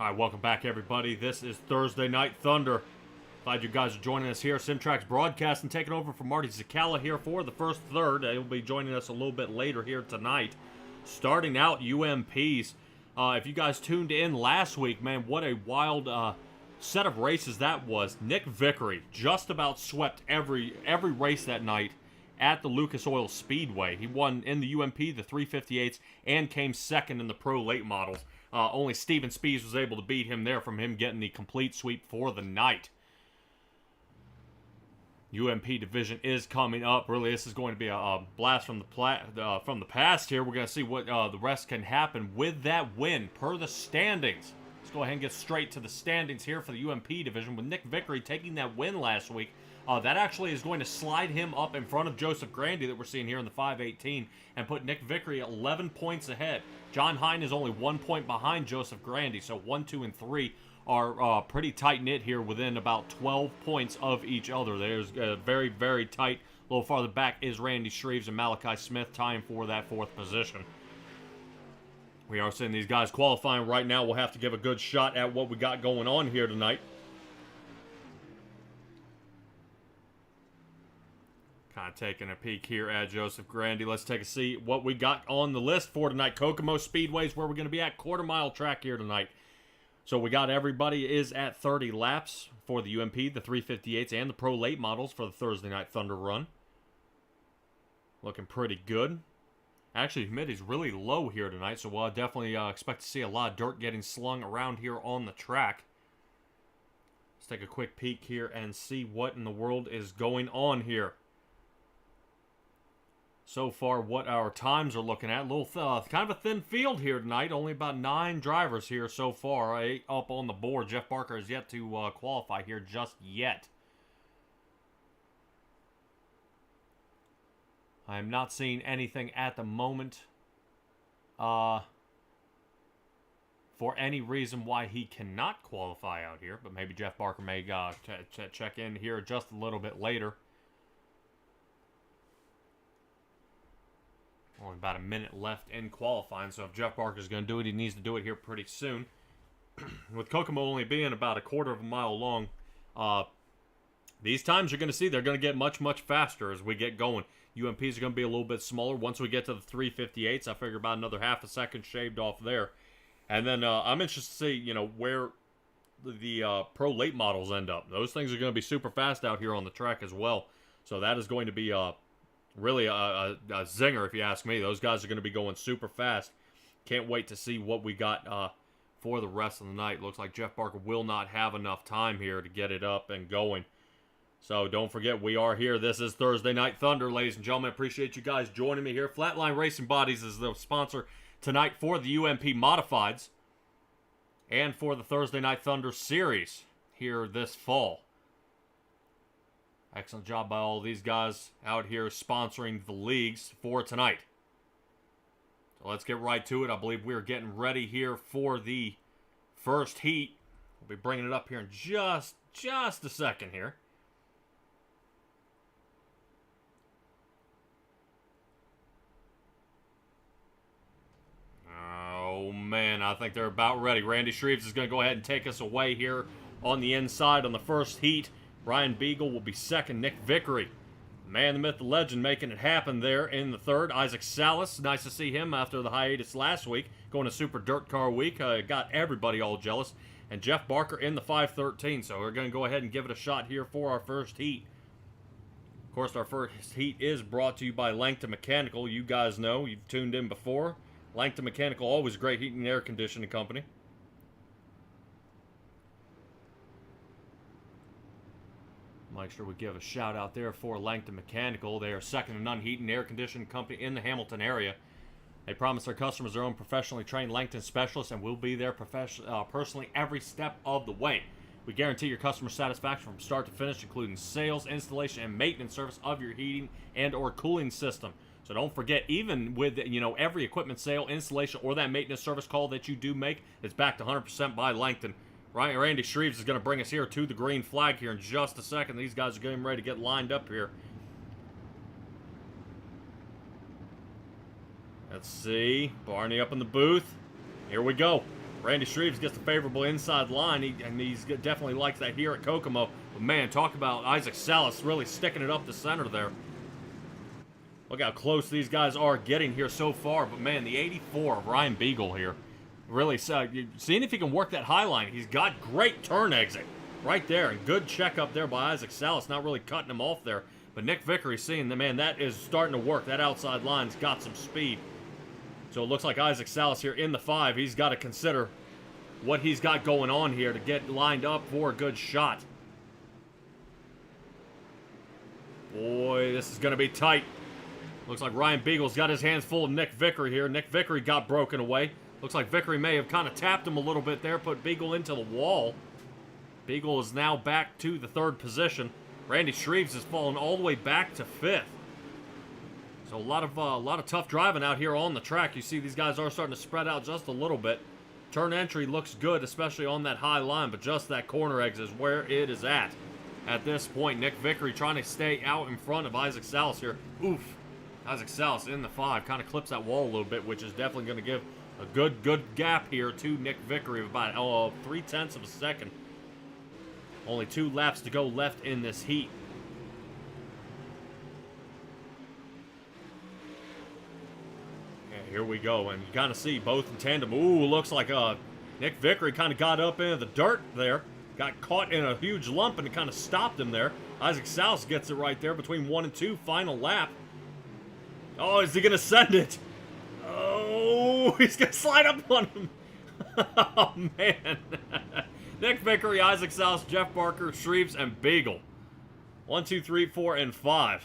Alright, welcome back everybody. This is Thursday Night Thunder. Glad you guys are joining us here. Simtrax Broadcasting taking over for Marty Zakala here for the first third. He'll be joining us a little bit later here tonight. Starting out UMPs. If you guys tuned in last week, man, what a wild set of races that was. Nick Vickery just about swept every race that night at the Lucas Oil Speedway. He won in the UMP, the 358s, and came second in the Pro Late Models. Only Steven Spees was able to beat him there from him getting the complete sweep for the night. UMP division is coming up. Really, this is going to be a blast from the past here. We're going to see what the rest can happen with that win per the standings. Let's go ahead and get straight to the standings here for the UMP division with Nick Vickery taking that win last week. That actually is going to slide him up in front of Joseph Grandy that we're seeing here in the 518 and put Nick Vickery 11 points ahead. John Hine is only 1 point behind Joseph Grandy, so 1, 2, and 3 are pretty tight-knit here within about 12 points of each other. There's very, very tight. A little farther back is Randy Shreves and Malachi Smith tying for that fourth position. We are seeing these guys qualifying right now. We'll have to give a good shot at what we got going on here tonight. Kind of taking a peek here at Joseph Grandy. Let's take a see what we got on the list for tonight. Kokomo Speedway is where we're going to be at. Quarter-mile track here tonight. So we got everybody is at 30 laps for the UMP, the 358s, and the Pro Late Models for the Thursday Night Thunder run. Looking pretty good. Actually, humidity's really low here tonight, so we'll definitely expect to see a lot of dirt getting slung around here on the track. Let's take a quick peek here and see what in the world is going on here. So far, what our times are looking at. A little kind of a thin field here tonight. Only about 9 drivers here so far. 8 up on the board. Jeff Barker has yet to qualify here just yet. I am not seeing anything at the moment for any reason why he cannot qualify out here. But maybe Jeff Barker may check in here just a little bit later. Only about a minute left in qualifying, so if Jeff Barker's going to do it, he needs to do it here pretty soon. With Kokomo only being about a quarter of a mile long, these times you're going to see they're going to get much, much faster as we get going. UMPs are going to be a little bit smaller. Once we get to the 358s, I figure about another half a second shaved off there. And then I'm interested to see, you know, where the Pro Late Models end up. Those things are going to be super fast out here on the track as well. So that is going to be really a zinger, if you ask me. Those guys are going to be going super fast. Can't wait to see what we got for the rest of the night. Looks like Jeff Barker will not have enough time here to get it up and going. So don't forget, we are here. This is Thursday Night Thunder, ladies and gentlemen. Appreciate you guys joining me here. Flatline Racing Bodies is the sponsor tonight for the UMP Modifieds and for the Thursday Night Thunder series here this fall. Excellent job by all these guys out here sponsoring the leagues for tonight. So let's get right to it. I believe we're getting ready here for the first heat. We'll be bringing it up here in just a second here. Oh, man, I think they're about ready. Randy Shreves is going to go ahead and take us away here on the inside on the first heat. Ryan Beagle will be second. Nick Vickery, man, the myth, the legend, making it happen there in the third. Isaac Salas, nice to see him after the hiatus last week, going to Super Dirt Car Week. Got everybody all jealous. And Jeff Barker in the 513. So we're going to go ahead and give it a shot here for our first heat. Of course, our first heat is brought to you by Langton Mechanical. You guys know, you've tuned in before. Langton Mechanical, always great heating and air conditioning company. Make sure we give a shout out there for Langton Mechanical. They are second to none heating and air conditioning company in the Hamilton area. They promise their customers their own professionally trained Langton specialists and will be there personally every step of the way. We guarantee your customer satisfaction from start to finish, including sales, installation, and maintenance service of your heating and or cooling system. So don't forget, even with, you know, every equipment sale, installation, or that maintenance service call that you do make, it's backed 100% by Langton. Randy Shreves is going to bring us here to the green flag here in just a second. These guys are getting ready to get lined up here. Let's see. Barney up in the booth. Here we go. Randy Shreves gets the favorable inside line, and he's definitely likes that here at Kokomo. But man, talk about Isaac Salas really sticking it up the center there. Look how close these guys are getting here so far. But man, the 84 of Ryan Beagle here. Really, seeing if he can work that high line. He's got great turn exit right there. And good check up there by Isaac Salas. Not really cutting him off there. But Nick Vickery seeing the man, that is starting to work. That outside line's got some speed. So it looks like Isaac Salas here in the 5. He's got to consider what he's got going on here to get lined up for a good shot. Boy, this is going to be tight. Looks like Ryan Beagle's got his hands full of Nick Vickery here. Nick Vickery got broken away. Looks like Vickery may have kind of tapped him a little bit there, put Beagle into the wall. Beagle is now back to the 3rd position. Randy Shreves has fallen all the way back to 5th. So a lot of tough driving out here on the track. You see these guys are starting to spread out just a little bit. Turn entry looks good, especially on that high line, but just that corner exit is where it is at. At this point, Nick Vickery trying to stay out in front of Isaac Salas here. Oof. Isaac Salas in the 5. Kind of clips that wall a little bit, which is definitely going to give a good gap here to Nick Vickery of about 0.3 of a second. Only 2 laps to go left in this heat. Here we go, and you kind of see both in tandem. Ooh, looks like Nick Vickery kind of got up into the dirt there. Got caught in a huge lump, and it kind of stopped him there. Isaac Salas gets it right there between 1 and 2. Final lap. Oh, is he going to send it? Oh, he's going to slide up on him. Oh, man. Nick Vickery, Isaac Salas, Jeff Barker, Shreves, and Beagle. 1, 2, 3, 4, and 5.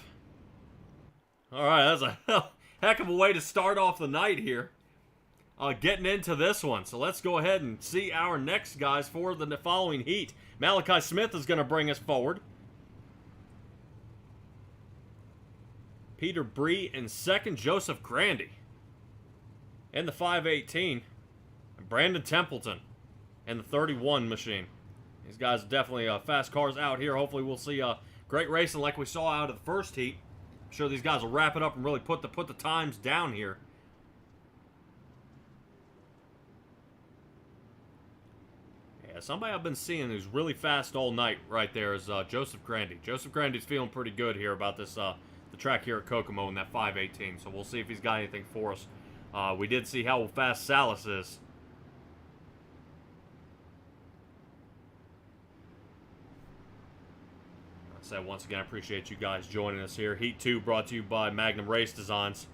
All right, that's a heck of a way to start off the night here. Getting into this one. So let's go ahead and see our next guys for the following heat. Malachi Smith is going to bring us forward. Peter Bree in 2nd. Joseph Grandy in the 518. And Brandon Templeton in the 31 machine. These guys are definitely fast cars out here. Hopefully we'll see great racing like we saw out of the first heat. I'm sure these guys will wrap it up and really put the times down here. Yeah, somebody I've been seeing who's really fast all night right there is Joseph Grandy. Joseph Grandy's feeling pretty good here about this the track here at Kokomo in that 518. So we'll see if he's got anything for us. We did see how fast Salas is. So once again, I appreciate you guys joining us here. Heat 2 brought to you by Magnum Race Designs.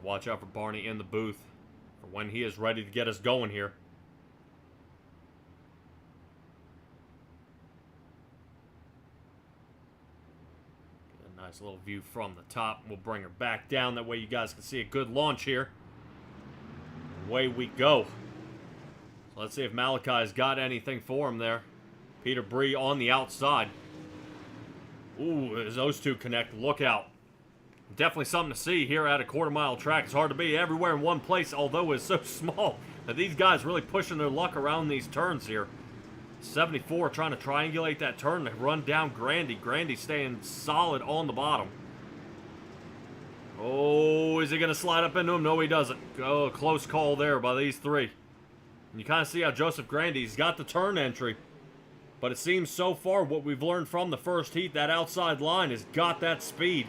Watch out for Barney in the booth for when he is ready to get us going here. Get a nice little view from the top. We'll bring her back down. That way you guys can see a good launch here. Away we go. So let's see if Malachi's got anything for him there. Peter Bree on the outside. Ooh, as those two connect, look out. Definitely something to see here at a quarter-mile track. It's hard to be everywhere in one place, although it's so small that these guys really pushing their luck around these turns here. 74 trying to triangulate that turn to run down Grandy. Grandy staying solid on the bottom. Oh, is he going to slide up into him? No, he doesn't. Oh, close call there by these 3. And you kind of see how Joseph Grandy's got the turn entry. But it seems so far what we've learned from the first heat, that outside line has got that speed.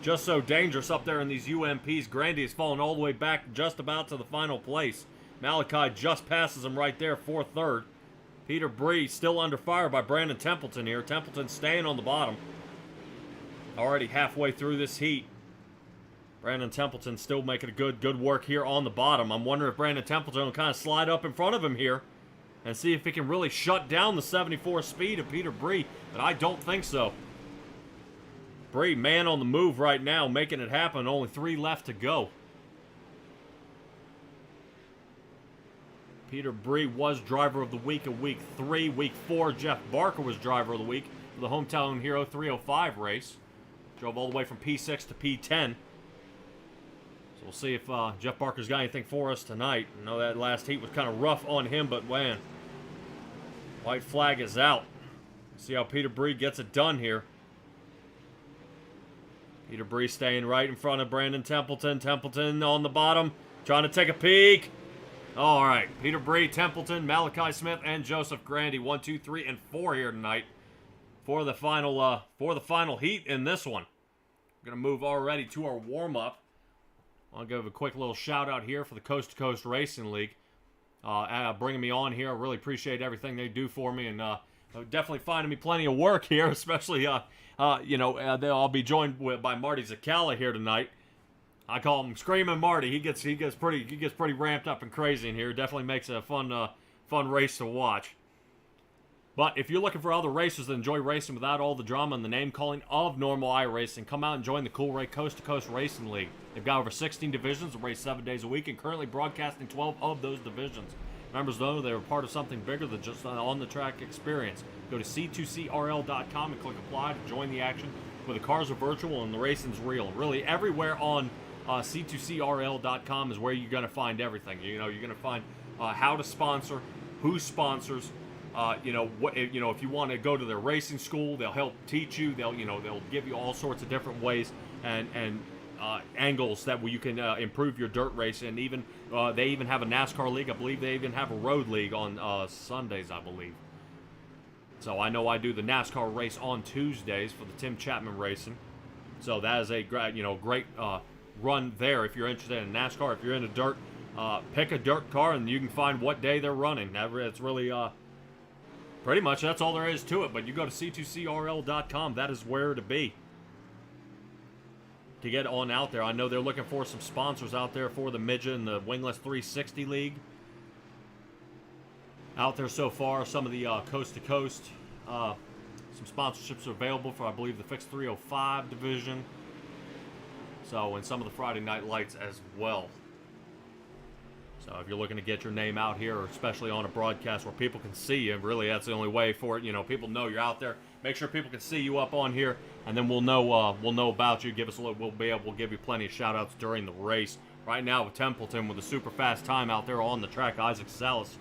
Just so dangerous up there in these UMPs. Grandy has fallen all the way back just about to the final place. Malachi just passes him right there for 3rd. Peter Bree still under fire by Brandon Templeton here. Templeton staying on the bottom. Already halfway through this heat. Brandon Templeton still making a good work here on the bottom. I'm wondering if Brandon Templeton will kind of slide up in front of him here and see if he can really shut down the 74 speed of Peter Bree, but I don't think so. Bree, man on the move right now, making it happen. Only 3 left to go. Peter Bree was driver of the week in week 3. Week 4, Jeff Barker was driver of the week for the Hometown Hero 305 race. Drove all the way from P6 to P10. So we'll see if Jeff Barker's got anything for us tonight. I know that last heat was kind of rough on him, but man, white flag is out. See how Peter Bree gets it done here. Peter Bree staying right in front of Brandon Templeton. Templeton on the bottom, trying to take a peek. All right, Peter Bree, Templeton, Malachi Smith, and Joseph Grandy. 1, 2, 3, and 4 here tonight for the final heat in this one. We're gonna move already to our warm up. I'll give a quick little shout out here for the Coast to Coast Racing League, bringing me on here. I really appreciate everything they do for me, and definitely finding me plenty of work here. Especially, I'll be joined by Marty Zacala here tonight. I call him Screaming Marty. He gets pretty ramped up and crazy in here. Definitely makes it a fun race to watch. But if you're looking for other racers that enjoy racing without all the drama and the name calling of normal iRacing, come out and join the Cool Ray Coast to Coast Racing League. They've got over 16 divisions that race 7 days a week and currently broadcasting 12 of those divisions. Members know they're part of something bigger than just an on-the-track experience. Go to C2CRL.com and click apply to join the action, where the cars are virtual and the racing's real. Really, everywhere on C2CRL.com is where you're going to find everything. You're going to find how to sponsor, who sponsors. If you want to go to their racing school, they'll help teach you. They'll give you all sorts of different ways and angles that you can improve your dirt race. And even they even have a NASCAR league. I believe they even have a road league on Sundays, I believe. So I know I do the NASCAR race on Tuesdays for the Tim Chapman Racing. So that is a great run there if you're interested in NASCAR. If you're into dirt, pick a dirt car and you can find what day they're running. It's really pretty much that's all there is to it. But you go to C2CRL.com, that is where to be to get on out there. I know they're looking for some sponsors out there for the Midget and the Wingless 360 League out there so far. Some of the Coast to Coast, some sponsorships are available for, I believe, the Fixed 305 division. So, and some of the Friday Night Lights as well. So, if you're looking to get your name out here, or especially on a broadcast where people can see you, really that's the only way for it. People know you're out there. Make sure people can see you up on here, and then we'll know about you. Give us a look. We'll give you plenty of shout-outs during the race. Right now with Templeton with a super fast time out there on the track, Isaac Salas,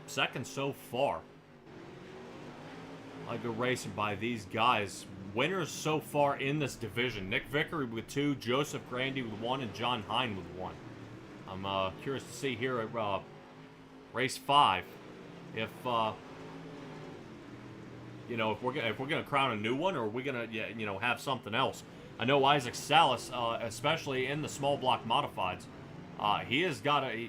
second so far. I like good racing by these guys. Winners so far in this division: Nick Vickery with 2, Joseph Grandy with 1, and John Hine with 1. I'm curious to see here at race 5 if if we're gonna crown a new one, or are we gonna have something else. I know Isaac Salas, especially in the small block modifieds, he's got a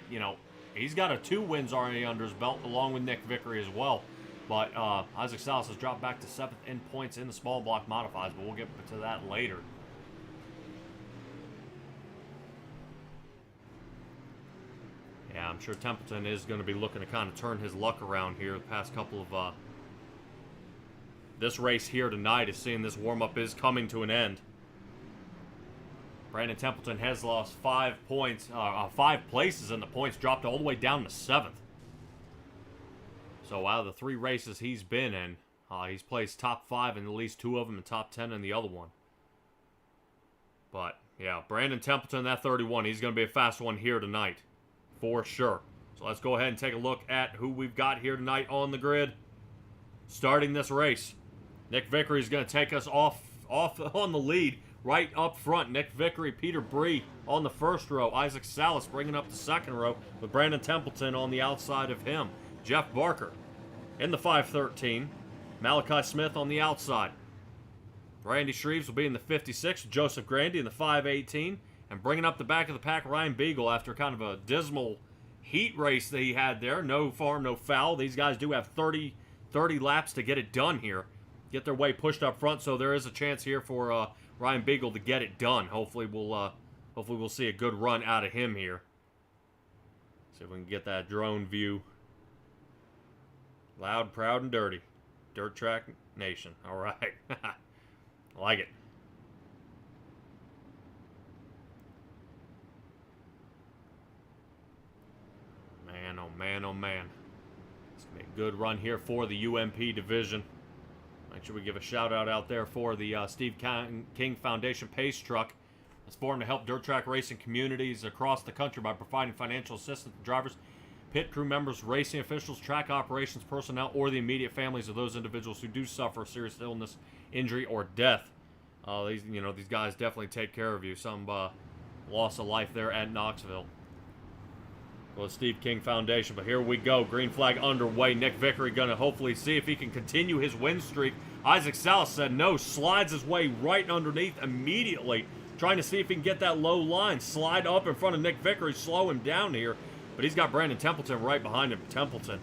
2 wins already under his belt, along with Nick Vickery as well. But Isaac Salas has dropped back to 7th in points in the small block modifieds, but we'll get to that later. Yeah, I'm sure Templeton is going to be looking to kind of turn his luck around here. The past couple of this race here tonight is seeing this warm-up is coming to an end. Brandon Templeton has lost 5 points, 5 places in the points, dropped all the way down to 7th. So out of the 3 races he's been in, he's placed top 5 in at least 2 of them and top 10 in the other one. But, yeah, Brandon Templeton, that 31, he's going to be a fast one here tonight, for sure. So let's go ahead and take a look at who we've got here tonight on the grid. Starting this race, Nick Vickery is going to take us off on the lead right up front. Nick Vickery, Peter Bree on the first row. Isaac Salas bringing up the second row with Brandon Templeton on the outside of him. Jeff Barker in the 513. Malachi Smith on the outside. Randy Shreves will be in the 56. Joseph Grandy in the 518. And bringing up the back of the pack, Ryan Beagle, after kind of a dismal heat race that he had there. No farm, no foul. These guys do have 30 laps to get it done here. Get their way pushed up front, so there is a chance here for Ryan Beagle to get it done. Hopefully we'll see a good run out of him here. See if we can get that drone view. Loud, proud, and dirty. Dirt Track Nation. All right. I like it. Man, oh man, oh man. It's going to be a good run here for the UMP division. Make sure we give a shout out there for the Steve King Foundation Pace Truck. It's formed to help dirt track racing communities across the country by providing financial assistance to drivers, pit crew members, racing officials, track operations personnel, or the immediate families of those individuals who do suffer serious illness, injury, or death. These guys definitely take care of you. Some loss of life there at Knoxville. Well, Steve King Foundation, but here we go. Green flag underway. Nick Vickery going to hopefully see if he can continue his win streak. Isaac Salas said no, slides his way right underneath immediately, trying to see if he can get that low line. Slide up in front of Nick Vickery, slow him down here, but he's got Brandon Templeton right behind him. Templeton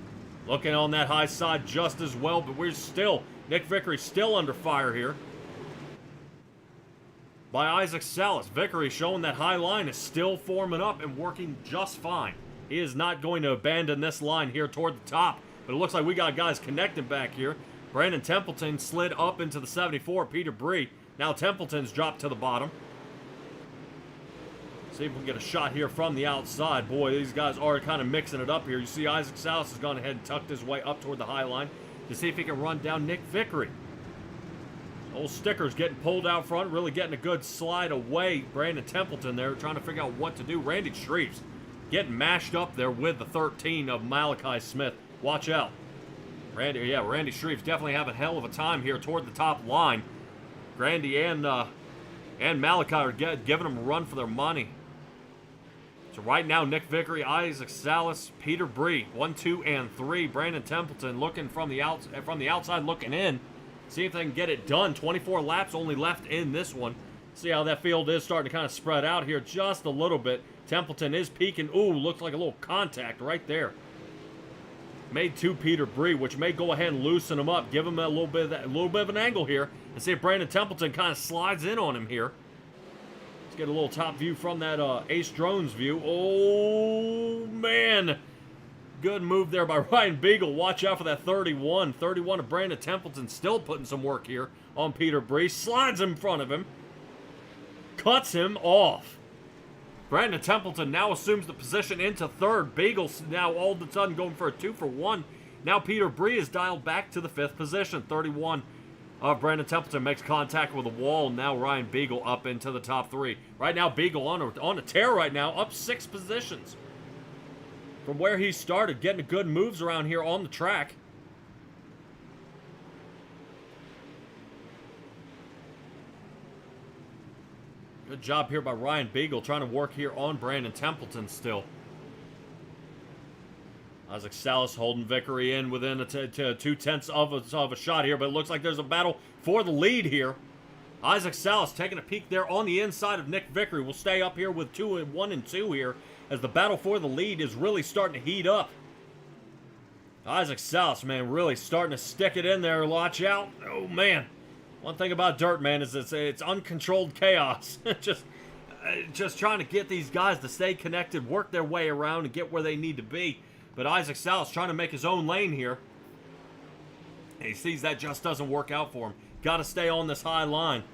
looking on that high side just as well, but we're still, Nick Vickery still under fire here by Isaac Salas. Vickery showing that high line is still forming up and working just fine. He is not going to abandon this line here toward the top, but it looks like we got guys connecting back here. Brandon Templeton slid up into the 74, Peter Bree. Now Templeton's dropped to the bottom. See if we can get a shot here from the outside. Boy, these guys are kind of mixing it up here. You see Isaac Salas has gone ahead and tucked his way up toward the high line to see if he can run down Nick Vickery. Old Sticker's getting pulled out front, really getting a good slide away. Brandon Templeton there trying to figure out what to do. Randy Shreves getting mashed up there with the 13 of Malachi Smith. Watch out. Randy Shreves definitely having a hell of a time here toward the top line. Randy and Malachi are giving them a run for their money. So right now, Nick Vickery, Isaac Salas, Peter Bree, 1, 2, and 3. Brandon Templeton looking from the outside looking in. See if they can get it done. 24 laps only left in this one. See how that field is starting to kind of spread out here just a little bit. Templeton is peaking. Ooh, looks like a little contact right there. Made to Peter Bree, which may go ahead and loosen him up, give him a little bit of an angle here, and see if Brandon Templeton kind of slides in on him here. Let's get a little top view from that Ace Drones view. Oh man, good move there by Ryan Beagle. Watch out for that 31. 31 of Brandon Templeton still putting some work here on Peter Bree. Slides in front of him, cuts him off. Brandon Templeton now assumes the position into third. Beagle's now all of a sudden going for a 2-for-1. Now Peter Bree is dialed back to the 5th position. 31 of Brandon Templeton makes contact with the wall. Now Ryan Beagle up into the top 3. Right now Beagle on a tear right now, up 6 positions from where he started, getting good moves around here on the track. Good job here by Ryan Beagle trying to work here on Brandon Templeton still. Isaac Salas holding Vickery in within a 2/10 of a shot here, but it looks like there's a battle for the lead here. Isaac Salas taking a peek there on the inside of Nick Vickery. Will stay up here with 1 and 2 here as the battle for the lead is really starting to heat up. Isaac Salas, man, really starting to stick it in there. Watch out. Oh, man. One thing about dirt, man, is it's uncontrolled chaos. just trying to get these guys to stay connected, work their way around, and get where they need to be. But Isaac Salas trying to make his own lane here. And he sees that just doesn't work out for him. Got to stay on this high line.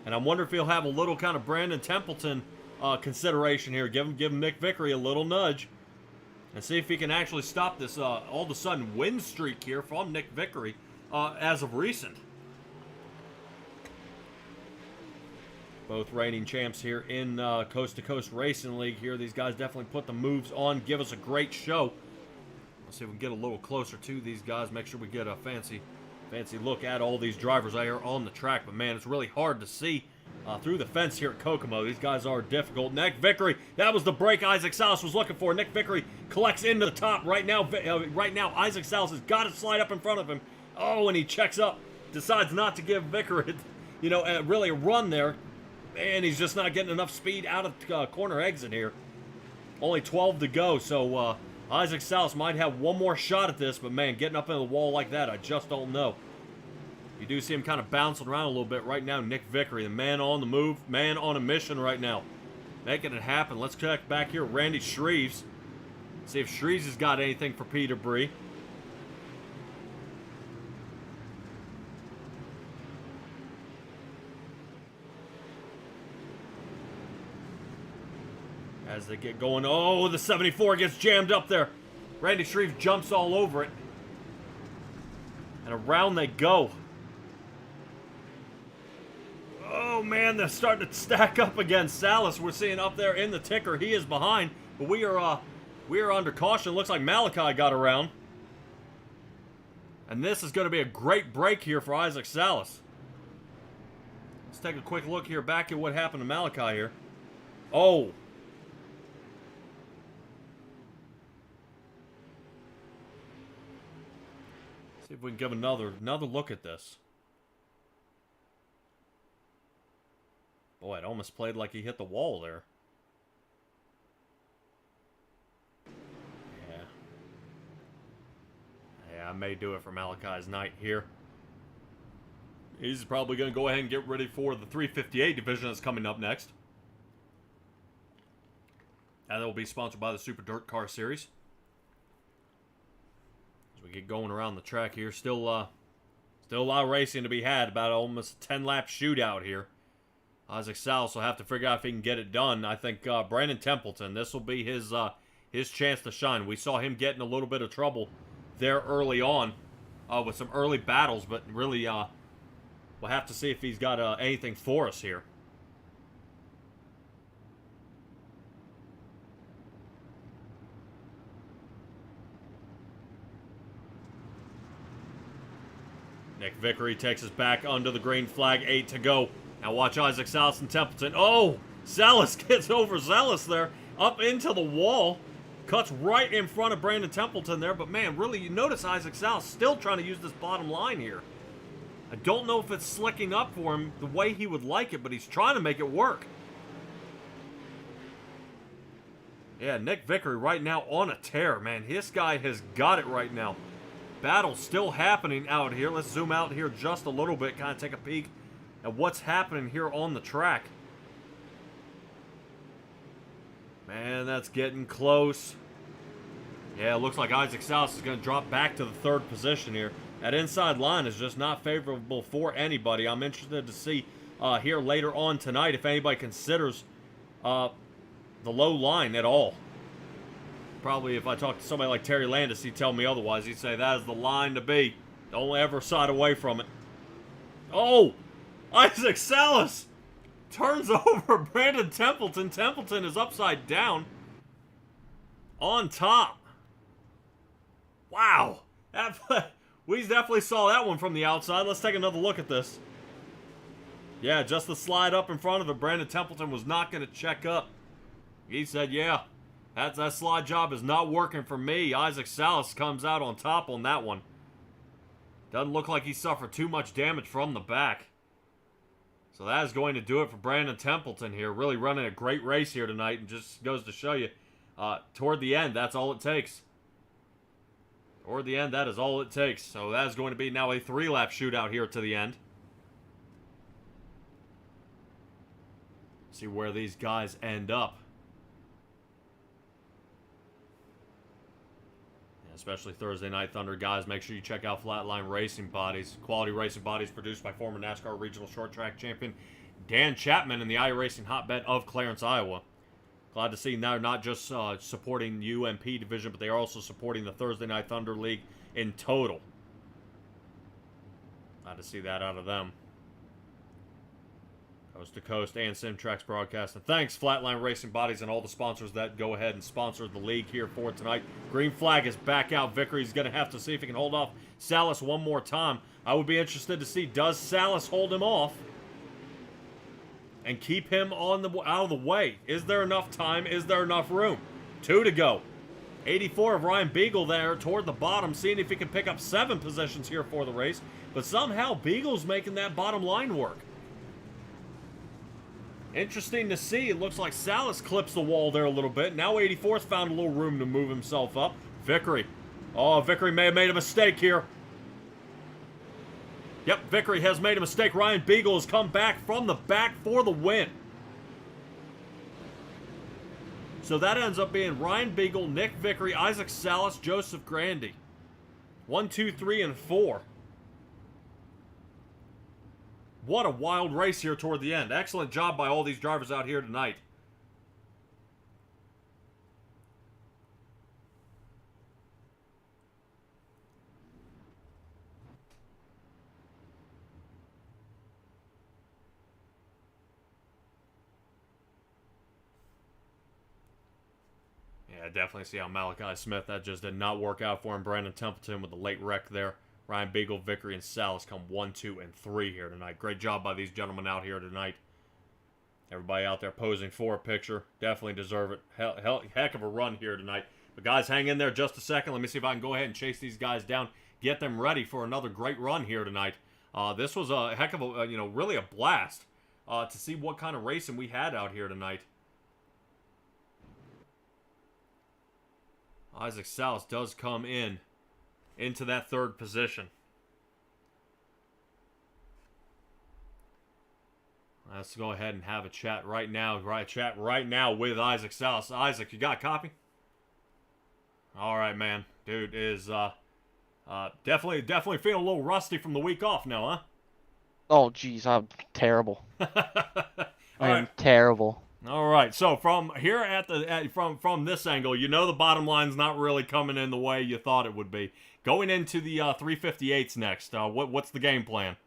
And I wonder if he'll have a little kind of Brandon Templeton consideration here. Give him Nick Vickery a little nudge. And see if he can actually stop this all of a sudden win streak here from Nick Vickery as of recent. Both reigning champs here in Coast2Coast Racing League here. These guys definitely put the moves on, give us a great show. Let's see if we can get a little closer to these guys. Make sure we get a fancy look at all these drivers out here on the track. But man, it's really hard to see through the fence here at Kokomo. These guys are difficult. Nick Vickery, that was the break Isaac Salas was looking for. Nick Vickery collects into the top right now. Isaac Salas has got to slide up in front of him. Oh, and he checks up, decides not to give Vickery, really a run there. And he's just not getting enough speed out of corner exit here. Only 12 to go, so Isaac Salas might have one more shot at this, but man, getting up into the wall like that, I just don't know. You do see him kind of bouncing around a little bit right now. Nick Vickery, the man on the move, man on a mission right now. Making it happen. Let's check back here. Randy Shreves. See if Shreves has got anything for Peter Bree. As they get going, oh, the 74 gets jammed up there. Randy Shreves jumps all over it. And around they go. Oh, man, they're starting to stack up against Salas. We're seeing up there in the ticker. He is behind, but we are under caution. Looks like Malachi got around. And this is going to be a great break here for Isaac Salas. Let's take a quick look here back at what happened to Malachi here. Oh. See if we can give another look at this. Boy, it almost played like he hit the wall there. Yeah. Yeah, I may do it for Malachi's night here. He's probably going to go ahead and get ready for the 358 division that's coming up next. And that will be sponsored by the Super Dirt Car Series. As we get going around the track here, still a lot of racing to be had. About almost a 10-lap shootout here. Isaac Salas will have to figure out if he can get it done. I think Brandon Templeton, this will be his chance to shine. We saw him get in a little bit of trouble there early on with some early battles, but really we'll have to see if he's got anything for us here. Nick Vickery takes us back under the green flag, 8 to go. Now watch Isaac Salas and Templeton. Oh, Salas gets overzealous there, up into the wall. Cuts right in front of Brandon Templeton there, but man, really, you notice Isaac Salas still trying to use this bottom line here. I don't know if it's slicking up for him the way he would like it, but he's trying to make it work. Yeah, Nick Vickery right now on a tear, man. This guy has got it right now. Battle still happening out here. Let's zoom out here just a little bit, kind of take a peek at what's happening here on the track. Man, that's getting close. Yeah, it looks like Isaac Salas is going to drop back to the 3rd position here. That inside line is just not favorable for anybody. I'm interested to see here later on tonight if anybody considers the low line at all. Probably if I talk to somebody like Terry Landis, he'd tell me otherwise. He'd say that is the line to be. Don't ever side away from it. Oh! Isaac Salas turns over Brandon Templeton. Templeton is upside down. On top. Wow. We definitely saw that one from the outside. Let's take another look at this. Yeah, just the slide up in front of it. Brandon Templeton was not going to check up. He said, yeah, that slide job is not working for me. Isaac Salas comes out on top on that one. Doesn't look like he suffered too much damage from the back. So that is going to do it for Brandon Templeton here. Really running a great race here tonight, and just goes to show you, toward the end, that's all it takes. Toward the end, that is all it takes. So that is going to be now a 3-lap shootout here to the end. See where these guys end up. Especially Thursday Night Thunder, guys. Make sure you check out Flatline Racing Bodies. Quality racing bodies produced by former NASCAR Regional Short Track Champion Dan Chapman in the iRacing hotbed of Clarence, Iowa. Glad to see they're not just supporting the UMP division, but they are also supporting the Thursday Night Thunder League in total. Glad to see that out of them. Coast to Coast and Simtrax broadcast. And thanks, Flatline Racing Bodies, and all the sponsors that go ahead and sponsor the league here for tonight. Green flag is back out. Vickery's going to have to see if he can hold off Salas one more time. I would be interested to see, does Salas hold him off and keep him out of the way? Is there enough time? Is there enough room? 2 to go. 84 of Ryan Beagle there toward the bottom, seeing if he can pick up 7 positions here for the race. But somehow Beagle's making that bottom line work. Interesting to see. It looks like Salas clips the wall there a little bit. Now 84's found a little room to move himself up. Vickery. Oh, Vickery may have made a mistake here. Yep, Vickery has made a mistake. Ryan Beagle has come back from the back for the win. So that ends up being Ryan Beagle, Nick Vickery, Isaac Salas, Joseph Grandy. 1, 2, 3, and 4. What a wild race here toward the end. Excellent job by all these drivers out here tonight. Yeah, I definitely see how Malachi Smith, that just did not work out for him. Brandon Templeton with the late wreck there. Ryan Beagle, Vickery, and Salas come 1, 2, and 3 here tonight. Great job by these gentlemen out here tonight. Everybody out there posing for a picture. Definitely deserve it. Heck of a run here tonight. But guys, hang in there just a second. Let me see if I can go ahead and chase these guys down get them ready for another great run here tonight. This was a heck of a, really a blast to see what kind of racing we had out here tonight. Isaac Souse does come into that third position. Let's go ahead and have a chat right now. Chat right now with Isaac Souse. Isaac, you got a copy? All right, man. Dude is definitely feeling a little rusty from the week off now, huh? Oh, geez, I'm terrible. I am terrible. All right. So from here from this angle, the bottom line's not really coming in the way you thought it would be. Going into the 358s next. What's the game plan?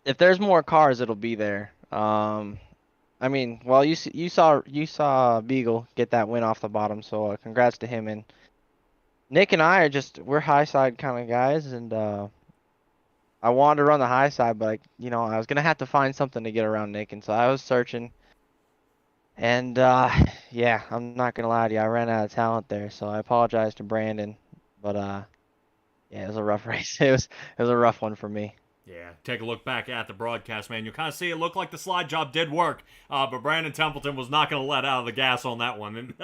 If there's more cars, it'll be there. I mean, well, you saw Beagle get that win off the bottom, so congrats to him. And Nick and I we're high side kind of guys, and I wanted to run the high side, but I was gonna have to find something to get around Nick, and so I was searching. And yeah, I'm not gonna lie to you, I ran out of talent there, so I apologize to Brandon, but yeah, it was a rough race. It was a rough one for me. Yeah, take a look back at the broadcast, man. You'll kind of see it looked like the slide job did work, but Brandon Templeton was not going to let out of the gas on that one. And,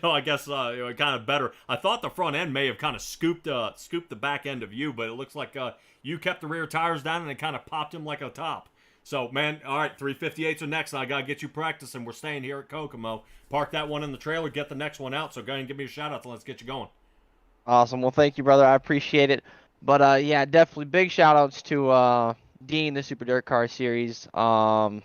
I guess kind of better. I thought the front end may have kind of scooped the back end of you, but it looks like you kept the rear tires down and it kind of popped him like a top. So, man, all right, 358s are next. I got to get you practicing. We're staying here at Kokomo. Park that one in the trailer, get the next one out. So go ahead and give me a shout-out and let's get you going. Awesome. Well, thank you, brother. I appreciate it. But yeah, definitely big shout outs to Dean, the Super Dirt Car Series, Venom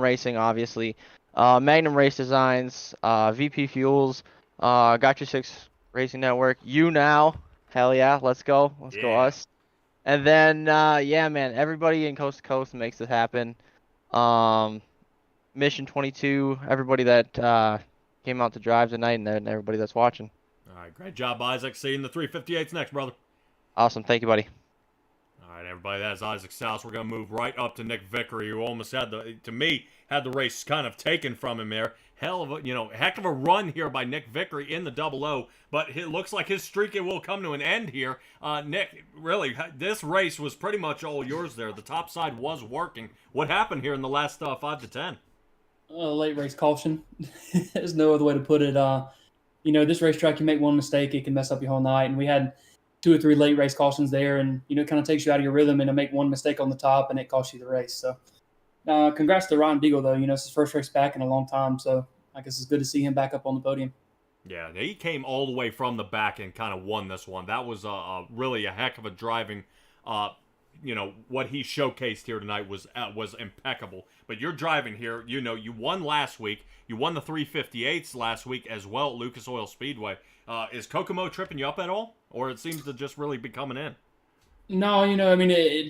Racing, obviously, Magnum Race Designs, VP Fuels, Got Your Six Racing Network, You Now, hell yeah, let's go us. And then yeah, man, everybody in Coast to Coast makes it happen. Mission 22, everybody that came out to drive tonight, and then everybody that's watching. All right, great job, Isaac. See you in the 358s next, brother. Awesome. Thank you, buddy. All right, everybody, that's Isaac Souse. We're going to move right up to Nick Vickery, who almost had the race kind of taken from him there. Heck of a run here by Nick Vickery in the 00, but it looks like his streak will come to an end here. Nick, really, this race was pretty much all yours there. The top side was working. What happened here in the last 5 to 10? Late race caution. There's no other way to put it. This racetrack, you make one mistake, it can mess up your whole night. And we had 2 or 3 late race cautions there, and it kind of takes you out of your rhythm, and to make one mistake on the top, and it costs you the race. So, congrats to Ryan Beagle, though. It's his first race back in a long time, so I guess it's good to see him back up on the podium. Yeah, he came all the way from the back and kind of won this one. That was really a heck of a driving. What he showcased here tonight was impeccable. But you're driving here. You won last week. You won the 358s last week as well at Lucas Oil Speedway. Is Kokomo tripping you up at all? Or it seems to just really be coming in? No,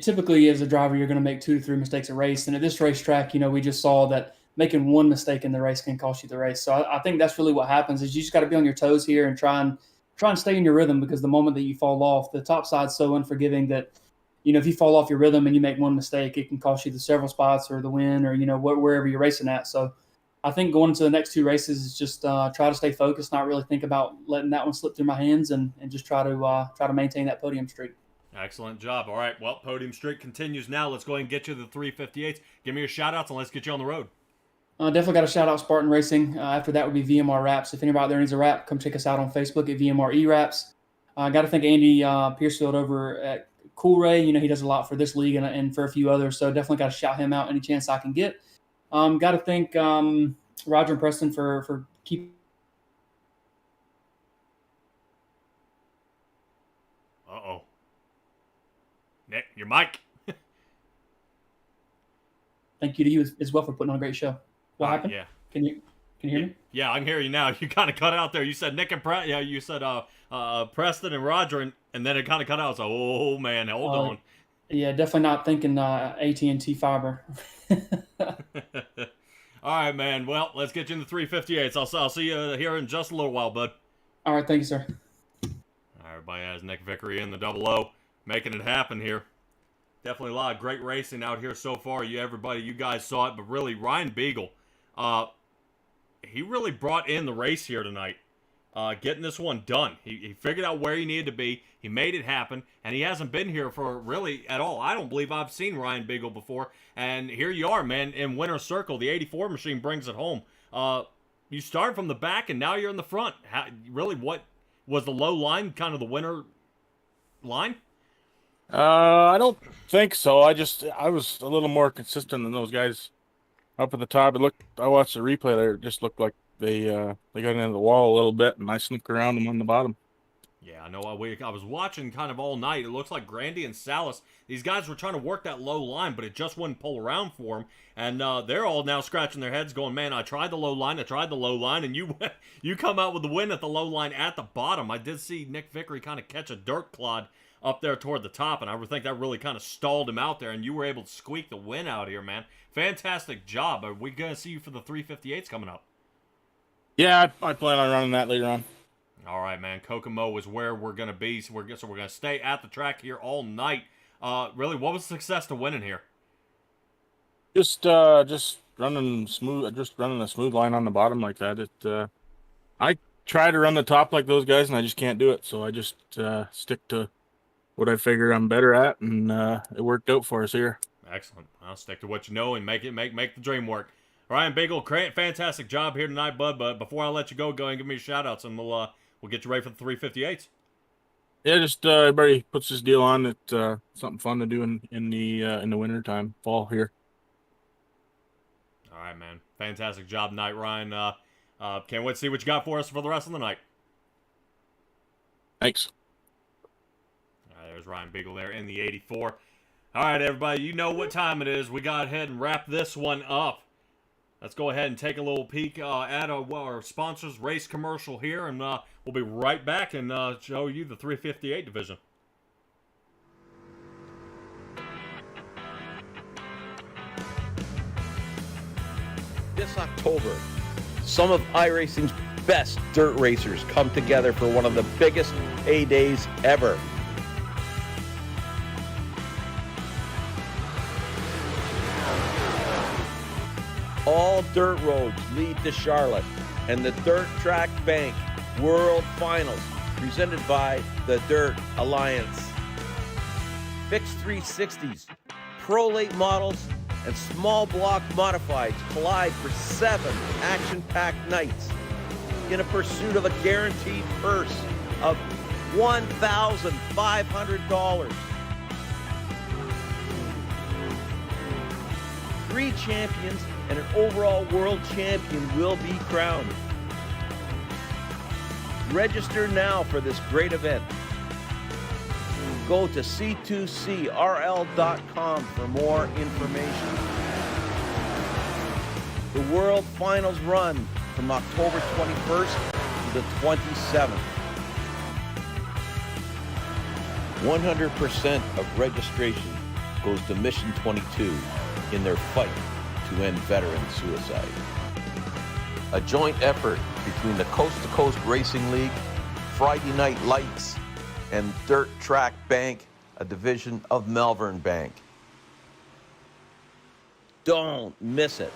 typically as a driver, you're going to make 2 to 3 mistakes a race. And at this racetrack, we just saw that making one mistake in the race can cost you the race. So I think that's really what happens is you just got to be on your toes here and try and stay in your rhythm, because the moment that you fall off, the top side's so unforgiving that, if you fall off your rhythm and you make one mistake, it can cost you the several spots or the win or, wherever you're racing at. So I think going into the next 2 races is just try to stay focused, not really think about letting that one slip through my hands, and just try to maintain that podium streak. Excellent job. All right, well, podium streak continues now. Let's go ahead and get you the 358s. Give me your shout-outs, and let's get you on the road. Definitely got to shout out Spartan Racing. After that would be VMR Wraps. If anybody out there needs a wrap, come check us out on Facebook at VMR E-Wraps. Got to thank Andy Piercefield over at Cool Ray. He does a lot for this league and for a few others, so definitely got to shout him out any chance I can get. Got to thank Roger and Preston for keeping. Uh-oh. Nick, your mic. Thank you to you as well for putting on a great show. What happened? Yeah. Can you hear me? Yeah, I can hear you now. You kind of cut out there. You said Nick and you said Preston and Roger, and then it kind of cut out. So, oh man, hold on. Yeah, definitely not thinking AT&T fiber. All right, man. Well, let's get you in the 358s. I'll see you here in just a little while, bud. All right, thank you, sir. All right, everybody has Nick Vickery in the 00, making it happen here. Definitely a lot of great racing out here so far. You guys saw it, but really, Ryan Beagle, he really brought in the race here tonight. getting this one done. He figured out where he needed to be. He made it happen, and he hasn't been here for really at all. I don't believe I've seen Ryan Beagle before, and here you are, man, in winner's circle. The 84 machine brings it home. You started from the back, and now you're in the front. Really, what was the low line kind of the winner line? I don't think so. I was a little more consistent than those guys up at the top. I watched the replay there. It just looked like they got into the wall a little bit, and I snooked around them on the bottom. Yeah, I know. I was watching kind of all night. It looks like Grandy and Salas, these guys were trying to work that low line, but it just wouldn't pull around for them. And they're all now scratching their heads going, man, I tried the low line, and you come out with the win at the low line at the bottom. I did see Nick Vickery kind of catch a dirt clod up there toward the top, and I would think that really kind of stalled him out there, and you were able to squeak the win out here, man. Fantastic job. Are we going to see you for the 358s coming up? Yeah, I plan on running that later on. All right, man. Kokomo is where we're going to be, so we're going to stay at the track here all night. Really, what was the success to winning here? Just running a smooth line on the bottom like that. I try to run the top like those guys, and I just can't do it. So I just stick to what I figure I'm better at, and it worked out for us here. Excellent. I'll stick to what you know and make the dream work. Ryan Beagle, fantastic job here tonight, bud. But before I let you go and give me shout outs, and we'll get you ready for the 358s. Yeah, just everybody puts this deal on. It's something fun to do in the winter time, fall here. All right, man. Fantastic job tonight, Ryan. Can't wait to see what you got for us for the rest of the night. Thanks. There's Ryan Beagle there in the 84. All right, everybody, you know what time it is. We got ahead and wrap this one up. Let's go ahead and take a little peek at our sponsors' race commercial here, and we'll be right back and show you the 358 division. This October, some of iRacing's best dirt racers come together for one of the biggest A-days ever. All dirt roads lead to Charlotte and the Dirt Track Bank World Finals, presented by the Dirt Alliance. Fixed 360s, Pro Late models, and small block modifieds collide for 7 action-packed nights in a pursuit of a guaranteed purse of $1,500. 3 champions and an overall world champion will be crowned. Register now for this great event. Go to c2crl.com for more information. The World Finals run from October 21st to the 27th. 100% of registration goes to Mission 22 in their fight to end veteran suicide. A joint effort between the Coast2Coast Racing League, Friday Night Lights, and Dirt Track Bank, a division of Malvern Bank. Don't miss it.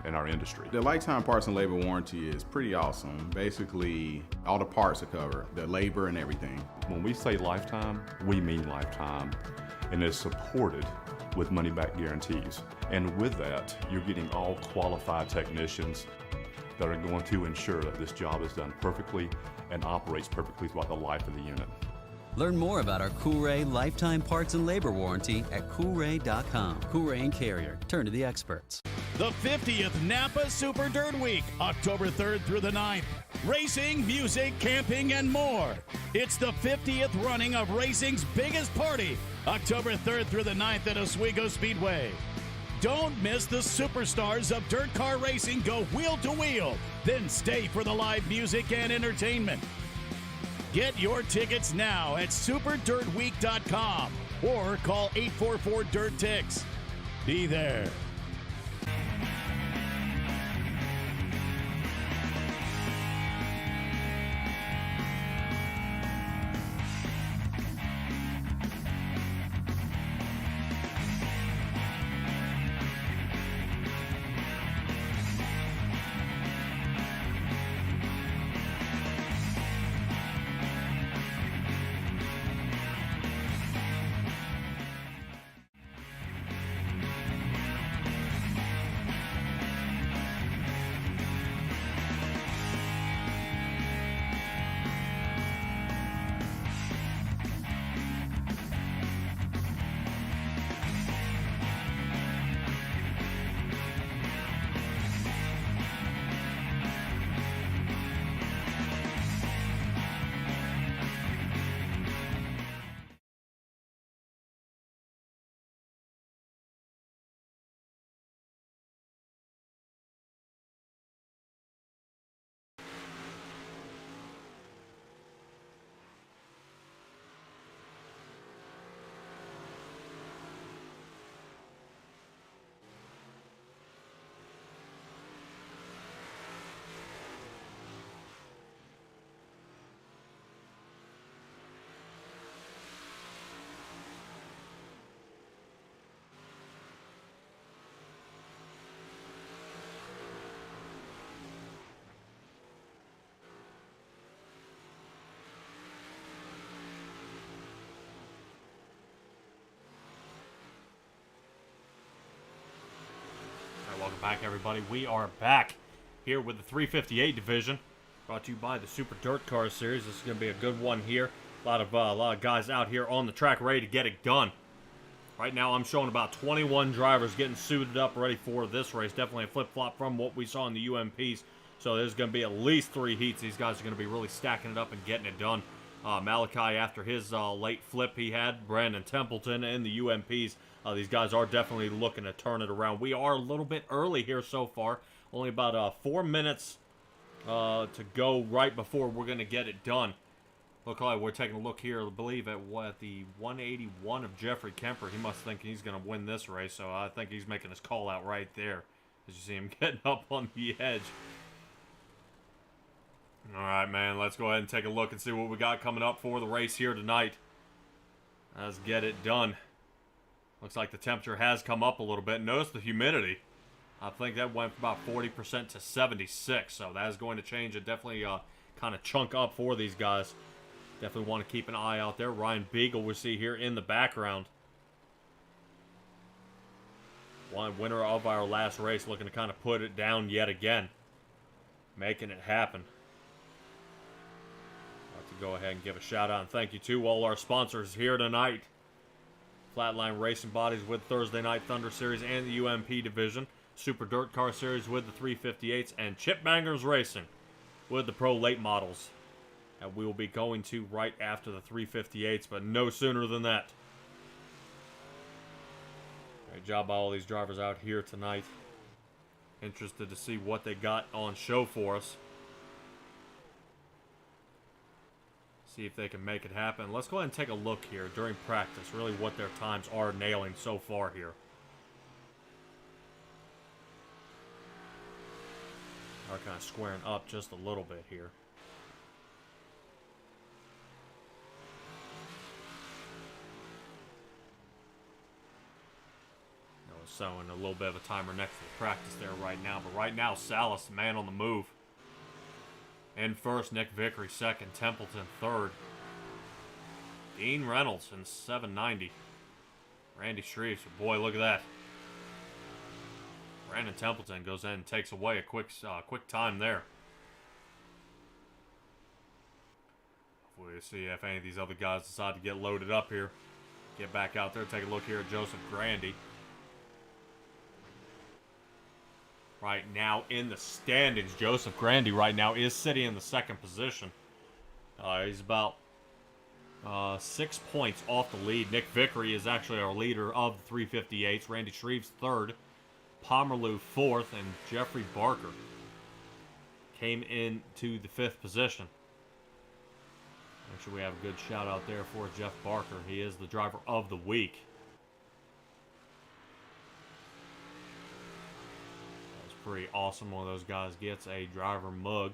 leader in our industry. The lifetime parts and labor warranty is pretty awesome. Basically, all the parts are covered, the labor and everything. When we say lifetime, we mean lifetime, and it's supported with money-back guarantees. And with that, you're getting all qualified technicians that are going to ensure that this job is done perfectly and operates perfectly throughout the life of the unit. Learn more about our Coolray lifetime parts and labor warranty at Coolray.com. Coolray and Carrier. Turn to the experts. The 50th Napa Super Dirt Week, October 3rd through the 9th. Racing, music, camping, and more. It's the 50th running of racing's biggest party, October 3rd through the 9th at Oswego Speedway. Don't miss the superstars of dirt car racing go wheel to wheel. Then stay for the live music and entertainment. Get your tickets now at superdirtweek.com or call 844-DIRT-TICKS. Be there. Welcome back, everybody. We are back here with the 358 division, brought to you by the Super Dirt Car Series. This is going to be a good one here. A lot of guys out here on the track ready to get it done. Right now, I'm showing about 21 drivers getting suited up, ready for this race. Definitely a flip-flop from what we saw in the UMPs. So there's going to be at least 3 heats. These guys are going to be really stacking it up and getting it done. Malachi, after his late flip he had, Brandon Templeton in the UMPs. These guys are definitely looking to turn it around. We are a little bit early here so far. Only about 4 minutes to go right before we're going to get it done. Look like we're taking a look here, I believe, at the 181 of Jeffrey Kemper. He must think he's going to win this race, so I think he's making his call out right there. As you see him getting up on the edge. All right, man, let's go ahead and take a look and see what we got coming up for the race here tonight. Let's get it done. Looks like the temperature has come up a little bit. Notice the humidity. I think that went from about 40% to 76, so that is going to change it. Definitely kind of chunk up for these guys. Definitely want to keep an eye out there. Ryan Beagle we see here in the background. One winner of our last race, looking to kind of put it down yet again. Making it happen. Go ahead and give a shout out and thank you to all our sponsors here tonight. Flatline Racing Bodies with Thursday Night Thunder Series and the UMP Division. Super Dirt Car Series with the 358s. And Chip Bangers Racing with the Pro Late Models. And we will be going to right after the 358s, but no sooner than that. Great job by all these drivers out here tonight. Interested to see what they got on show for us. See if they can make it happen. Let's go ahead and take a look here during practice, really what their times are nailing so far here. Are kind of squaring up just a little bit here. So, in a little bit of a timer next to the practice there right now. But right now, Salas, the man on the move. In first, Nick Vickery second, Templeton third. Dean Reynolds in 790. Randy Shreves, boy, look at that. Brandon Templeton goes in and takes away a quick time there. Hopefully we'll see if any of these other guys decide to get loaded up here. Get back out there, take a look here at Joseph Grandy. Right now in the standings, Joseph Grandy right now is sitting in the second position. He's about 6 points off the lead. Nick Vickery is actually our leader of the 358s. Randy Shreves third. Pomerleau fourth. And Jeffrey Barker came into the fifth position. Make sure we have a good shout out there for Jeff Barker. He is the driver of the week. That was pretty awesome. One of those guys gets a driver mug.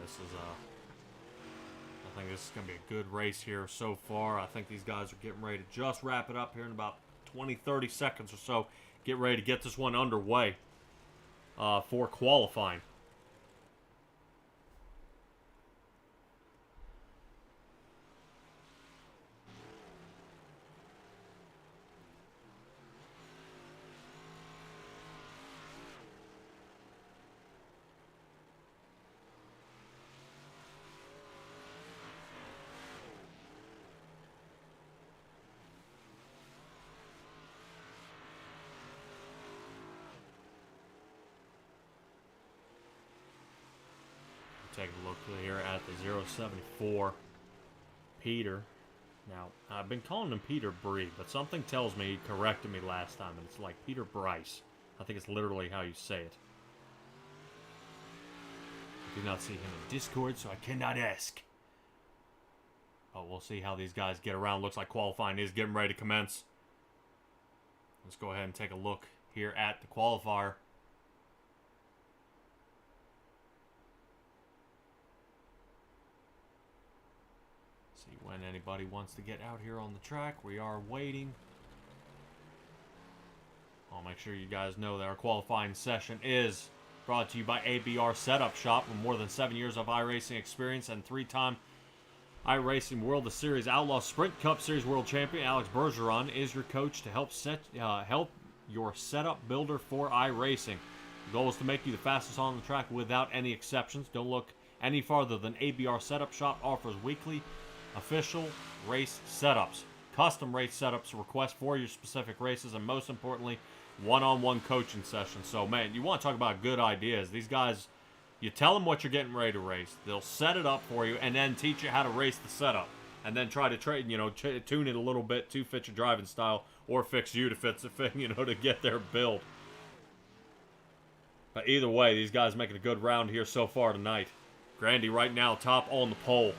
This is I think this is going to be a good race here so far. I think these guys are getting ready to just wrap it up here in about 20-30 seconds or so. Get ready to get this one underway for qualifying. Take a look here at the 074 Peter. Now, I've been calling him Peter Bree, but something tells me he corrected me last time, and it's like Peter Bryce. I think it's literally how you say it. I do not see him in Discord, so I cannot ask. But we'll see how these guys get around. Looks like qualifying is getting ready to commence. Let's go ahead and take a look here at the qualifier. See when anybody wants to get out here on the track. We are waiting. I'll make sure you guys know that our qualifying session is brought to you by ABR Setup Shop. With more than 7 years of iRacing experience and 3-time iRacing World Series Outlaw Sprint Cup Series World Champion Alex Bergeron is your coach to help your setup builder for iRacing. The goal is to make you the fastest on the track without any exceptions. Don't look any farther than ABR Setup Shop offers weekly official race setups, custom race setups, requests for your specific races, and most importantly, one-on-one coaching sessions. So, man, you want to talk about good ideas. These guys, you tell them what you're getting ready to race. They'll set it up for you and then teach you how to race the setup. And then try to tune it a little bit to fit your driving style or fix you to fit, to get their build. But either way, these guys making a good round here so far tonight. Grandy right now top on the pole.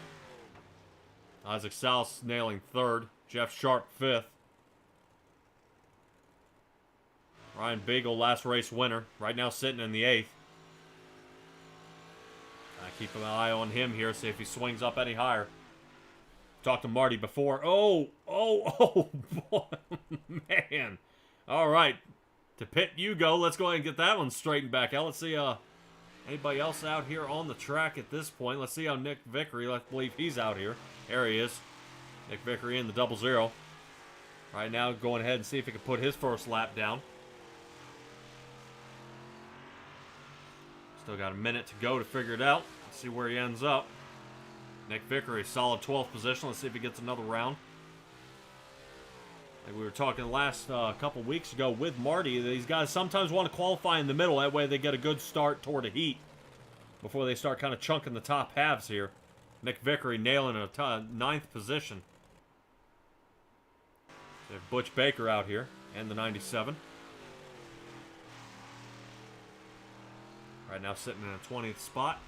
Isaac Salas nailing third. Jeff Sharp fifth. Ryan Beagle, last race winner. Right now sitting in the eighth. I keep an eye on him here, see if he swings up any higher. Talked to Marty before. Oh, boy, man. All right, to pit you go. Let's go ahead and get that one straightened back out. Let's see anybody else out here on the track at this point. Let's see how Nick Vickery, let's believe he's out here. There he is. Nick Vickery in the 00. Right now, going ahead and see if he can put his first lap down. Still got a minute to go to figure it out. Let's see where he ends up. Nick Vickery, solid 12th position. Let's see if he gets another round. Like we were talking last couple weeks ago with Marty, these guys sometimes want to qualify in the middle. That way they get a good start toward a heat before they start kind of chunking the top halves here. Nick Vickery nailing a 9th position. We have Butch Baker out here and the 97. Right now sitting in a 20th spot.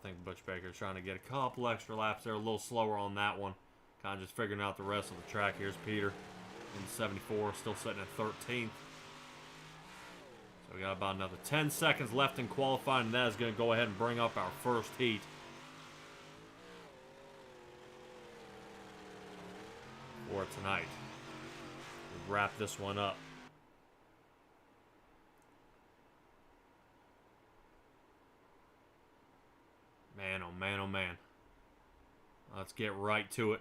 think Butch Baker's trying to get a couple extra laps there. A little slower on that one. Kind of just figuring out the rest of the track. Here's Peter in 74, still sitting at 13th. So we got about another 10 seconds left in qualifying, and that is going to go ahead and bring up our first heat. For tonight. We'll wrap this one up. Man, oh man, oh man. Let's get right to it.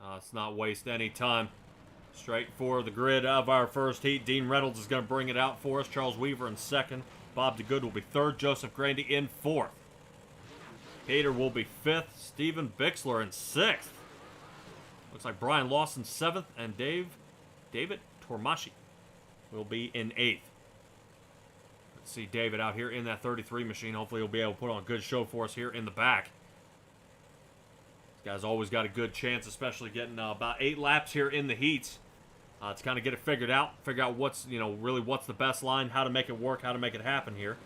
Let's not waste any time. Straight for the grid of our first heat. Dean Reynolds is going to bring it out for us. Charles Weaver in second. Bob DeGood will be third. Joseph Grandy in fourth. Peter will be fifth. Steven Bixler in sixth. Looks like Brian Lawson seventh. And David Tormashi will be in eighth. Let's see David out here in that 33 machine. Hopefully he'll be able to put on a good show for us here in the back. This guy's always got a good chance, especially getting about 8 laps here in the heats. To kind of get it figured out. Figure out what's, really what's the best line, how to make it work, how to make it happen here.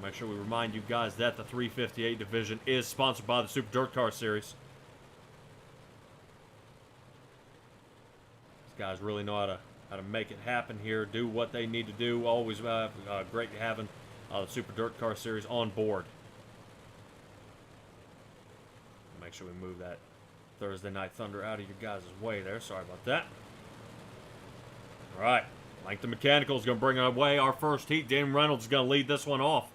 Make sure we remind you guys that the 358 division is sponsored by the Super Dirt Car Series. These guys really know how to make it happen here, do what they need to do. Always great having the Super Dirt Car Series on board. Make sure we move that Thursday Night Thunder out of your guys' way there. Sorry about that. All right, Langton Mechanical is going to bring away our first heat. Dan Reynolds is going to lead this one off.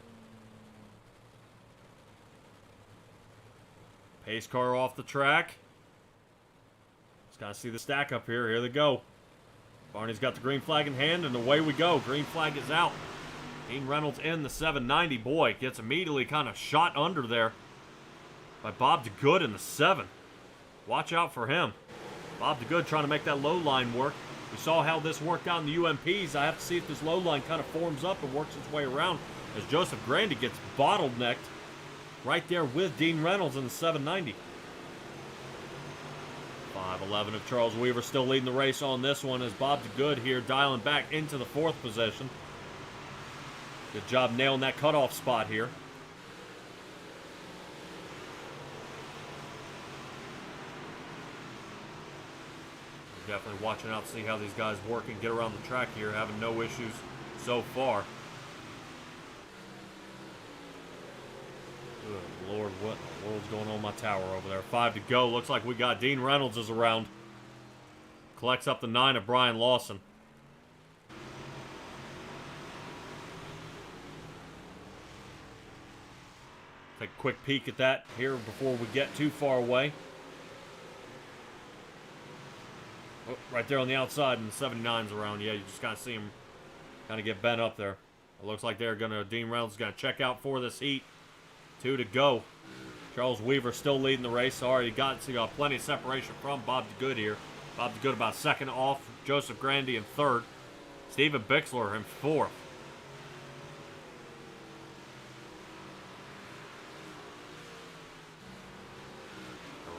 Pace car off the track. Just got to see the stack up here. Here they go. Barney's got the green flag in hand, and away we go. Green flag is out. Dean Reynolds in the 790. Boy, gets immediately kind of shot under there by Bob DeGood in the 7. Watch out for him. Bob DeGood trying to make that low line work. We saw how this worked out in the UMPs. I have to see if this low line kind of forms up and works its way around as Joseph Grandy gets bottlenecked right there with Dean Reynolds in the 790. 5'11" of Charles Weaver still leading the race on this one as Bob DeGood here dialing back into the 4th position. Good job nailing that cutoff spot here. Definitely watching out to see how these guys work and get around the track here, having no issues so far. Good Lord, what in the world's going on in my tower over there? 5 to go. Looks like we got Dean Reynolds is around. Collects up the 9 of Brian Lawson. Take a quick peek at that here before we get too far away. Oh, right there on the outside, and the 79's around. Yeah, you just kind of see him kind of get bent up there. It looks like they're going to, Dean Reynolds is going to check out for this heat. 2 to go. Charles Weaver still leading the race. Already got plenty of separation from Bob DeGood here. Bob DeGood about 2nd off. Joseph Grandy in 3rd. Steven Bixler in 4th.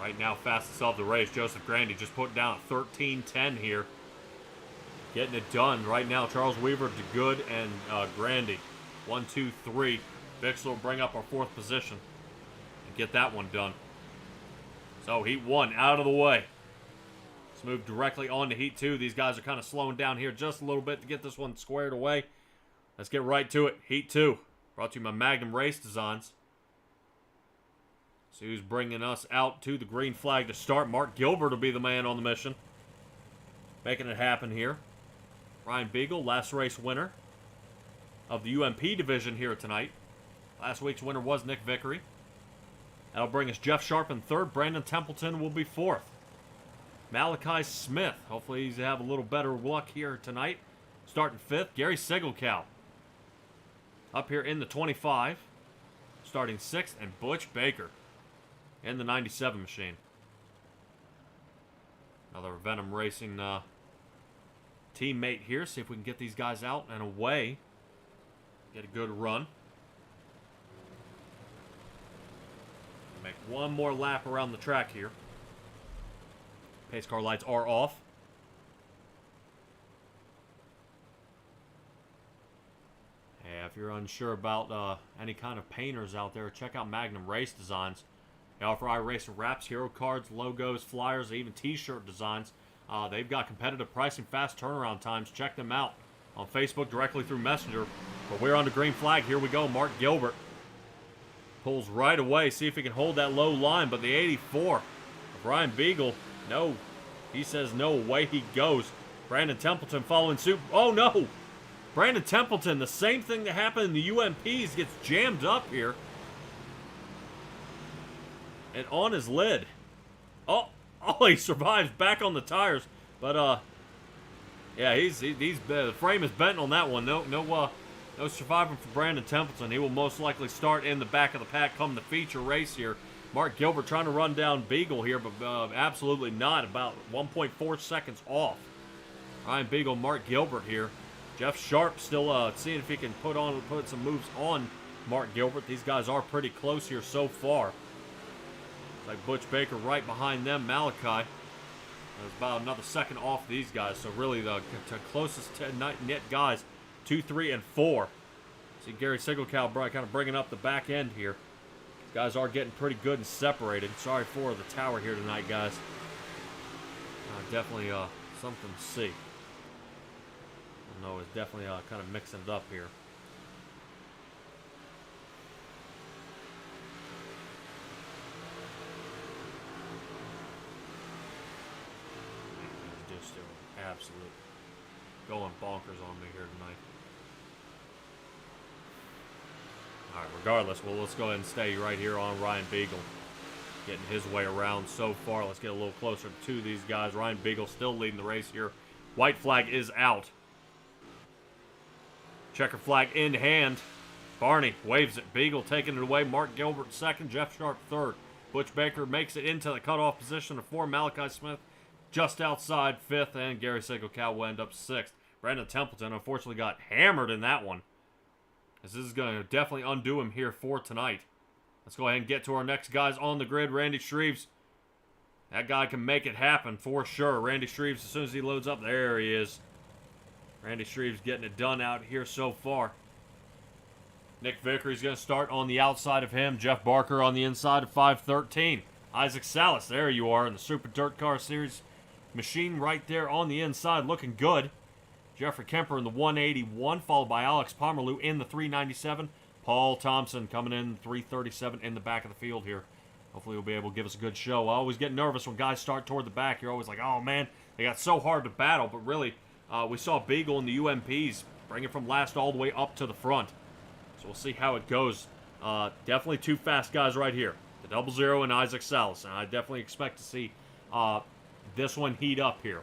Right now, fastest of the race, Joseph Grandy just putting down a 13:10 here. Getting it done. Right now, Charles Weaver, DeGood, and Grandy. 1, 2, 3. Bixler will bring up our 4th position and get that one done. So, Heat 1 out of the way. Let's move directly on to Heat 2. These guys are kind of slowing down here just a little bit to get this one squared away. Let's get right to it. Heat 2. Brought to you by Magnum Race Designs. So who's bringing us out to the green flag to start? Mark Gilbert will be the man on the mission. Making it happen here. Ryan Beagle, last race winner of the UMP division here tonight. Last week's winner was Nick Vickery. That'll bring us Jeff Sharp in 3rd. Brandon Templeton will be 4th. Malachi Smith. Hopefully he's have a little better luck here tonight. Starting 5th. Gary Sigelkow up here in the 25. Starting 6th. And Butch Baker in the 97 machine. Another Venom Racing teammate here. See if we can get these guys out and away. Get a good run. Make one more lap around the track here. Pace car lights are off. If you're unsure about any kind of painters out there, check out Magnum Race Designs. They offer iRacing wraps, hero cards, logos, flyers, even t-shirt designs. They've got competitive pricing, fast turnaround times. Check them out on Facebook directly through Messenger. But we're on the green flag. Here we go. Mark Gilbert pulls right away. See if he can hold that low line. But the 84 of Ryan Beagle, no. He says no. Away he goes. Brandon Templeton following suit. Oh, no. Brandon Templeton, the same thing that happened in the UMPs, gets jammed up here. And on his lid. Oh, he survives back on the tires. But, yeah, the frame is bent on that one. No surviving for Brandon Templeton. He will most likely start in the back of the pack come the feature race here. Mark Gilbert trying to run down Beagle here, but absolutely not. About 1.4 seconds off. Ryan Beagle, Mark Gilbert here. Jeff Sharp still seeing if he can put some moves on Mark Gilbert. These guys are pretty close here so far. It's like Butch Baker right behind them. Malachi. There's about another second off these guys. So really the closest net guys, 2, 3, and 4. See Gary Sigelcow kind of bringing up the back end here. These guys are getting pretty good and separated. Sorry for the tower here tonight, guys. Definitely something to see. No, it's definitely kind of mixing it up here. Just absolute going bonkers on me here tonight. All right, regardless, well, let's go ahead and stay right here on Ryan Beagle. Getting his way around so far. Let's get a little closer to these guys. Ryan Beagle still leading the race here. White flag is out. Checker flag in hand. Barney waves it. Beagle taking it away. Mark Gilbert second. Jeff Sharp third. Butch Baker makes it into the cutoff position of 4. Malachi Smith just outside 5th. And Gary Sigelcow will end up 6th. Brandon Templeton unfortunately got hammered in that one. This is going to definitely undo him here for tonight. Let's go ahead and get to our next guys on the grid. Randy Shreves. That guy can make it happen for sure. Randy Shreves, as soon as he loads up, there he is. Randy Shreves getting it done out here so far. Nick Vickery's going to start on the outside of him. Jeff Barker on the inside of 513. Isaac Salas, there you are in the Super Dirt Car Series machine right there on the inside, looking good. Jeffrey Kemper in the 181, followed by Alex Pomerleau in the 397. Paul Thompson coming in 337 in the back of the field here. Hopefully he'll be able to give us a good show. I always get nervous when guys start toward the back. You're always like, oh man, they got so hard to battle, but really, we saw Beagle in the UMPs bring it from last all the way up to the front. So we'll see how it goes. Definitely 2 fast guys right here. The 00 and Isaac Salas. And I definitely expect to see this one heat up here.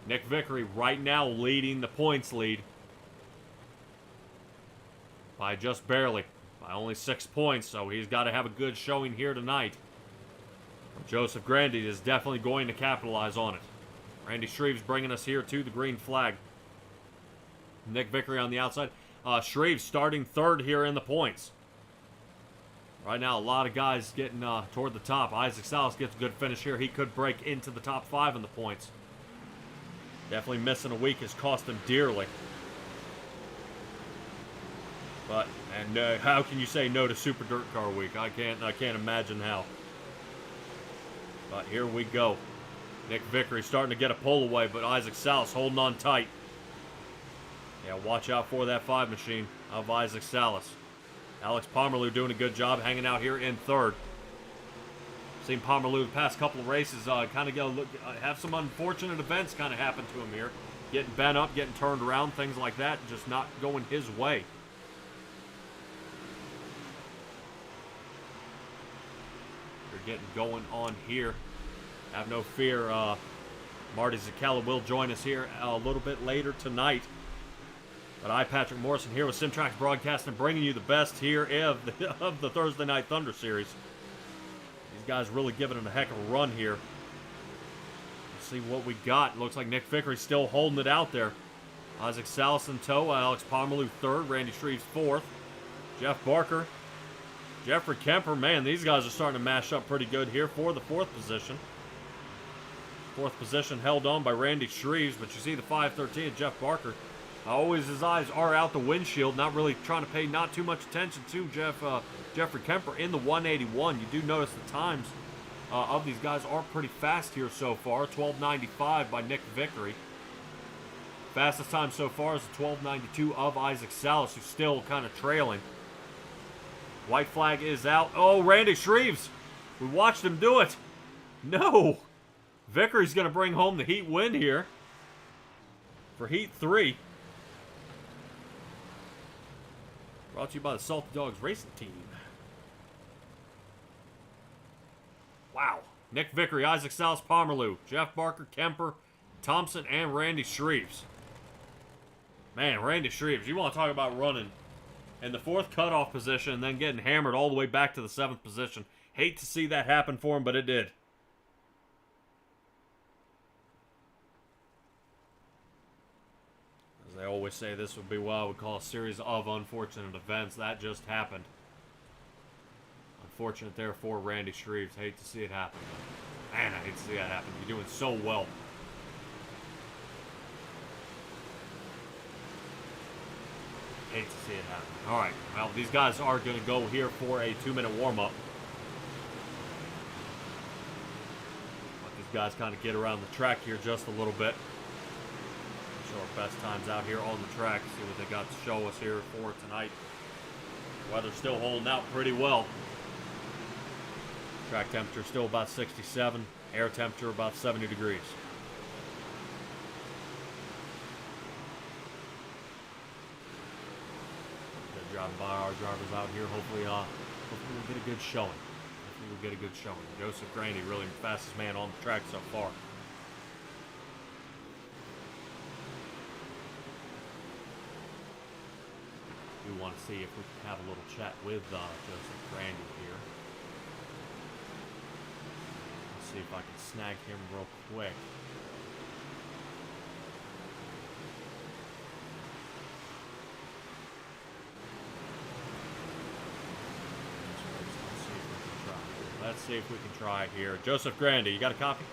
Nick Vickery right now leading the points lead. By just barely. By only 6 points. So he's got to have a good showing here tonight. Joseph Grandy is definitely going to capitalize on it. Randy Shreves bringing us here to the green flag. Nick Vickery on the outside. Shreves starting 3rd here in the points. Right now, a lot of guys getting toward the top. Isaac Salas gets a good finish here. He could break into the top 5 in the points. Definitely missing a week has cost him dearly. But, and how can you say no to Super Dirt Car Week? I can't imagine how. But here we go. Nick Vickery starting to get a pull away, but Isaac Salas holding on tight. Yeah, watch out for that 5 machine of Isaac Salas. Alex Pomerleau doing a good job hanging out here in 3rd. Seen Pomerleau the past couple of races kind of have some unfortunate events kind of happen to him here. Getting bent up, getting turned around, things like that, just not going his way. They're getting going on here. Have no fear, Marty Zucchello will join us here a little bit later tonight. But I, Patrick Morrison, here with Simtrax Broadcasting, bringing you the best here of the Thursday Night Thunder Series. These guys really giving it a heck of a run here. Let's see what we got. Looks like Nick Vickery still holding it out there. Isaac Salas in tow, Alex Pomerleau 3rd, Randy Shreves 4th. Jeff Barker, Jeffrey Kemper, man, these guys are starting to mash up pretty good here for the 4th position. 4th position held on by Randy Shreves, but you see the 513 Jeff Barker Always his eyes are out the windshield, not really trying to pay not too much attention to Jeffrey Kemper in the 181. You do notice the times of these guys are pretty fast here so far. 12:95 by Nick Vickery. Fastest time so far is the 12:92 of Isaac Salas, who's still kind of trailing. White flag is out. Oh, Randy Shreves. We watched him do it. No. Vickery's going to bring home the heat win here for Heat 3. Brought to you by the Salty Dogs Racing Team. Wow. Nick Vickery, Isaac Salas, Pomerleau, Jeff Barker, Kemper, Thompson, and Randy Shreves. Man, Randy Shreves, you want to talk about running in the 4th cutoff position and then getting hammered all the way back to the 7th position. Hate to see that happen for him, but it did. As they always say, this would be what I would call a series of unfortunate events. That just happened. Unfortunate there for Randy Shreves. Hate to see it happen. Man, I hate to see that happen. You're doing so well. Hate to see it happen. All right, well, these guys are going to go here for a 2-minute warm-up. Let these guys kind of get around the track here just a little bit. Show our best times out here on the track. See what they got to show us here for tonight. Weather's still holding out pretty well. Track temperature still about 67. Air temperature about 70 degrees. Good driving by our drivers out here. Hopefully we'll get a good showing. Hopefully we'll get a good showing. Joseph Grandy, really the fastest man on the track so far. We want to see if we can have a little chat with Joseph Grandy here. Let's see if I can snag him real quick. Let's see if we can try here. Joseph Grandy, you got a copy?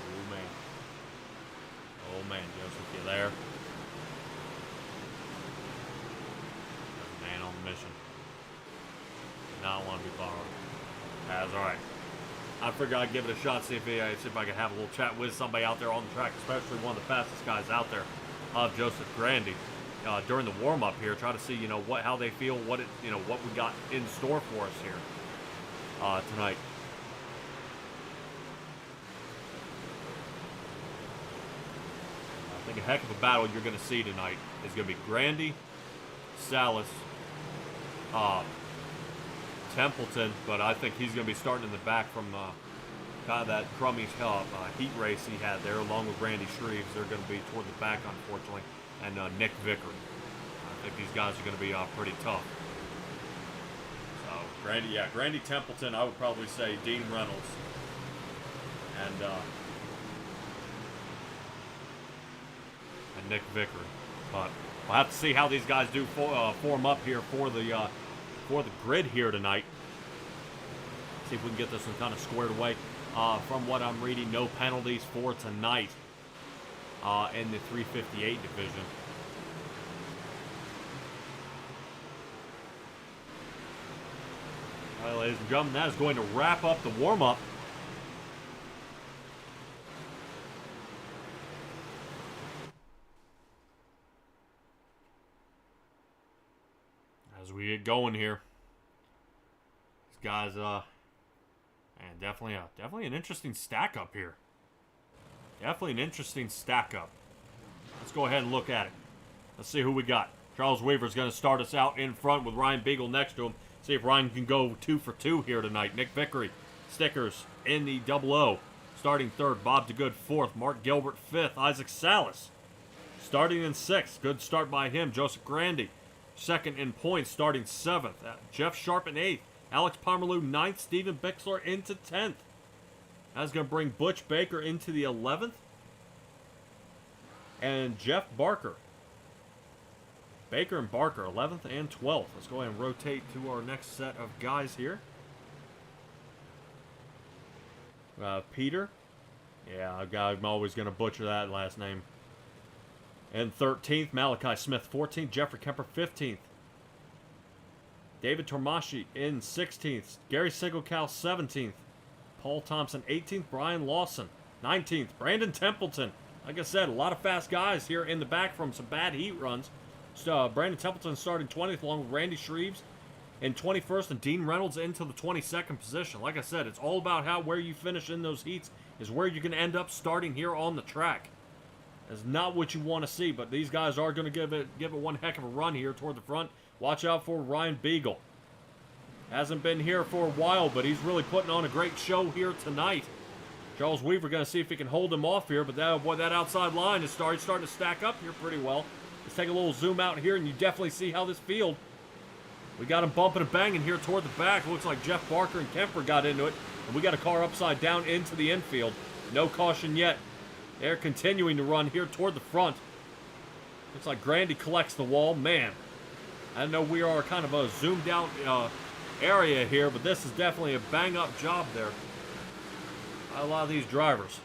Oh, man. Oh, man, Joseph, you there? Man on the mission. Not want to be borrowed. That's all right. I figured I'd give it a shot, see if I could have a little chat with somebody out there on the track, especially one of the fastest guys out there, Joseph Grandy. During the warm-up here, try to see, how they feel, what we got in store for us here tonight. I think a heck of a battle you're going to see tonight is going to be Grandy, Salas, Templeton, but I think he's going to be starting in the back from kind of that crummy heat race he had there, along with Randy Shreves. They're going to be toward the back, unfortunately. And Nick Vickery. I think these guys are going to be pretty tough. So, Grandy Templeton, I would probably say Dean Reynolds. And Nick Vickery. But we'll have to see how these guys do form up here for the grid here tonight. See if we can get this one kind of squared away. From what I'm reading, no penalties for tonight. In the 358 division. All right, ladies and gentlemen, that is going to wrap up the warm-up. As we get going here, these guys, man, definitely an interesting stack up here. Definitely an interesting stack up. Let's go ahead and look at it. Let's see who we got. Charles Weaver's going to start us out in front with Ryan Beagle next to him. See if Ryan can go 2 for 2 here tonight. Nick Vickery, stickers in the 00. Starting 3rd, Bob DeGood 4th. Mark Gilbert 5th. Isaac Salas starting in 6th. Good start by him. Joseph Grandy 2nd in points, starting 7th. Jeff Sharp in 8th. Alex Pomerleau 9th. Steven Bixler into 10th. That's going to bring Butch Baker into the 11th. And Jeff Barker. Baker and Barker, 11th and 12th. Let's go ahead and rotate to our next set of guys here. Peter Yeah, I'm always going to butcher that last name. And 13th, Malachi Smith. 14th, Jeffrey Kemper. 15th. David Tormashi in 16th. Gary Sigelkow 17th. Paul Thompson 18th. Brian Lawson 19th. Brandon Templeton. Like I said, a lot of fast guys here in the back from some bad heat runs. Brandon Templeton started 20th along with Randy Shreves in 21st, and Dean Reynolds into the 22nd position. Like I said, it's all about where you finish in those heats is where you can end up starting here on the track. That's not what you want to see, but these guys are going to give it one heck of a run here toward the front. Watch out for Ryan Beagle. Hasn't been here for a while, but he's really putting on a great show here tonight. Charles Weaver going to see if he can hold him off here, but that outside line is starting to stack up here pretty well. Let's take a little zoom out here, and you definitely see how this field. We got him bumping and banging here toward the back. Looks like Jeff Barker and Kemper got into it, and we got a car upside down into the infield. No caution yet. They're continuing to run here toward the front. Looks like Grandy collects the wall. Man, I know we are kind of a zoomed out area here, but this is definitely a bang-up job there by a lot of these drivers.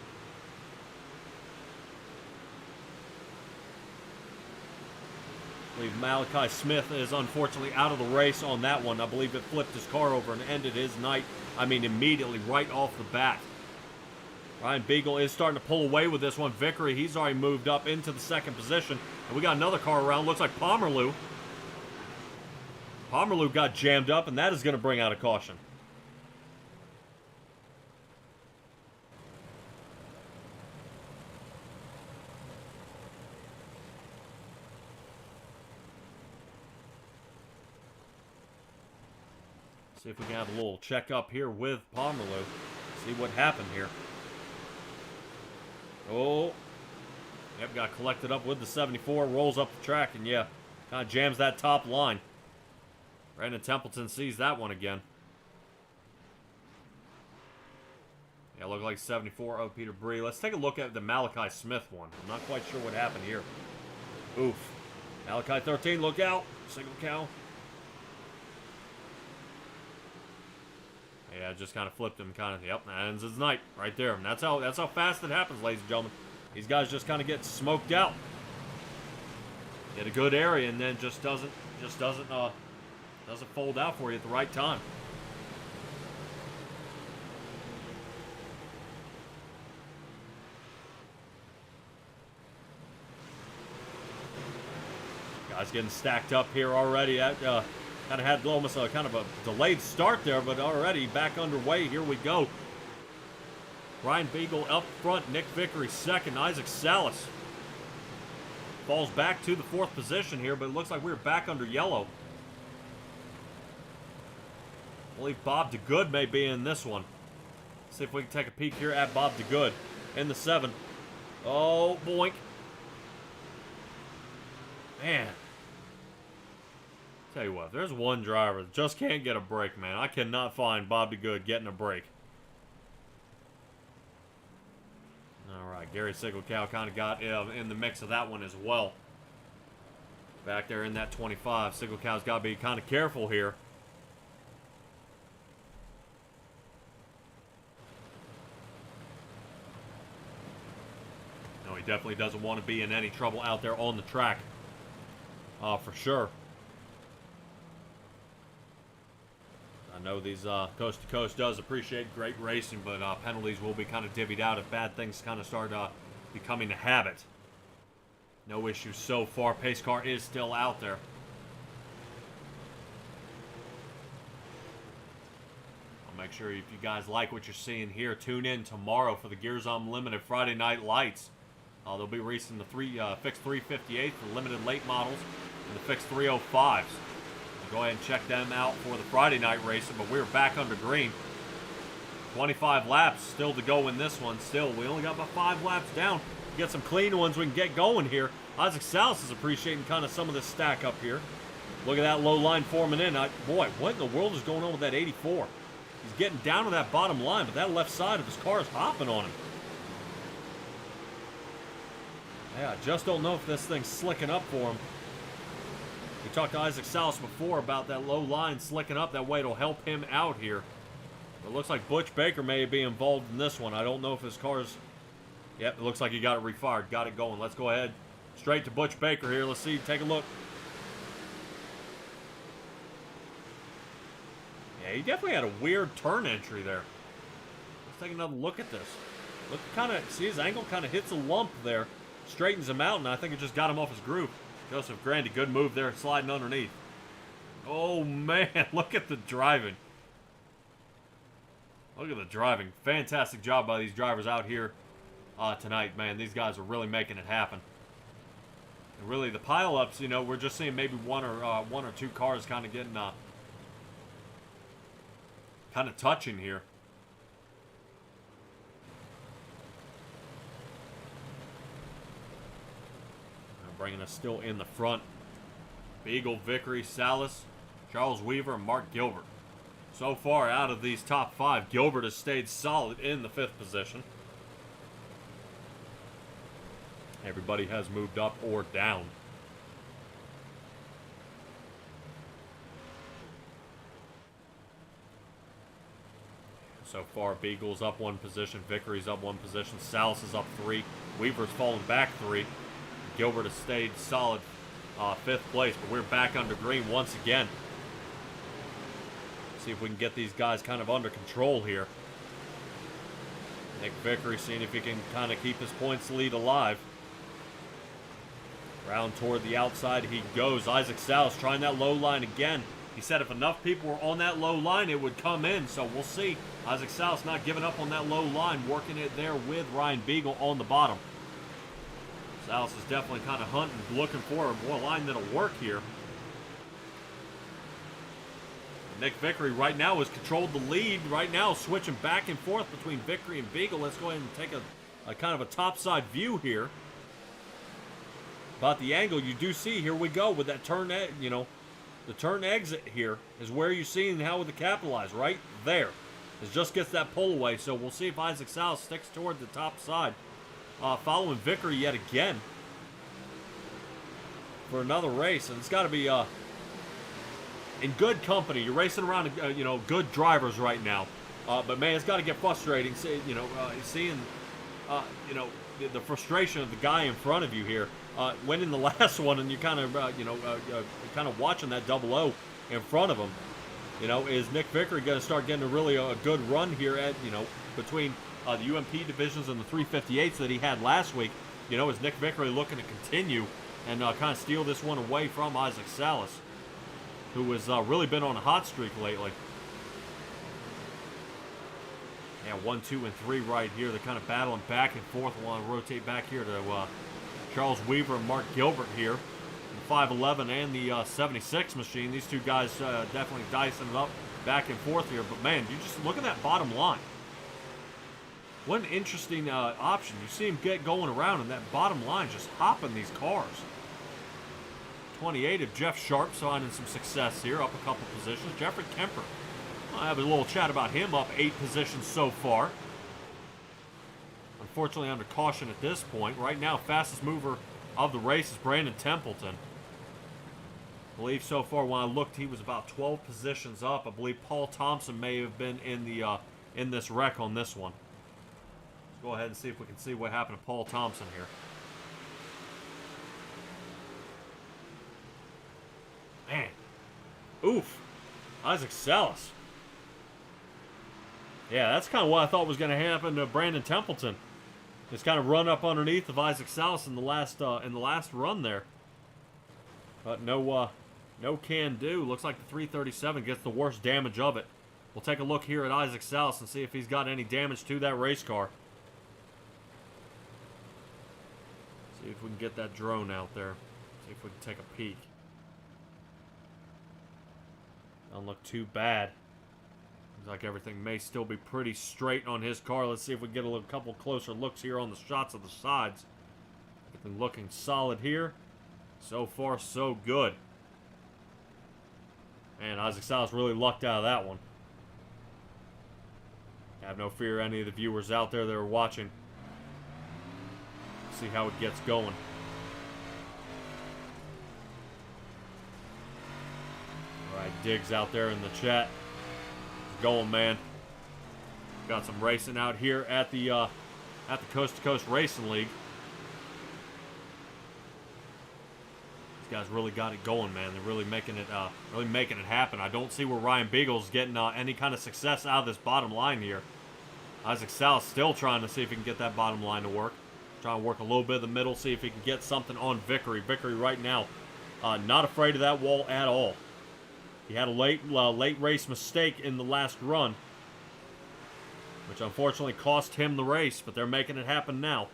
I believe Malachi Smith is unfortunately out of the race on that one. I believe it flipped his car over and ended his night. I mean, immediately, right off the bat. Ryan Beagle is starting to pull away with this one. Vickery, he's already moved up into the second position. And we got another car around. Looks like Pomerleau. Pomerleau got jammed up, and that is going to bring out a caution. See if we can have a little check up here with Pomerleau. See what happened here. Oh. Yep, got collected up with the 74. Rolls up the track, and yeah, kind of jams that top line. Brandon Templeton sees that one again. Yeah, look like 74 of Peter Bree. Let's take a look at the Malachi Smith one. I'm not quite sure what happened here. Oof. Malachi 13, look out. Single cow. Yeah, just kind of flipped him, yep, that ends his night right there. And that's how fast it happens, ladies and gentlemen. These guys just kind of get smoked out. Get a good area and then just doesn't fold out for you at the right time. Guys getting stacked up here already. Kind of had almost a kind of a delayed start there, but already back underway. Here we go. Ryan Beagle up front. Nick Vickery second. Isaac Salas falls back to the fourth position here, but it looks like we're back under yellow. I believe Bob DeGood may be in this one. See if we can take a peek here at Bob DeGood in the 7. Oh, boink. Man. Tell you what, if there's one driver that just can't get a break, man, I cannot find Bob DeGood getting a break. All right, Gary Sigelkow kind of got in the mix of that one as well. Back there in that 25, Sigelkow's got to be kind of careful here. No, he definitely doesn't want to be in any trouble out there on the track. For sure. I know these Coast to Coast does appreciate great racing, but penalties will be kind of divvied out if bad things kind of start becoming a habit. No issues so far. Pace car is still out there. I'll make sure if you guys like what you're seeing here, tune in tomorrow for the Gears Unlimited Friday Night Lights. They'll be racing the fixed 358 for limited late models and the fixed 305s. Go ahead and check them out for the Friday night racing, but we're back under green. 25 laps still to go in this one. Still, we only got about 5 laps down. Get some clean ones, we can get going here. Isaac Salas is appreciating kind of some of this stack up here. Look at that low line forming in. Boy, what in the world is going on with that 84? He's getting down to that bottom line, but that left side of his car is hopping on him. Yeah, I just don't know if this thing's slicking up for him. We talked to Isaac Salas before about that low line slicking up. That way it'll help him out here. But it looks like Butch Baker may be involved in this one. I don't know if his car's Yep, it looks like he got it refired. Got it going. Let's go ahead. Straight to Butch Baker here. Let's see. Take a look. Yeah, he definitely had a weird turn entry there. Let's take another look at this. Look, see his angle kind of hits a lump there. Straightens him out, and I think it just got him off his groove. Joseph Grandy, good move there, sliding underneath. Oh, man, look at the driving. Look at the driving. Fantastic job by these drivers out here tonight, man. These guys are really making it happen. And really, the pile-ups, you know, we're just seeing maybe one or two cars kind of getting kind of touching here. Bringing us still in the front. Beagle, Vickery, Salas, Charles Weaver, and Mark Gilbert. So far, out of these top 5, Gilbert has stayed solid in the 5th position. Everybody has moved up or down. So far, Beagle's up 1 position, Vickery's up 1 position, Salas is up 3, Weaver's fallen back 3. Gilbert has stayed solid 5th place, but we're back under green once again. See if we can get these guys kind of under control here. Nick Vickery seeing if he can kind of keep his points lead alive. Round toward the outside he goes. Isaac Salas trying that low line again. He said if enough people were on that low line, it would come in, so we'll see. Isaac Salas not giving up on that low line, working it there with Ryan Beagle on the bottom. Salas is definitely kind of hunting, looking for a more line that'll work here. Nick Vickery right now has controlled the lead. Right now switching back and forth between Vickery and Beagle. Let's go ahead and take a kind of a topside view here. About the angle you do see, here we go with that turn, you know, the turn exit here is where you're seeing how to capitalize, right there. It just gets that pull away, so we'll see if Isaac Salas sticks toward the top side. Following Vickery yet again for another race, and it's got to be in good company. You're racing around, you know, good drivers right now, but man, it's got to get frustrating. You know, seeing, you know, the frustration of the guy in front of you here. Winning the last one, and you kind of, you know, kind of watching that 00 in front of him. You know, is Nick Vickery going to start getting a good run here at, you know, between the UMP divisions and the 358s that he had last week? You know, is Nick Vickery looking to continue and kind of steal this one away from Isaac Salas, who has really been on a hot streak lately? Yeah, 1, 2, and 3 right here. They're kind of battling back and forth. I want to rotate back here to Charles Weaver and Mark Gilbert here. The 511 and the 76 machine. These two guys definitely dicing it up back and forth here. But man, you just look at that bottom line. What an interesting option. You see him get going around, and that bottom line just hopping these cars. 28 of Jeff Sharp finding some success here, up a couple positions. Jeffrey Kemper, I'll have a little chat about him, up 8 positions so far. Unfortunately under caution at this point. Right now, fastest mover of the race is Brandon Templeton. I believe so far when I looked, he was about 12 positions up. I believe Paul Thompson may have been in the in this wreck on this one. Let's go ahead and see if we can see what happened to Paul Thompson here. Man. Oof. Isaac Salas. Yeah, that's kind of what I thought was going to happen to Brandon Templeton. Just kind of run up underneath of Isaac Salas in the last run there. But no can do. Looks like the 337 gets the worst damage of it. We'll take a look here at Isaac Salas and see if he's got any damage to that race car. See if we can get that drone out there. See if we can take a peek. Don't look too bad. Looks like everything may still be pretty straight on his car. Let's see if we can get a couple closer looks here on the shots of the sides. Everything looking solid here. So far, so good. And Isaac Salas really lucked out of that one. Have no fear, any of the viewers out there that are watching. See how it gets going. Alright, Diggs out there in the chat. Going, man. Got some racing out here at the at the Coast to Coast Racing League. These guys really got it going, man. They're really making it happen. I don't see where Ryan Beagle's getting any kind of success out of this bottom line here. Isaac Salas still trying to see if he can get that bottom line to work. Trying to work a little bit of the middle, see if he can get something on Vickery. Vickery right now, not afraid of that wall at all. He had a late race mistake in the last run, which unfortunately cost him the race, but they're making it happen now.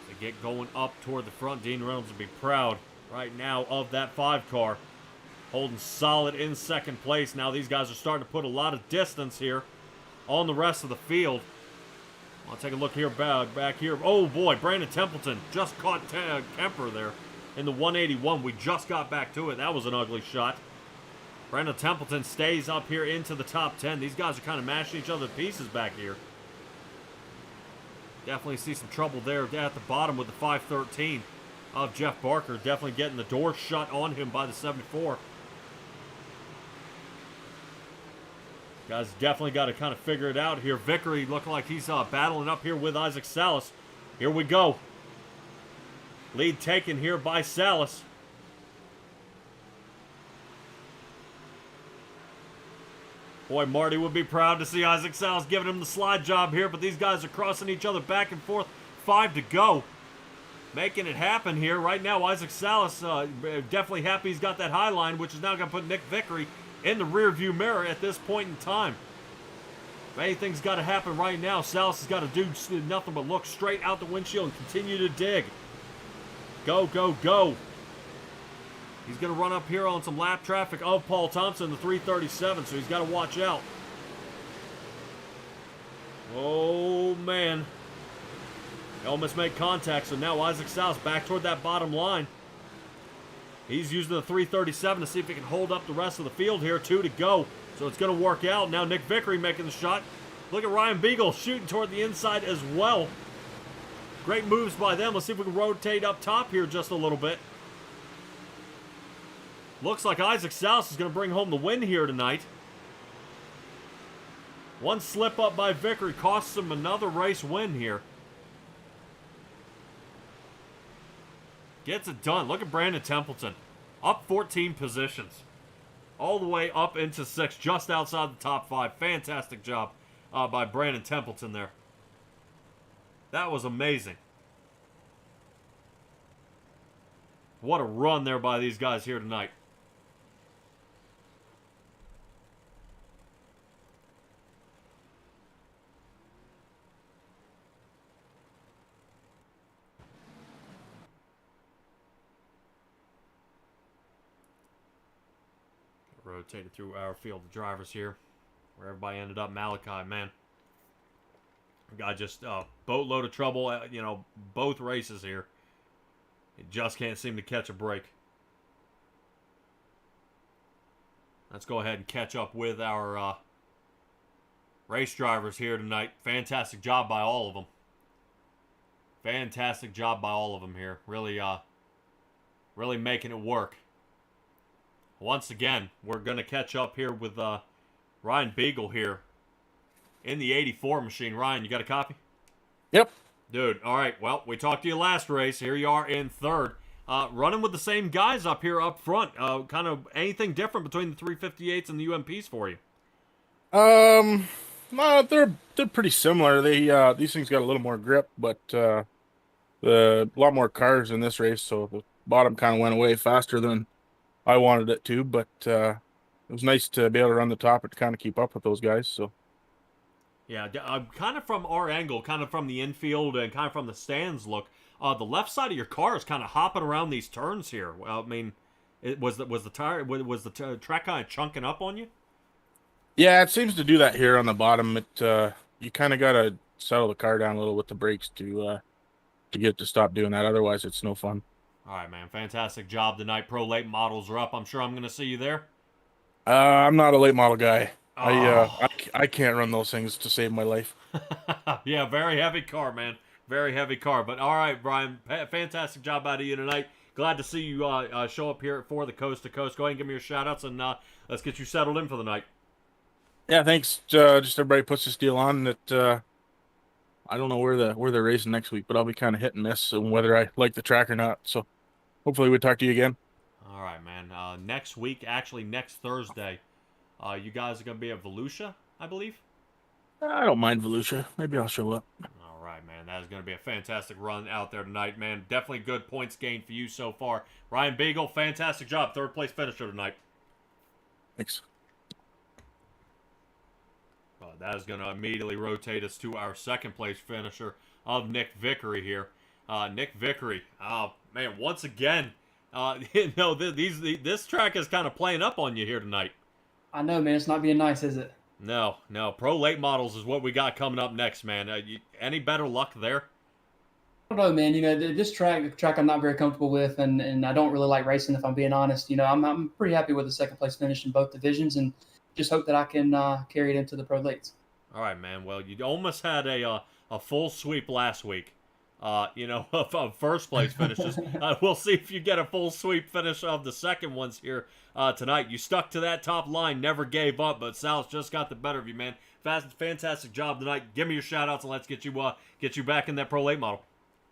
They get going up toward the front. Dean Reynolds will be proud right now of that 5 car. Holding solid in second place. Now these guys are starting to put a lot of distance here on the rest of the field. I'll take a look here back here. Oh boy, Brandon Templeton just caught Kemper there in the 181. We just got back to it. That was an ugly shot. Brandon Templeton stays up here into the top 10. These guys are kind of mashing each other to pieces back here. Definitely see some trouble there at the bottom with the 513 of Jeff Barker. Definitely getting the door shut on him by the 74. Guys definitely got to kind of figure it out here. Vickery looking like he's battling up here with Isaac Salas. Here we go. Lead taken here by Salas. Boy, Marty would be proud to see Isaac Salas giving him the slide job here, but these guys are crossing each other back and forth. 5 to go. Making it happen here. Right now, Isaac Salas definitely happy he's got that high line, which is now going to put Nick Vickery in the rearview mirror at this point in time. If anything's got to happen right now, Salas has got to do nothing but look straight out the windshield and continue to dig. Go, go, go. He's going to run up here on some lap traffic of Paul Thompson, the 337, so he's got to watch out. Oh, man. He almost made contact, so now Isaac Salas back toward that bottom line. He's using the 337 to see if he can hold up the rest of the field here. 2 to go. So it's going to work out. Now Nick Vickery making the shot. Look at Ryan Beagle shooting toward the inside as well. Great moves by them. Let's see if we can rotate up top here just a little bit. Looks like Isaac Salas is going to bring home the win here tonight. One slip up by Vickery costs him another race win here. Gets it done. Look at Brandon Templeton. Up 14 positions. All the way up into 6, just outside the top 5. Fantastic job by Brandon Templeton there. That was amazing. What a run there by these guys here tonight. Rotated through our field of drivers here, where everybody ended up. Malachi, man, guy just boatload of trouble. Both races here. He just can't seem to catch a break. Let's go ahead and catch up with our race drivers here tonight. Fantastic job by all of them. Fantastic job by all of them here. Really, really making it work. Once again, we're going to catch up here with Ryan Beagle here in the 84 machine. Ryan, you got a copy? Yep. Dude, all right. Well, we talked to you last race. Here you are in third. Running with the same guys up here up front. Kind of anything different between the 358s and the UMPs for you? No, they're pretty similar. These things got a little more grip, but a lot more cars in this race, so the bottom kind of went away faster than I wanted it to, but it was nice to be able to run the top and kind of keep up with those guys. So, yeah, kind of from our angle, kind of from the infield and kind of from the stands look, the left side of your car is kind of hopping around these turns here. Well, I mean, was the track kind of chunking up on you? Yeah, it seems to do that here on the bottom. You kind of got to settle the car down a little with the brakes to get it to stop doing that. Otherwise, it's no fun. All right, man. Fantastic job tonight. Pro late models are up. I'm sure I'm going to see you there. I'm not a late model guy. Oh. I can't run those things to save my life. Yeah, very heavy car, man. Very heavy car. But all right, Brian, fantastic job out of you tonight. Glad to see you show up here for the Coast to Coast. Go ahead and give me your shout-outs, and let's get you settled in for the night. Yeah, thanks. Just everybody puts this deal on that. I don't know where they're racing next week, but I'll be kind of hit and miss on whether I like the track or not. So hopefully we talk to you again. All right, man. Next week, actually next Thursday, you guys are going to be at Volusia, I believe? I don't mind Volusia. Maybe I'll show up. All right, man. That is going to be a fantastic run out there tonight, man. Definitely good points gained for you so far. Ryan Beagle, fantastic job. Third place finisher tonight. Thanks. That is going to immediately rotate us to our second place finisher of Nick Vickery here. Nick Vickery, man, once again, this track is kind of playing up on you here tonight. I know, man. It's not being nice, is it? No. Pro late models is what we got coming up next, man. Any better luck there? I don't know, man. This track I'm not very comfortable with, and I don't really like racing, if I'm being honest. I'm pretty happy with the second place finish in both divisions, and just hope that I can carry it into the pro lates. All right, man. Well, you almost had a full sweep last week. Of first place finishes. We'll see if you get a full sweep finish of the second ones here tonight. You stuck to that top line, never gave up, but Sal's just got the better of you, man. Fantastic job tonight. Give me your shout outs and let's get you back in that pro late model.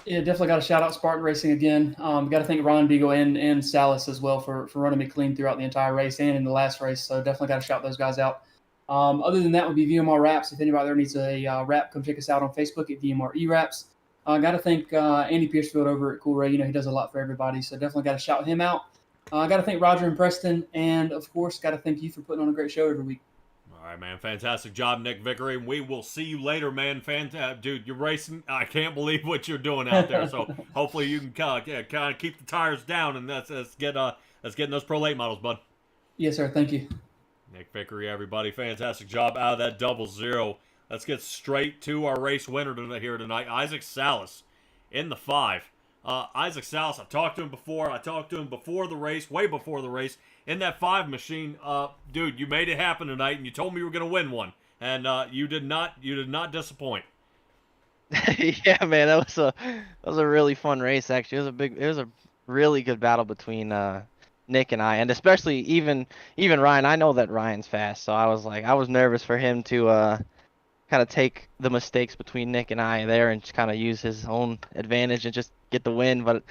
Yeah, definitely got to shout out Spartan Racing again. Got to thank Ron Beagle and Salas as well for running me clean throughout the entire race and in the last race. So definitely got to shout those guys out. Other than that would be VMR Wraps. If anybody there needs a wrap, come check us out on Facebook at VMR eWraps. Got to thank Andy Piercefield over at Cool Ray. He does a lot for everybody. So definitely got to shout him out. Got to thank Roger and Preston. And, of course, got to thank you for putting on a great show every week. All right, man. Fantastic job, Nick Vickery. We will see you later, man. Dude, you're racing. I can't believe what you're doing out there. So hopefully you can kind of keep the tires down, and let's get in those pro late models, bud. Yes, sir. Thank you. Nick Vickery, everybody. Fantastic job out of that 00. Let's get straight to our race winner here tonight, Isaac Salas in the 5. Isaac Salas, I've talked to him before. I talked to him before the race, way before the race. In that 5 machine, dude, you made it happen tonight, and you told me you were going to win one, and you did not disappoint. Yeah, man, that was a really fun race. Actually, it was a really good battle between Nick and I, and especially even Ryan. I know that Ryan's fast, so I was nervous for him to kind of take the mistakes between Nick and I there and just kind of use his own advantage and just get the win. But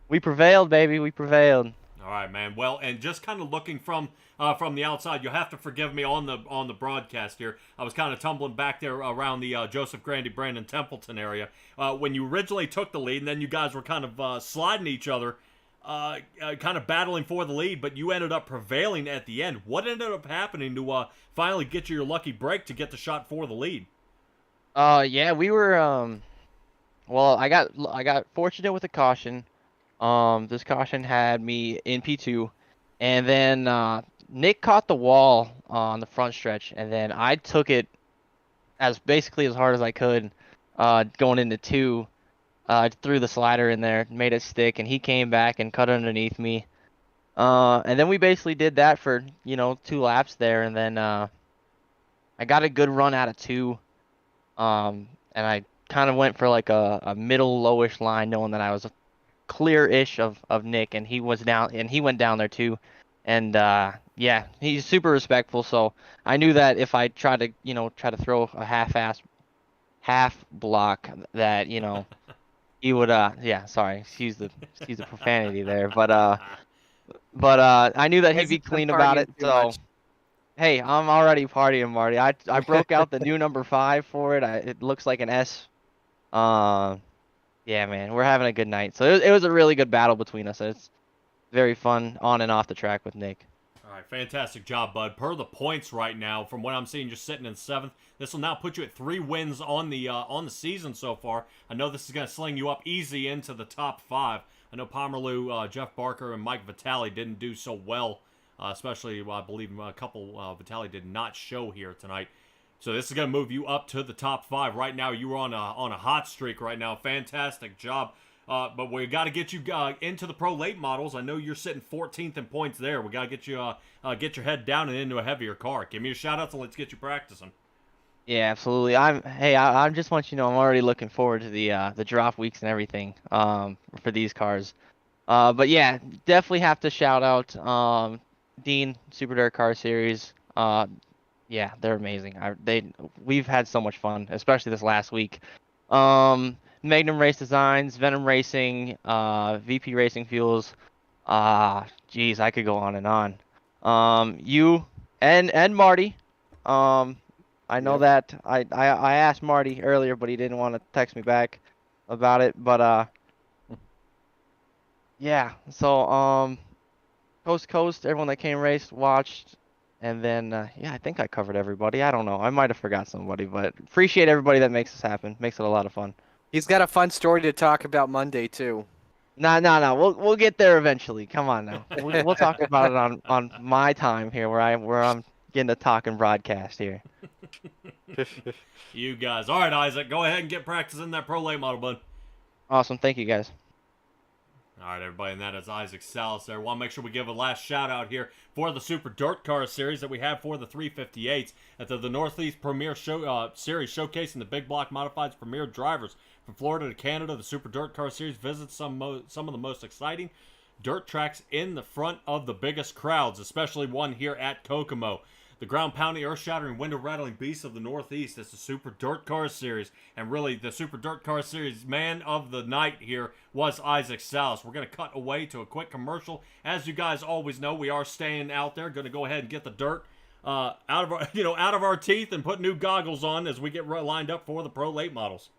we prevailed, baby. We prevailed. All right, man. Well, and just kind of looking from the outside, you'll have to forgive me on the broadcast here. I was kind of tumbling back there around the Joseph Grandy, Brandon Templeton area when you originally took the lead, and then you guys were kind of sliding each other, kind of battling for the lead, but you ended up prevailing at the end. What ended up happening to finally get you your lucky break to get the shot for the lead? Yeah, we were well, I got fortunate with the caution. This caution had me in P2, and then Nick caught the wall on the front stretch, and then I took it basically as hard as I could, going into 2. Threw the slider in there, made it stick, and he came back and cut underneath me. And then we basically did that for 2 laps there, and then I got a good run out of 2, and I kind of went for like a middle lowish line, knowing that I was clear-ish of Nick, and he went down there too. And yeah, he's super respectful, so I knew that if I tried to throw a half block, that he would yeah, sorry, excuse the profanity there, but I knew that he'd be clean about it. So hey, I'm already partying, Marty. I broke out the new number 5 for it. It looks like an S. Yeah, man, we're having a good night. So it was a really good battle between us. It's very fun on and off the track with Nick. All right, fantastic job, bud. Per the points right now, from what I'm seeing, just sitting in 7th. This will now put you at 3 wins on the season so far. I know this is going to sling you up easy into the top 5. I know Pomerleau, Jeff Barker, and Mike Vitale didn't do so well, especially I believe a couple Vitale did not show here tonight. So this is going to move you up to the top 5. Right now, you are on a hot streak right now. Fantastic job. But we got to get you into the pro late models. I know you're sitting 14th in points there. We got to get you get your head down and into a heavier car. Give me a shout out and let's get you practicing. Yeah, absolutely. I just want you to know I'm already looking forward to the drop weeks and everything for these cars. But yeah, definitely have to shout out Dean Super Dirt Car Series. Yeah, they're amazing. We've had so much fun, especially this last week. Magnum Race Designs, Venom Racing, VP Racing Fuels. Geez, I could go on and on. You and Marty. I know Yep. that I asked Marty earlier, but he didn't want to text me back about it. But yeah. So Coast to Coast, everyone that came raced, watched, and then yeah, I think I covered everybody. I don't know. I might have forgot somebody, but appreciate everybody that makes this happen. Makes it a lot of fun. He's got a fun story to talk about Monday too. No. We'll get there eventually. Come on now. We'll talk about it on my time here, where I'm getting to talk and broadcast here. You guys. All right, Isaac, go ahead and get practicing that pro late model, bud. Awesome. Thank you guys. All right, everybody, and that is Isaac Salas there. Want to make sure we give a last shout out here for the Super Dirt Car Series that we have for the 358s at the Northeast Premier Series, showcasing the big block modifieds premier drivers from Florida to Canada. The Super Dirt Car Series visits some of the most exciting dirt tracks in the front of the biggest crowds, especially one here at Kokomo. The ground-pounding, earth-shattering, window-rattling beast of the Northeast. It's the Super Dirt Car Series. And really, the Super Dirt Car Series man of the night here was Isaac Salas. We're going to cut away to a quick commercial. As you guys always know, we are staying out there. Going to go ahead and get the dirt out of our teeth and put new goggles on as we get lined up for the Pro Late Models.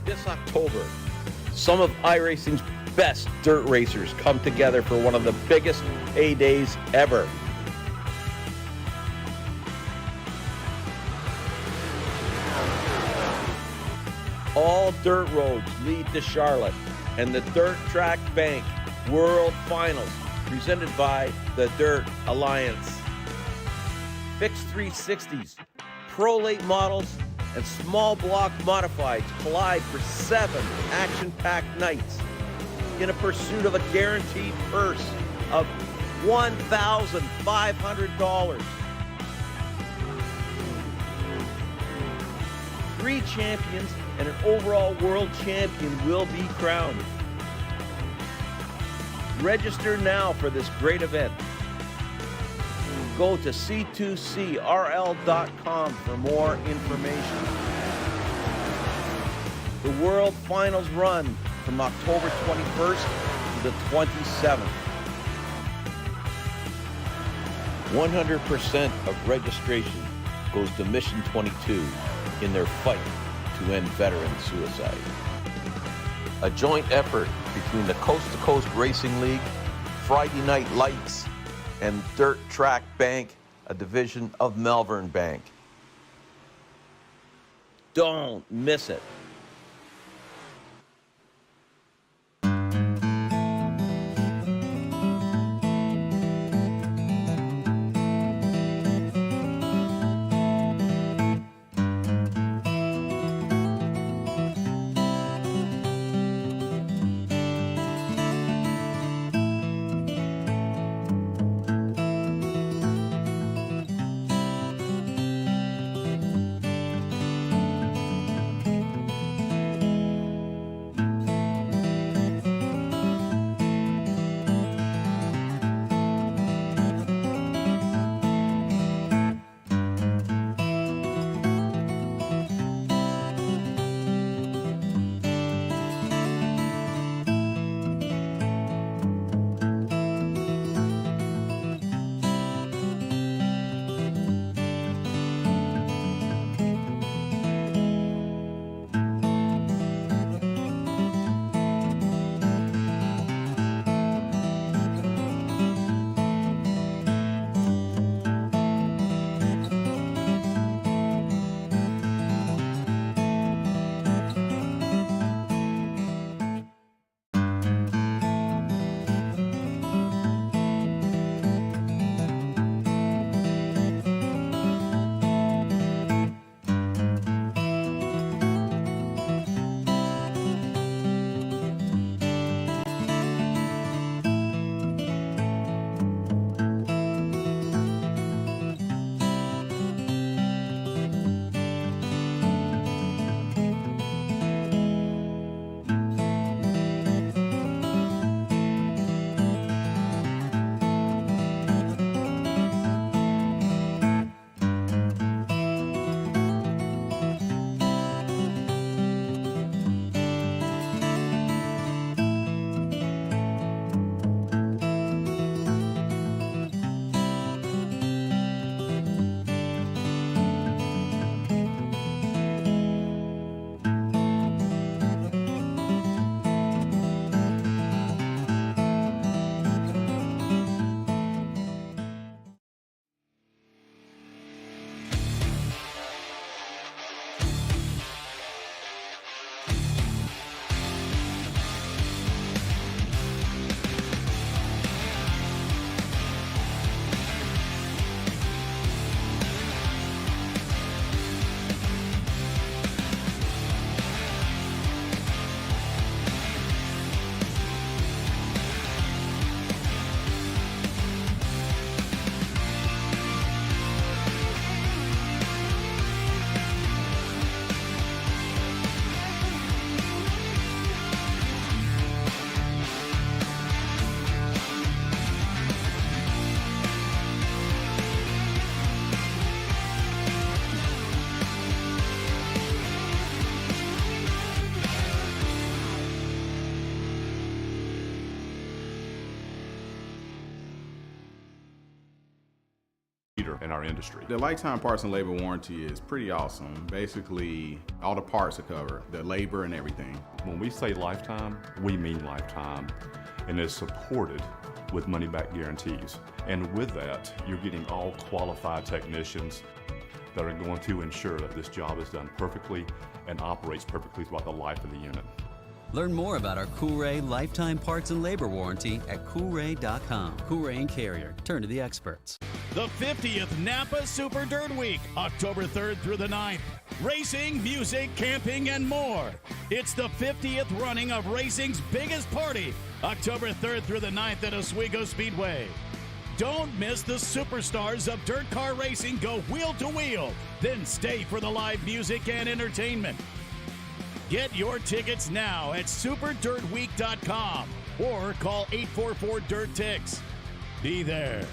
This October, some of iRacing's best dirt racers come together for one of the biggest A-days ever. All dirt roads lead to Charlotte and the Dirt Track Bank World Finals, presented by the Dirt Alliance. Fixed 360s, pro late models, and small block modifieds collide for 7 action-packed nights in a pursuit of a guaranteed purse of $1,500. 3 champions and an overall world champion will be crowned. Register now for this great event. Go to c2crl.com for more information. The World Finals run from October 21st to the 27th. 100% of registration goes to Mission 22 in their fight to end veteran suicide. A joint effort between the Coast2Coast Racing League, Friday Night Lights, and Dirt Track Bank, a division of Malvern Bank. Don't miss it. leader in our industry. The lifetime parts and labor warranty is pretty awesome. Basically, all the parts are covered, the labor and everything. When we say lifetime, we mean lifetime, and is supported with money-back guarantees. And with that, you're getting all qualified technicians that are going to ensure that this job is done perfectly and operates perfectly throughout the life of the unit. Learn more about our Coolray lifetime parts and labor warranty at Coolray.com. Coolray and Carrier. Turn to the experts. The 50th Napa Super Dirt Week, October 3rd through the 9th. Racing, music, camping, and more. It's the 50th running of racing's biggest party, October 3rd through the 9th at Oswego Speedway. Don't miss the superstars of dirt car racing go wheel to wheel. Then stay for the live music and entertainment. Get your tickets now at superdirtweek.com or call 844-DIRT-TICKS. Be there.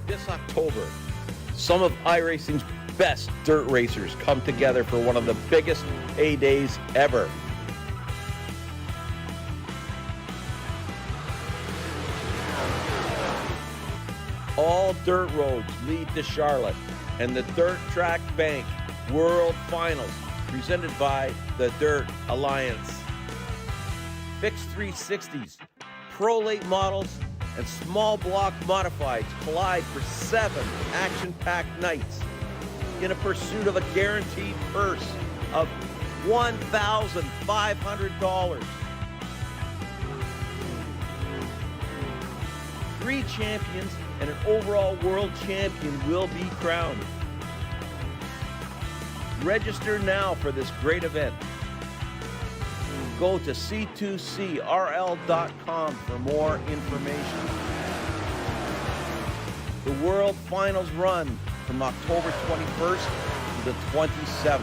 This October, some of iRacing's best dirt racers come together for one of the biggest A-days ever. All dirt roads lead to Charlotte and the Dirt Track Bank World Finals, presented by the Dirt Alliance. Fixed 360s, Pro Late models, and small block modifieds collide for 7 action-packed nights in a pursuit of a guaranteed purse of $1,500. 3 champions and an overall world champion will be crowned. Register now for this great event. Go to c2crl.com for more information. The World Finals run from October 21st to the 27th.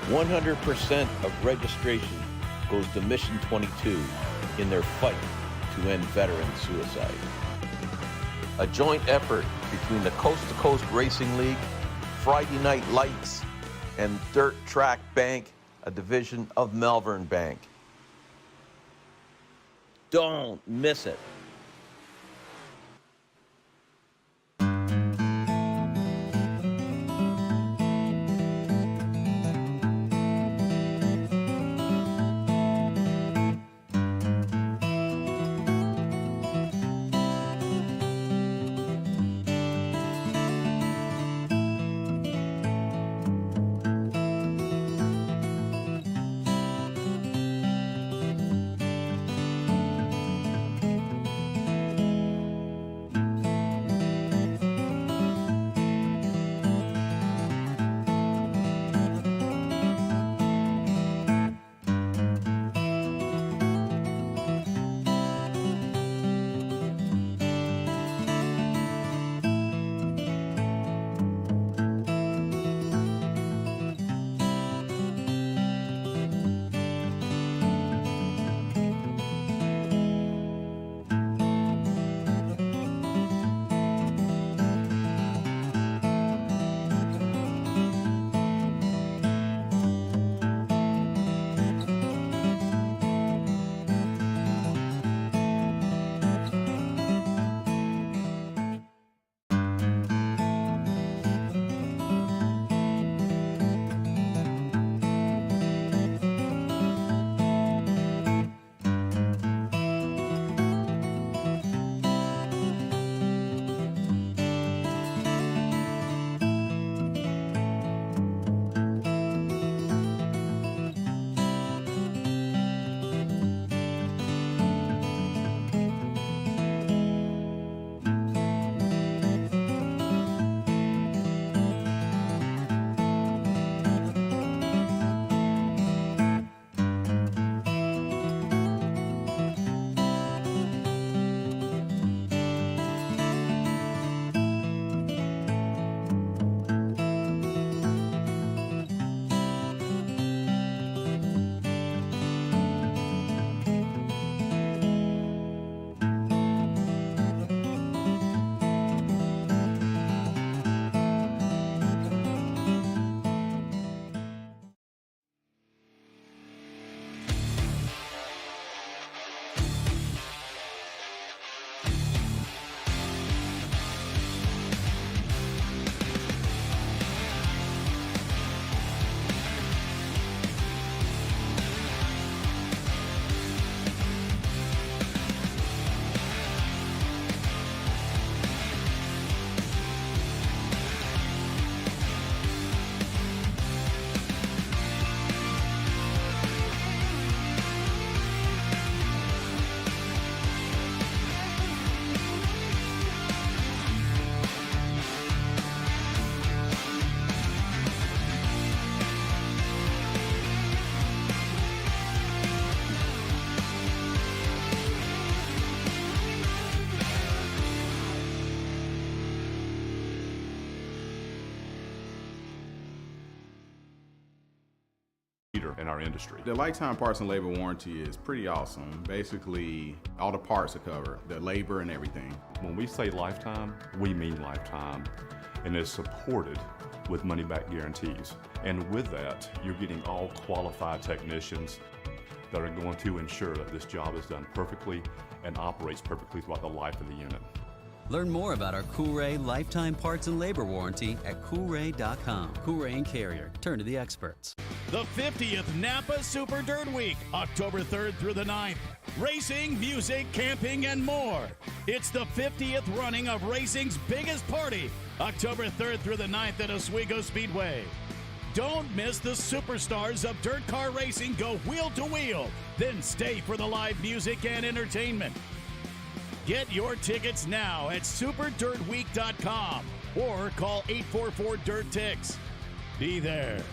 100% of registration goes to Mission 22 in their fight to end veteran suicide. A joint effort between the Coast2Coast Racing League, Friday Night Lights, and Dirt Track Bank, a division of Malvern Bank. Don't miss it. leader in our industry. The lifetime parts and labor warranty is pretty awesome. Basically, all the parts are covered, the labor and everything. When we say lifetime, we mean lifetime, and it's supported with money-back guarantees. And with that, you're getting all qualified technicians that are going to ensure that this job is done perfectly and operates perfectly throughout the life of the unit. Learn more about our Coolray lifetime parts and labor warranty at Coolray.com. Coolray and Carrier. Turn to the experts. The 50th Napa Super Dirt Week, October 3rd through the 9th. Racing, music, camping, and more. It's the 50th running of racing's biggest party, October 3rd through the 9th at Oswego Speedway. Don't miss the superstars of dirt car racing go wheel to wheel. Then stay for the live music and entertainment. Get your tickets now at superdirtweek.com or call 844-DIRT-TICKS. Be there.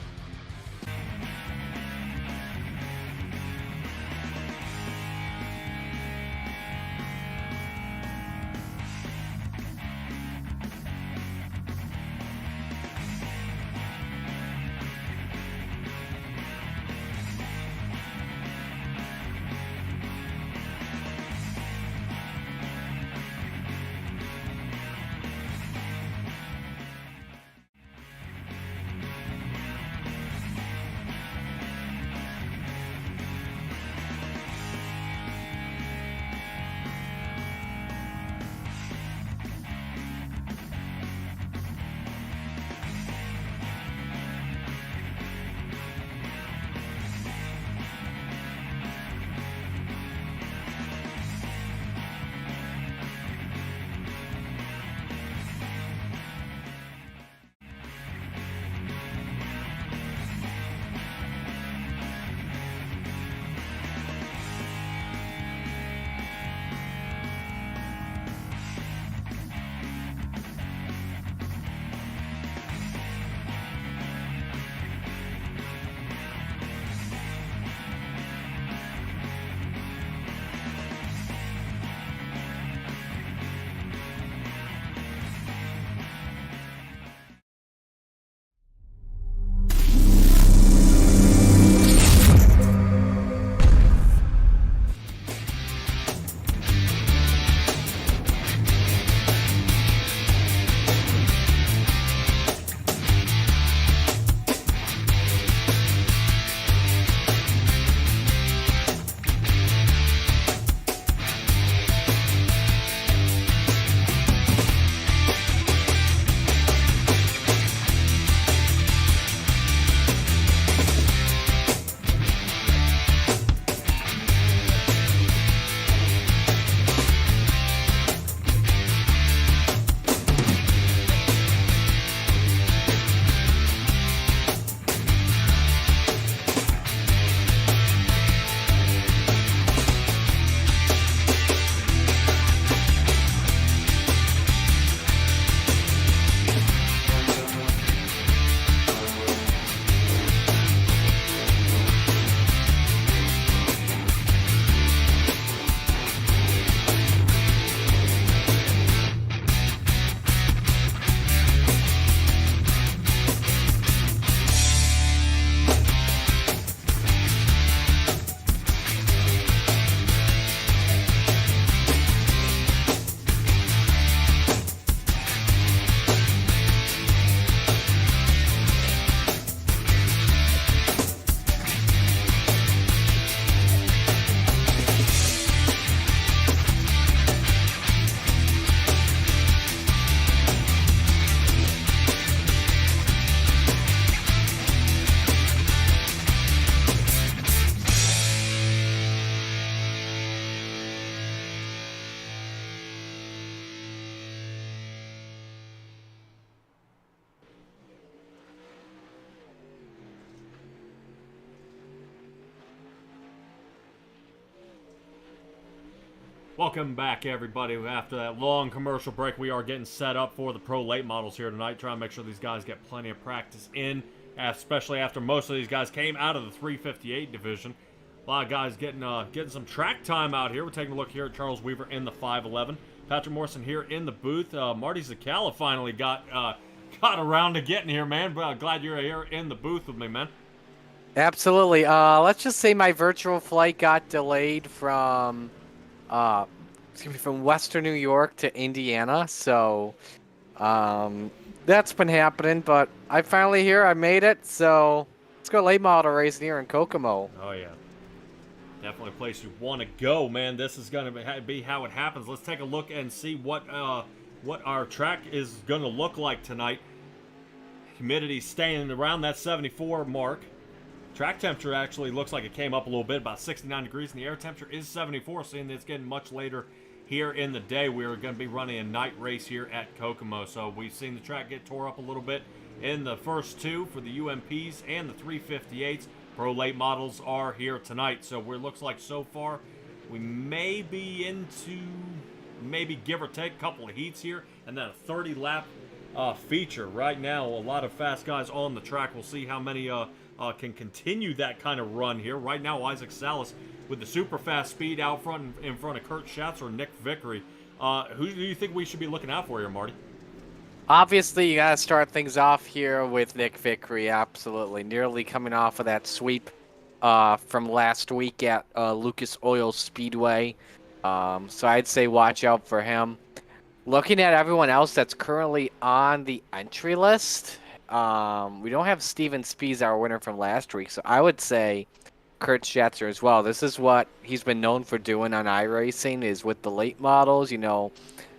Welcome back, everybody. After that long commercial break, we are getting set up for the pro late models here tonight, trying to make sure these guys get plenty of practice in, especially after most of these guys came out of the 358 division. A lot of guys getting some track time out here. We're taking a look here at Charles Weaver in the 511. Patrick Morrison here in the booth. Marty Zacala finally got around to getting here, man. But glad you're here in the booth with me, man. Absolutely. Let's just say my virtual flight got delayed from uh from Western New York to Indiana, so that's been happening, but I finally here, I made it, so let's go late model racing here in Kokomo. Oh, yeah. Definitely a place you want to go, man. This is going to be how it happens. Let's take a look and see what our track is going to look like tonight. Humidity staying around that 74 mark. Track temperature actually looks like it came up a little bit, about 69 degrees, and the air temperature is 74, seeing that it's getting much later here in the day. We're going to be running a night race here at Kokomo, so we've seen the track get tore up a little bit in the first two for the UMPs and the 358s. Pro late models are here tonight, so it looks like so far we may be into maybe give or take a couple of heats here, and then a 30-lap feature. Right now, a lot of fast guys on the track. We'll see how many can continue that kind of run here. Right now, Isaac Salas with the super fast speed out front in front of Kurt Schatz or Nick Vickery. Who do you think we should be looking out for here, Marty? Obviously, you gotta start things off here with Nick Vickery, absolutely. Nearly coming off of that sweep from last week at Lucas Oil Speedway. So I'd say watch out for him. Looking at everyone else that's currently on the entry list, we don't have Steven Spies, our winner from last week, so I would say Kurt Schatzer as well. This is what he's been known for doing on iRacing, is with the late models. You know,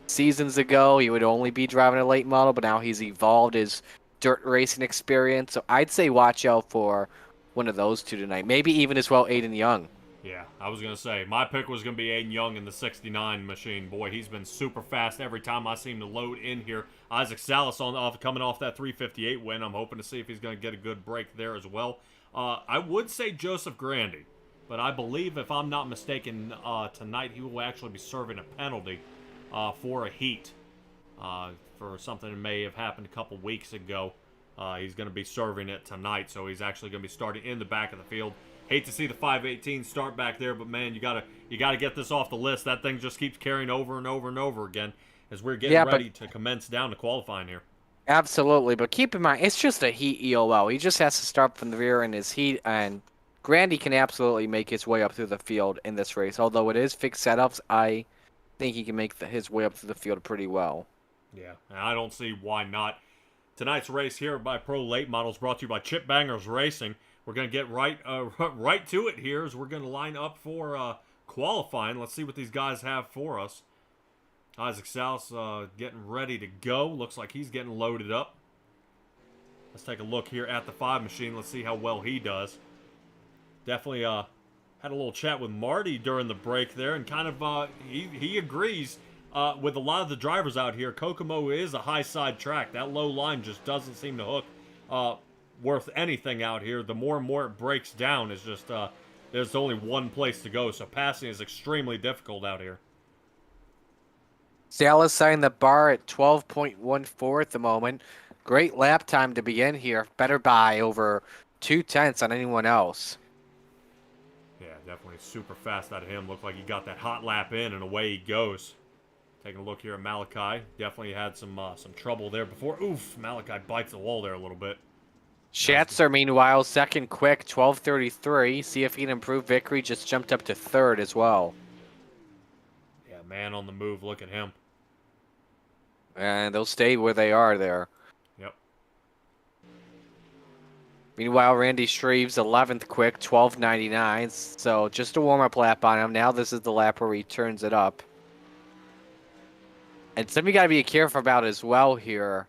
seasons ago he would only be driving a late model, but now he's evolved his dirt racing experience. So I'd say watch out for one of those two tonight. Maybe even as well Aiden Young. Yeah, I was going to say, my pick was going to be Aiden Young in the 69 machine. Boy, he's been super fast every time I see him to load in here. Isaac Salas coming off that 358 win. I'm hoping to see if he's going to get a good break there as well. I would say Joseph Grandy, but I believe, if I'm not mistaken, tonight he will actually be serving a penalty for a heat for something that may have happened a couple weeks ago. He's going to be serving it tonight, so he's actually going to be starting in the back of the field. Hate to see the 518 start back there, but man, you gotta get this off the list. That thing just keeps carrying over and over and over again as we're getting ready to commence down to qualifying here. Absolutely, but keep in mind, it's just a heat EOL. He just has to start from the rear in his heat, and Grandy can absolutely make his way up through the field in this race. Although it is fixed setups, I think he can make his way up through the field pretty well. Yeah, and I don't see why not. Tonight's race here by Pro Late Models brought to you by Chip Bangers Racing. We're going to get right to it here as we're going to line up for qualifying. Let's see what these guys have for us. Isaac Salas getting ready to go. Looks like he's getting loaded up. Let's take a look here at the 5 machine. Let's see how well he does. Definitely had a little chat with Marty during the break there, and kind of he agrees with a lot of the drivers out here. Kokomo is a high side track. That low line just doesn't seem to hook worth anything out here. The more and more it breaks down, is just there's only one place to go, so passing is extremely difficult out here. Salas setting the bar at 12.14 at the moment. Great lap time to begin here. Better by over 2/10 on anyone else. Yeah, definitely super fast out of him. Looked like he got that hot lap in, and away he goes. Taking a look here at Malachi. Definitely had some trouble there before. Oof, Malachi bites the wall there a little bit. Schatzer, meanwhile, second quick, 12:33. See if he can improve. Vickery just jumped up to third as well. Yeah, man on the move. Look at him. And they'll stay where they are there. Yep. Meanwhile, Randy Shreves, 11th quick, 12:99. So just a warm-up lap on him. Now this is the lap where he turns it up. And something you got to be careful about as well here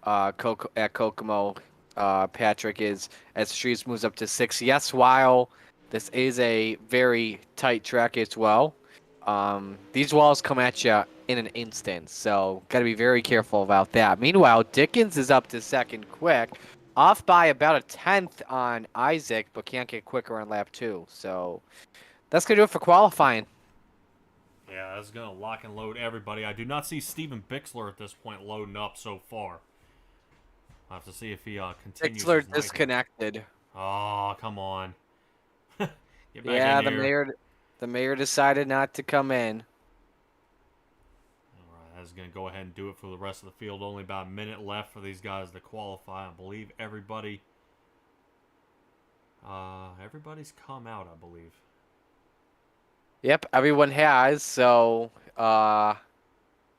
at Kokomo, Patrick, is as Shreves moves up to 6. Yes, while this is a very tight track as well, these walls come at you in an instant, so got to be very careful about that. Meanwhile, Dickens is up to second quick, off by about a 10th on Isaac, but can't get quicker on lap 2. So that's going to do it for qualifying. Yeah, that's going to lock and load everybody. I do not see Steven Bixler at this point loading up so far. I'll have to see if he continues. Bixler disconnected. Oh, come on. Get back Yeah, in here. the mayor decided not to come in. All right, that's going to go ahead and do it for the rest of the field. Only about a minute left for these guys to qualify. I believe everybody... Everybody's come out, I believe. Yep, everyone has. So,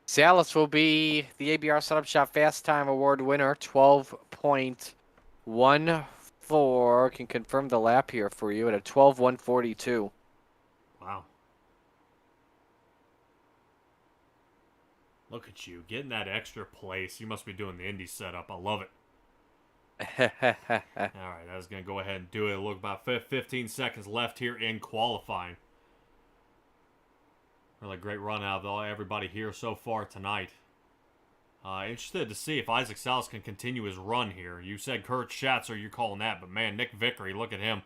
Salas will be the ABR Setup Shop Fast Time Award winner. 12.14. Can confirm the lap here for you at a 12.142. Wow. Look at you, getting that extra place. You must be doing the Indy setup. I love it. All right, that's going to go ahead and do it. Look, about 15 seconds left here in qualifying. Really great run out of everybody here so far tonight. Interested to see if Isaac Salas can continue his run here. You said Kurt Schatzer, you're calling that, but man, Nick Vickery, look at him.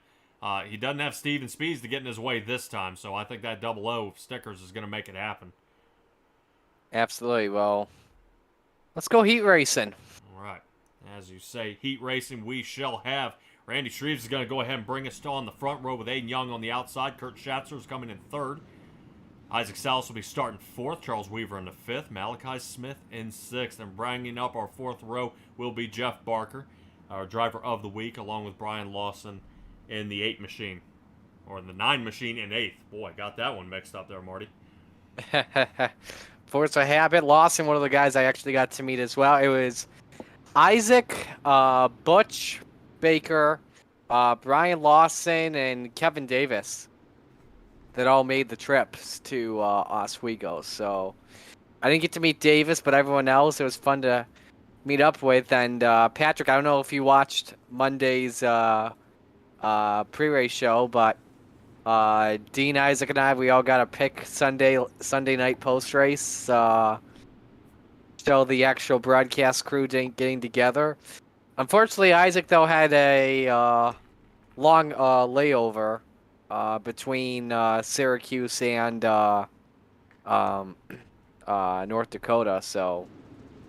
He doesn't have Steven Speeds to get in his way this time, so I think that 00 stickers is going to make it happen. Absolutely. Well, let's go heat racing. All right. As you say, heat racing we shall have. Randy Shreves is going to go ahead and bring us on the front row with Aiden Young on the outside. Kurt Schatzer is coming in third. Isaac Salas will be starting fourth. Charles Weaver in the fifth. Malachi Smith in sixth. And bringing up our fourth row will be Jeff Barker, our driver of the week, along with Brian Lawson in the 8 machine. Or the 9 machine in 8th. Boy, got that one mixed up there, Marty. Force a habit. Lawson, one of the guys I actually got to meet as well. It was Isaac, Butch Baker, Brian Lawson, and Kevin Davis that all made the trips to Oswego. So I didn't get to meet Davis, but everyone else, it was fun to meet up with. And Patrick, I don't know if you watched Monday's pre-race show, but Dean, Isaac, and I, we all got a pick Sunday night post-race. Show the actual broadcast crew getting together. Unfortunately, Isaac, though, had a long layover between Syracuse and North Dakota. So,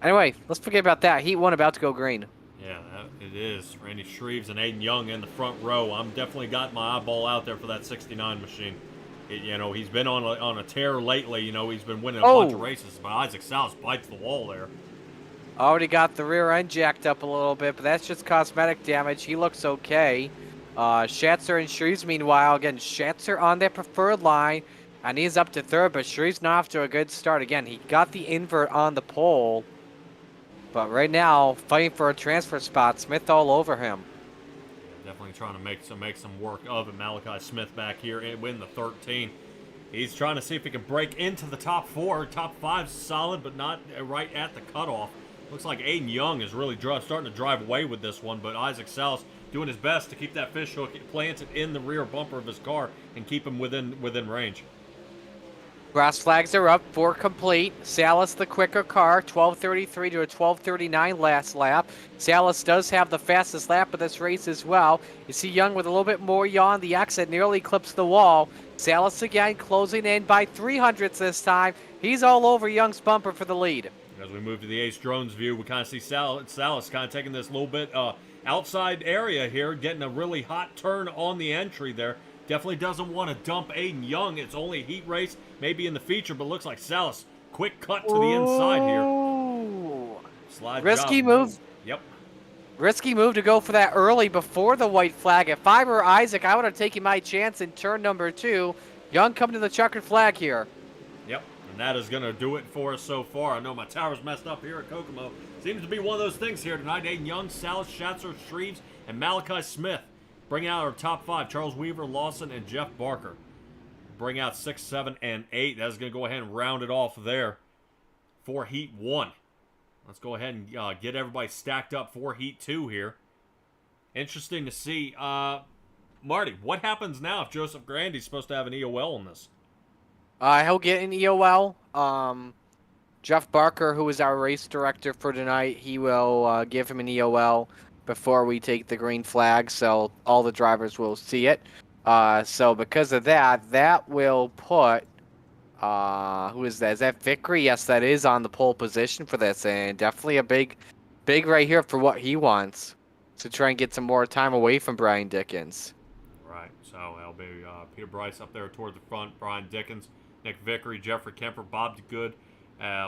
anyway, let's forget about that. Heat 1 about to go green. Yeah, it is. Randy Shreves and Aiden Young in the front row. I'm definitely got my eyeball out there for that 69 machine. He's been on a tear lately. He's been winning a bunch of races, but Isaac Salas bites the wall there. Already got the rear end jacked up a little bit, but that's just cosmetic damage. He looks okay. Schatzer and Shreves, meanwhile, again, Schatzer on their preferred line, and he's up to third, but Shreves not off to a good start. Again, he got the invert on the pole. But right now, fighting for a transfer spot, Smith all over him. Yeah, definitely trying to make some work of it. Malachi Smith back here and win the 13. He's trying to see if he can break into the top 4. Top 5's solid, but not right at the cutoff. Looks like Aiden Young is really starting to drive away with this one, but Isaac Salas doing his best to keep that fish hook planted in the rear bumper of his car and keep him within range. Cross flags are up, 4 complete. Salas the quicker car, 12:33 to a 12:39 last lap. Salas does have the fastest lap of this race as well. You see Young with a little bit more yaw on the exit, nearly clips the wall. Salas again closing in by 300ths this time. He's all over Young's bumper for the lead. As we move to the Ace Drones view, we kind of see Salas kind of taking this little bit outside area here, getting a really hot turn on the entry there. Definitely doesn't want to dump Aiden Young. It's only a heat race, maybe in the feature, but looks like Salas. Quick cut to the inside here. Slide Risky job. move. Yep. Risky move to go for that early before the white flag. If I were Isaac, I would have taken my chance in turn number 2. Young coming to the checkered flag here. Yep. And that is going to do it for us so far. I know my tower's messed up here at Kokomo. Seems to be one of those things here tonight. Aiden Young, Salas, Schatzer, Shreves, and Malachi Smith. Bring out our top 5, Charles Weaver, Lawson, and Jeff Barker. Bring out 6, 7, and 8. That's going to go ahead and round it off there for Heat 1. Let's go ahead and get everybody stacked up for Heat 2 here. Interesting to see. Marty, what happens now if Joseph Grandy's supposed to have an EOL in this? He'll get an EOL. Jeff Barker, who is our race director for tonight, he will give him an EOL before we take the green flag, so all the drivers will see it. So because of that, that will put, who is that? Is that Vickery? Yes, that is on the pole position for this, and definitely a big right here for what he wants to try and get some more time away from Brian Dickens. Right, so that'll be Peter Bryce up there toward the front, Brian Dickens, Nick Vickery, Jeffrey Kemper, Bob DeGood,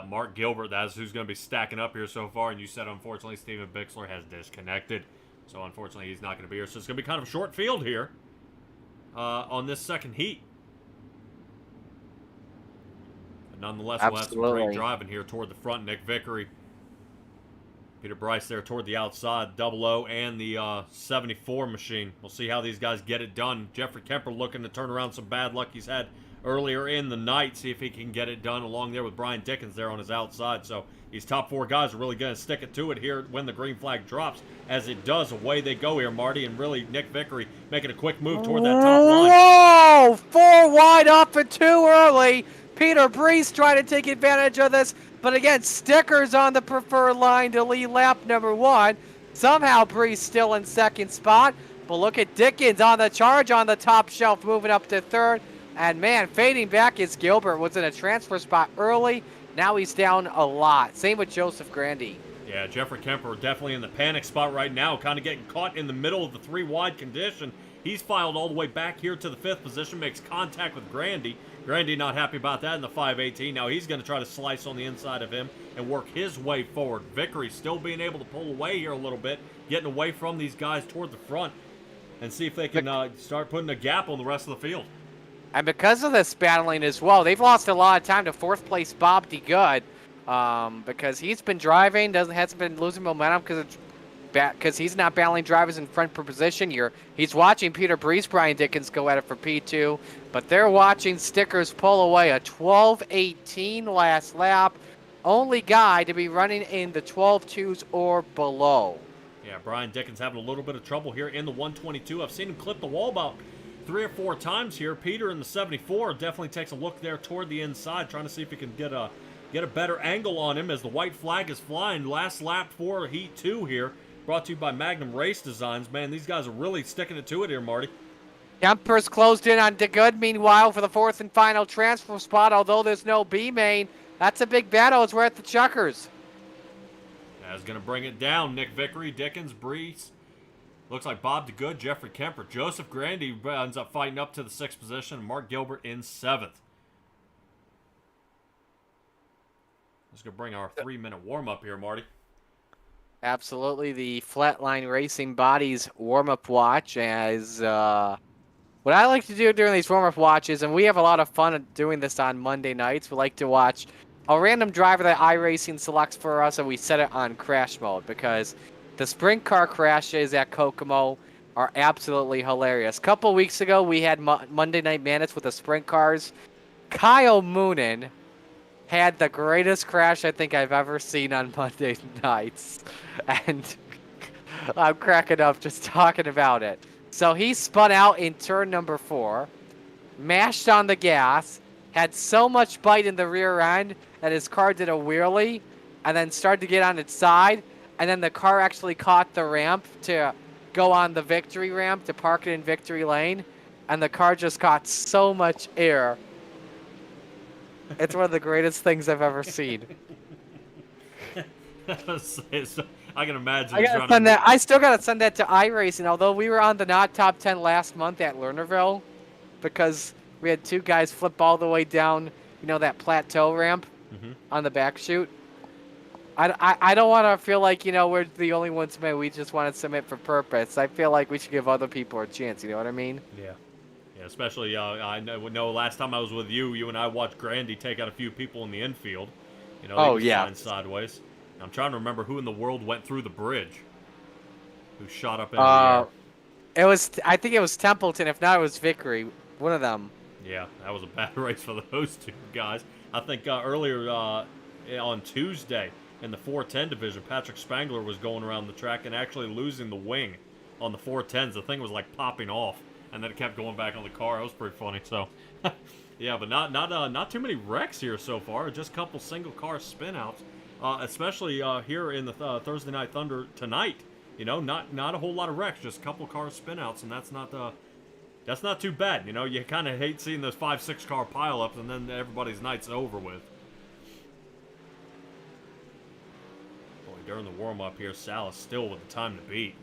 Mark Gilbert. That's who's going to be stacking up here so far. And you said, unfortunately, Steven Bixler has disconnected. So unfortunately, he's not going to be here. So it's going to be kind of a short field here on this second heat. But nonetheless, we'll have some great Absolutely. driving here toward the front. Nick Vickery, Peter Bryce there toward the outside, 00 and the 74 machine. We'll see how these guys get it done. Jeffrey Kemper looking to turn around some bad luck he's had earlier in the night. See if he can get it done along there with Brian Dickens there on his outside. So these top 4 guys are really going to stick it to it here when the green flag drops. As it does, away they go here, Marty. And really, Nick Vickery making a quick move toward that top line. Whoa! 4 wide off and too early. Peter Brees trying to take advantage of this. But again, Stickers on the preferred line to lead lap number 1. Somehow Brees still in second spot. But look at Dickens on the charge on the top shelf, moving up to third. And man, fading back is Gilbert. Was in a transfer spot early. Now he's down a lot. Same with Joseph Grandy. Yeah, Jeffrey Kemper definitely in the panic spot right now, kind of getting caught in the middle of the 3 wide condition. He's filed all the way back here to the 5th position, makes contact with Grandy. Grandy not happy about that in the 518. Now he's going to try to slice on the inside of him and work his way forward. Vickery still being able to pull away here a little bit, getting away from these guys toward the front and see if they can start putting a gap on the rest of the field. And because of this battling as well, they've lost a lot of time to 4th place Bob DeGood because he's been driving, hasn't been losing momentum because he's not battling drivers in front position. He's watching Peter Brees, Brian Dickens go at it for P2, but they're watching Stickers pull away a 12:18 last lap. Only guy to be running in the 12.2s or below. Yeah, Brian Dickens having a little bit of trouble here in the 122. I've seen him clip the wall about 3 or 4 times here. Peter in the 74 definitely takes a look there toward the inside, trying to see if he can get a better angle on him as the white flag is flying. Last lap for Heat 2 here, brought to you by Magnum Race Designs. Man, these guys are really sticking it to it here, Marty. Kemper's closed in on DeGood, meanwhile, for the 4th and final transfer spot, although there's no B-main. That's a big battle as we're at the Chuckers. That's going to bring it down. Nick Vickery, Dickens, Brees. Looks like Bob DeGood, Jeffrey Kemper. Joseph Grandy ends up fighting up to the 6th position, and Mark Gilbert in 7th. Let's go bring our 3-minute warm-up here, Marty. Absolutely, the Flatline Racing Bodies warm-up watch as what I like to do during these warm-up watches, and we have a lot of fun doing this on Monday nights, we like to watch a random driver that iRacing selects for us, and we set it on crash mode because the sprint car crashes at Kokomo are absolutely hilarious. A couple weeks ago, we had Monday Night Madness with the sprint cars. Kyle Moonen had the greatest crash I think I've ever seen on Monday nights. And I'm cracking up just talking about it. So he spun out in turn number 4, mashed on the gas, had so much bite in the rear end that his car did a wheelie and then started to get on its side. And then the car actually caught the ramp to go on the victory ramp to park it in victory lane. And the car just caught so much air. It's one of the greatest things I've ever seen. I can imagine. I still gotta send that to iRacing. Although we were on the not top 10 last month at Lernerville, because we had 2 guys flip all the way down, that plateau ramp on the back chute. I don't want to feel like we're the only ones submit. We just want to submit for purpose. I feel like we should give other people a chance. You know what I mean? Yeah. Yeah, especially, I know last time I was with you and I watched Grandy take out a few people in the infield. Flying sideways. I'm trying to remember who in the world went through the bridge. Who shot up into the air. I think it was Templeton. If not, it was Vickery. One of them. Yeah, that was a bad race for those 2 guys. I think earlier on Tuesday in the 410 division, Patrick Spangler was going around the track and actually losing the wing on the 410s. The thing was like popping off. And then it kept going back on the car. It was pretty funny. So, yeah, but not too many wrecks here so far. Just a couple single car spinouts, especially here in the Thursday Night Thunder tonight. Not a whole lot of wrecks, just a couple car spinouts, and that's not too bad. You kind of hate seeing those 5-6 car pileups, and then everybody's night's over with. Boy, during the warm up here, Sal is still with the time to beat.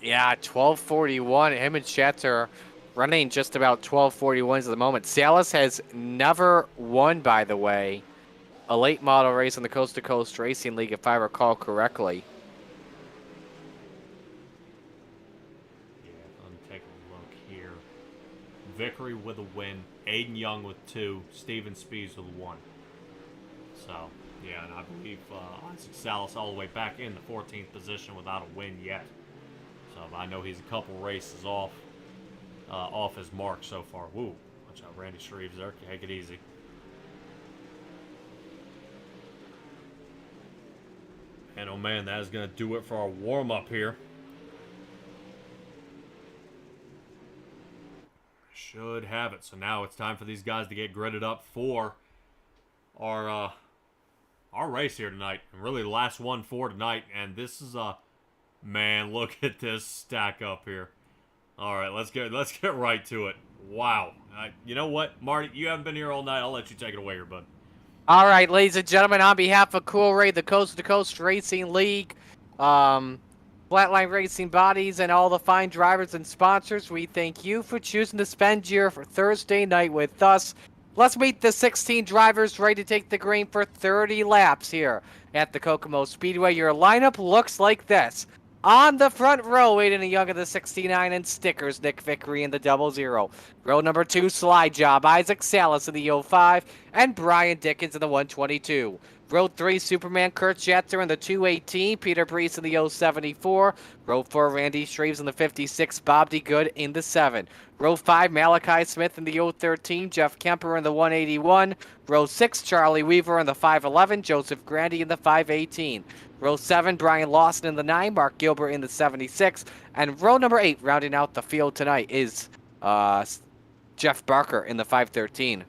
Yeah, 12:41. Him and Schatz are running just about 12:41s at the moment. Salas has never won, by the way, a late model race in the Coast to Coast Racing League, if I recall correctly. Vickery with a win, Aiden Young with 2, Steven Spees with 1. So, yeah, and I believe Isaac Salas all the way back in the 14th position without a win yet. So I know he's a couple races off his mark so far. Woo, watch out, Randy Shreves there. Take it easy. And oh man, that is going to do it for our warm-up here. Should have it. So now it's time for these guys to get gridded up for our race here tonight. And really the last one for tonight. And this is man, look at this stack up here. All right, let's get right to it. Wow. You know what, Marty? You haven't been here all night. I'll let you take it away here, bud. All right, ladies and gentlemen, on behalf of Cool Ray, the Coast to Coast Racing League, Flatline Racing Bodies, and all the fine drivers and sponsors, we thank you for choosing to spend your Thursday night with us. Let's meet the 16 drivers ready to take the green for 30 laps here at the Kokomo Speedway. Your lineup looks like this. On the front row, Aiden Young of the 69 and stickers, Nick Vickery in the 00. Row number 2, Slide Job, Isaac Salas in the 05, and Brian Dickens in the 122. Row 3, Superman Kurt Schatzer in the 218, Peter Brees in the 074. Row 4, Randy Shreves in the 56, Bob D. Good in the 7. Row 5, Malachi Smith in the 013, Jeff Kemper in the 181. Row 6, Charlie Weaver in the 511, Joseph Grandy in the 518. Row 7, Brian Lawson in the 9, Mark Gilbert in the 76. And row number 8, rounding out the field tonight, is Jeff Barker in the 513.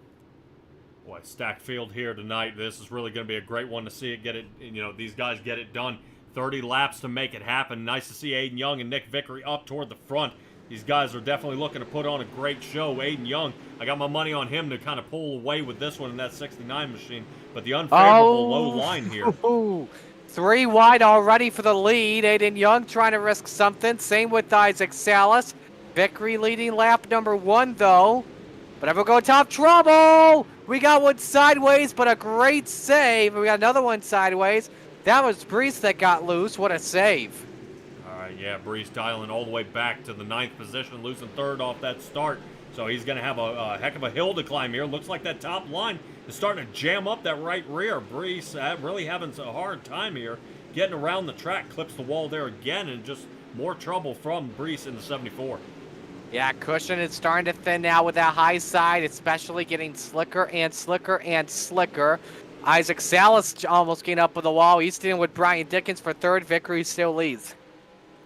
Boy, stacked field here tonight. This is really going to be a great one to see it get it. You know, these guys get it done. 30 laps to make it happen. Nice to see Aiden Young and Nick Vickery up toward the front. These guys are definitely looking to put on a great show. Aiden Young, I got my money on him to kind of pull away with this one in that 69 machine. But the unfavorable low line here. 3 wide already for the lead. Aiden Young trying to risk something. Same with Isaac Salas. Vickery leading lap number 1, though. But everyone go top trouble! We got one sideways, but a great save. We got another one sideways. That was Brees that got loose. What a save. All right, yeah, Brees dialing all the way back to the 9th position, losing 3rd off that start. So he's going to have a heck of a hill to climb here. Looks like that top line is starting to jam up that right rear. Brees really having a hard time here. Getting around the track, clips the wall there again, and just more trouble from Brees in the 74. Yeah, cushion is starting to thin now with that high side, especially getting slicker and slicker and slicker. Isaac Salas almost getting up with the wall. He's dealing with Brian Dickens for 3rd. Vickery still leads.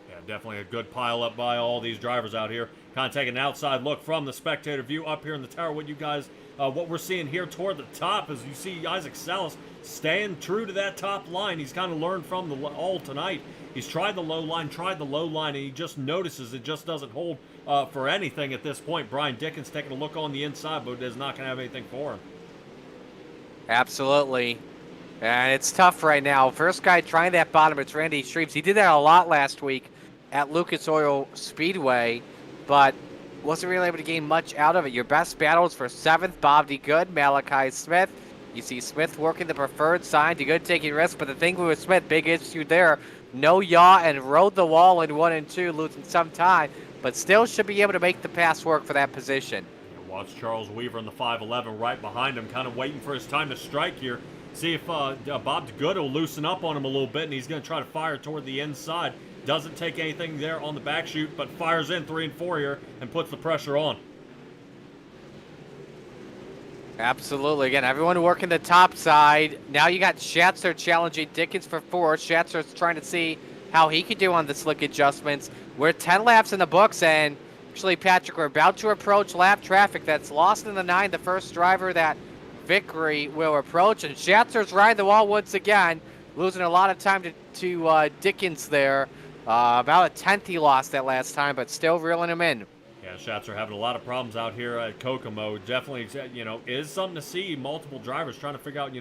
Yeah, definitely a good pile up by all these drivers out here. Kind of taking an outside look from the spectator view up here in the tower. What you guys, what we're seeing here toward the top is you see Isaac Salas staying true to that top line. He's kind of learned from the all tonight. He's tried the low line, and he just notices it just doesn't hold for anything at this point. Brian Dickens taking a look on the inside, but is not going to have anything for him. Absolutely. And it's tough right now. First guy trying that bottom, it's Randy Shreves. He did that a lot last week at Lucas Oil Speedway, but wasn't really able to gain much out of it. Your best battles for 7th, Bob D. Good, Malachi Smith. You see Smith working the preferred side, D. Good taking risks, but the thing with Smith, big issue there, no yaw and rode the wall in 1 and 2, losing some time, but still should be able to make the pass work for that position. Watch Charles Weaver in the 511 right behind him, kind of waiting for his time to strike here. See if Bob DeGood will loosen up on him a little bit, and he's going to try to fire toward the inside. Doesn't take anything there on the back chute, but fires in 3 and 4 here and puts the pressure on. Absolutely. Again, everyone working the top side. Now you got Schatzer challenging Dickens for 4. Schatzer's trying to see how he can do on the slick adjustments. We're 10 laps in the books, and actually, Patrick, we're about to approach lap traffic. That's lost in the 9, the first driver that Vickery will approach. And Schatzer's riding the wall once again, losing a lot of time to Dickens there. About a 10th he lost that last time, but still reeling him in. Yeah, Schatzer having a lot of problems out here at Kokomo. Definitely, is something to see. Multiple drivers trying to figure out,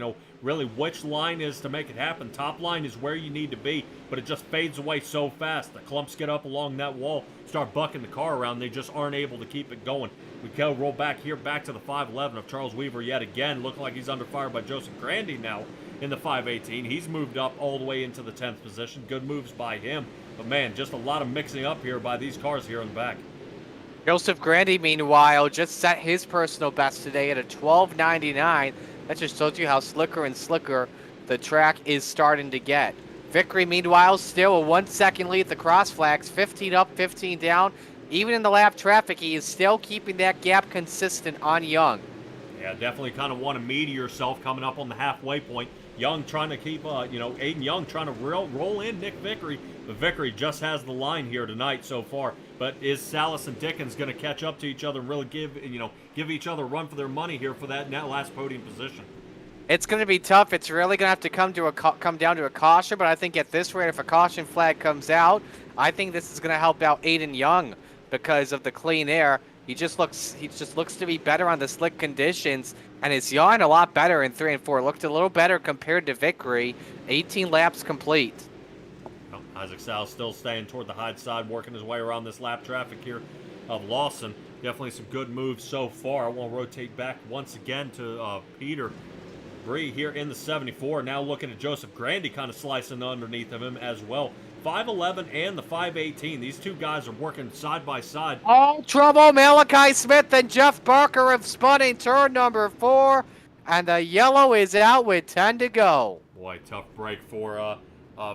really which line is to make it happen. Top line is where you need to be, but it just fades away so fast. The clumps get up along that wall, start bucking the car around. They just aren't able to keep it going. We go roll back here, back to the 511 of Charles Weaver yet again. Looking like he's under fire by Joseph Grandy now in the 518. He's moved up all the way into the 10th position. Good moves by him. But, man, just a lot of mixing up here by these cars here in the back. Joseph Grandy, meanwhile, just set his personal best today at a 12:99. That just shows you how slicker and slicker the track is starting to get. Vickery, meanwhile, still a 1 second lead at the cross flags, 15 up, 15 down. Even in the lap traffic, he is still keeping that gap consistent on Young. Yeah, definitely kind of want to meter yourself coming up on the halfway point. Young trying to keep, Aiden Young trying to roll in Nick Vickery. But Vickery just has the line here tonight so far. But is Salas and Dickens going to catch up to each other and really give each other a run for their money here for that last podium position? It's going to be tough. It's really going to have to come down to a caution. But I think at this rate, if a caution flag comes out, I think this is going to help out Aiden Young because of the clean air. He just looks to be better on the slick conditions, and his yawn a lot better in 3 and 4. Looked a little better compared to Vickery. 18 laps complete. Well, Isaac Sal still staying toward the high side, working his way around this lap traffic here of Lawson. Definitely some good moves so far. I want to rotate back once again to Peter Bree here in the 74. Now looking at Joseph Grandy kind of slicing underneath of him as well. 511 and the 518. These two guys are working side by side. All trouble. Malachi Smith and Jeff Barker have spun in turn number 4, and the yellow is out with 10 to go. Boy, tough break for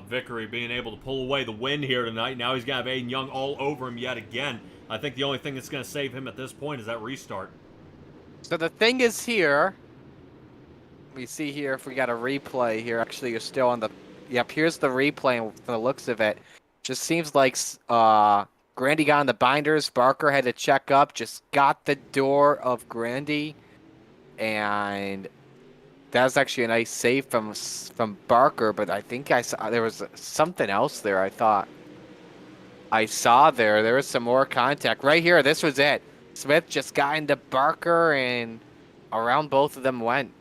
Vickery being able to pull away the win here tonight. Now he's got Aiden Young all over him yet again. I think the only thing that's going to save him at this point is that restart. So the thing is here, we see here if we got a replay here. Actually, you're still on the... Yep, here's the replay from the looks of it. Just seems like Grandy got on the binders. Barker had to check up. Just got the door of Grandy. And that was actually a nice save from Barker. But I think I saw there was something else there I thought I saw there. There was some more contact. Right here, this was it. Smith just got into Barker and around both of them went.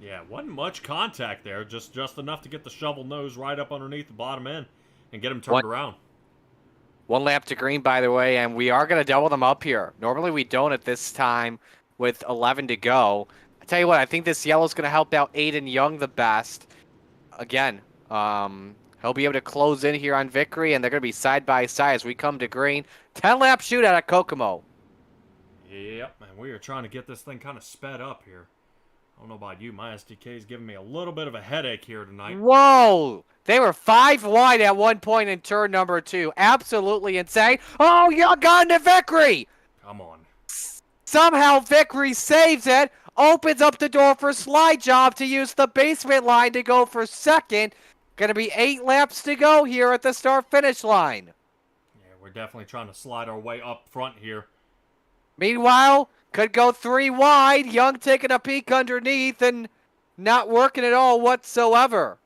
Yeah, wasn't much contact there. Just enough to get the shovel nose right up underneath the bottom end and get him turned around. 1 lap to green, by the way, and we are going to double them up here. Normally we don't at this time with 11 to go. I tell you what, I think this yellow is going to help out Aiden Young the best. Again, he'll be able to close in here on Vickery, and they're going to be side by side as we come to green. 10-lap shootout at Kokomo. Yep, and we are trying to get this thing kind of sped up here. I don't know about you, my SDK is giving me a little bit of a headache here tonight. Whoa! They were 5 wide at one point in turn number 2. Absolutely insane. Oh, Young got into Vickery! Come on. Somehow Vickery saves it, opens up the door for Slide Job to use the basement line to go for second. Gonna be 8 laps to go here at the start-finish line. Yeah, we're definitely trying to slide our way up front here. Meanwhile, could go 3 wide. Young taking a peek underneath and not working at all whatsoever.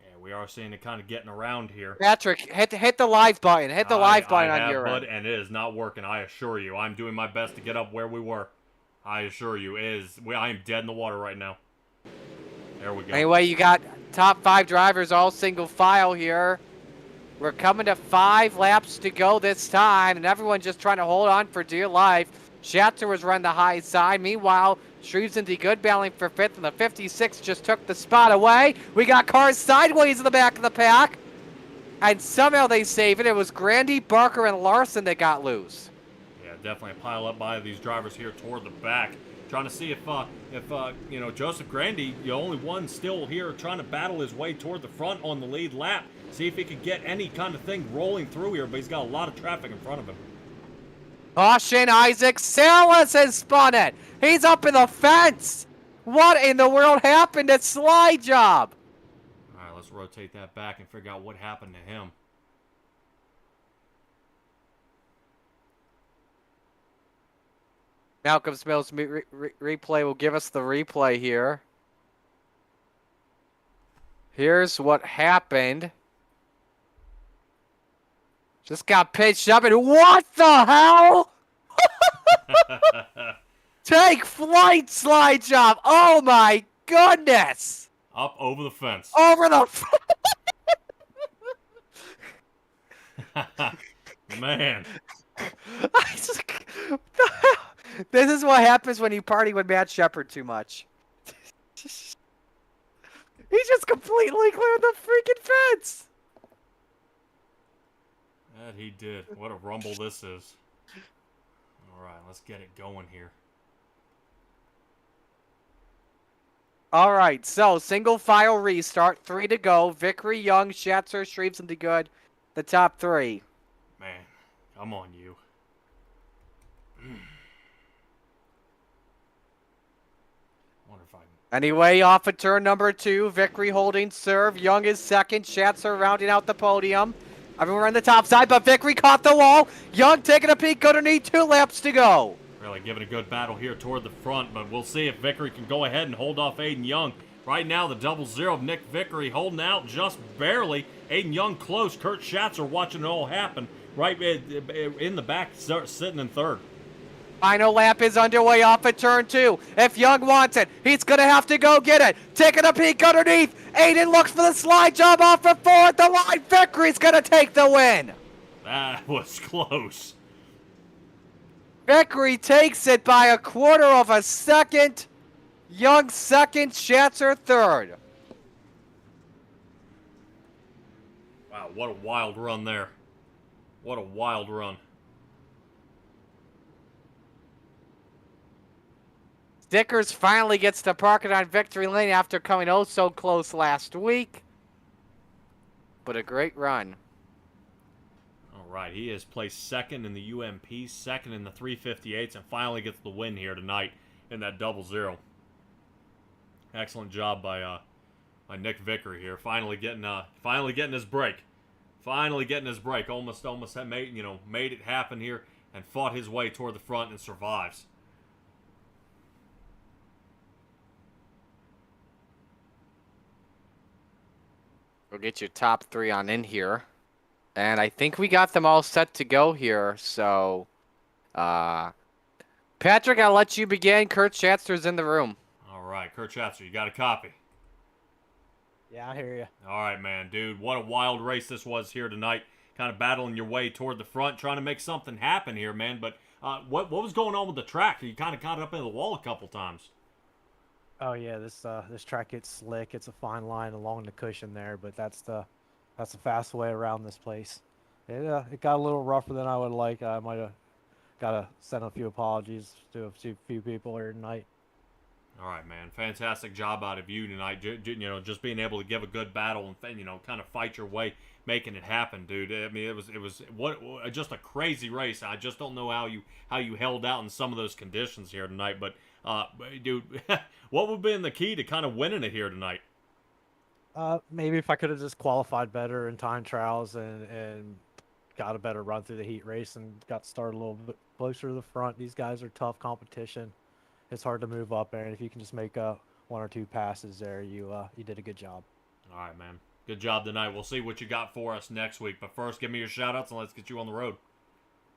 Yeah, we are seeing it kind of getting around here. Patrick, hit the live button. Hit the live button on your end. end. And it is not working, I assure you. I'm doing my best to get up where we were. I assure you, I am dead in the water right now. There we go. Anyway, you got top 5 drivers all single file here. We're coming to 5 laps to go this time, and everyone just trying to hold on for dear life. Schatzer was running the high side. Meanwhile, Shreves into good battling for 5th, and the 56 just took the spot away. We got cars sideways in the back of the pack, and somehow they save it. It was Grandy, Barker, and Larson that got loose. Yeah, definitely a pile up by these drivers here toward the back. Trying to see if Joseph Grandy, the only one still here trying to battle his way toward the front on the lead lap. See if he could get any kind of thing rolling through here, but he's got a lot of traffic in front of him. Caution, Isaac Salas has spun it. He's up in the fence. What in the world happened to Slide Job? All right, let's rotate that back and figure out what happened to him. Malcolm Smith's replay will give us the replay here. Here's what happened. Just got pitched up, and what the hell? Take flight, Slide Job. Oh my goodness. Up over the fence. Over the Man. This is what happens when you party with Matt Shepard too much. He just completely cleared the freaking fence. That he did. What a rumble this is. All right, let's get it going here. All right, so single file restart, 3 to go. Vickery, Young, Schatzer, Shreves, and DeGood, the top 3. Man, come on, you. Wonder if I can. Anyway, off of turn number 2, Vickery holding serve. Young is second. Schatzer rounding out the podium. Everyone on the top side, but Vickery caught the wall. Young taking a peek underneath, 2 laps to go. Really giving a good battle here toward the front, but we'll see if Vickery can go ahead and hold off Aiden Young. Right now, the 0-0 of Nick Vickery holding out just barely. Aiden Young close. Kurt Schatzer watching it all happen. Right in the back, sitting in third. Final lap is underway off of turn 2. If Young wants it, he's going to have to go get it. Taking a peek underneath. Aiden looks for the slide job off of 4 at the line. Vickery's going to take the win. That was close. Vickery takes it by a quarter of a second. Young second, Schatzer third. Wow, what a wild run there. What a wild run. Stickers finally gets to park it on victory lane after coming oh so close last week. But a great run. All right, he has placed second in the UMP, second in the 358s, and finally gets the win here tonight in that 0-0. Excellent job by Nick Vickery here, finally getting his break. Finally getting his break. Almost had made it happen here and fought his way toward the front and survives. We'll get your top 3 on in here. And I think we got them all set to go here. So, Patrick, I'll let you begin. Kurt Schatzer's in the room. All right, Kurt Schatzer, you got a copy? Yeah, I hear you. All right, man, dude. What a wild race this was here tonight. Kind of battling your way toward the front, trying to make something happen here, man. But what was going on with the track? You kind of got up into the wall a couple times. Oh yeah, this track gets slick. It's a fine line along the cushion there, but that's the fast way around this place. It got a little rougher than I would like. I might have got to send a few apologies to a few people here tonight. All right, man. Fantastic job out of you tonight. Just being able to give a good battle and kind of fight your way, making it happen, dude. I mean, it was just a crazy race. I just don't know how you held out in some of those conditions here tonight. But dude, what would have been the key to kind of winning it here tonight? Maybe if I could have just qualified better in time trials and got a better run through the heat race and got started a little bit closer to the front. These guys are tough competition. It's hard to move up there, and if you can just make 1 or 2 passes there, you did a good job. All right, man. Good job tonight. We'll see what you got for us next week. But first, give me your shout-outs, and let's get you on the road.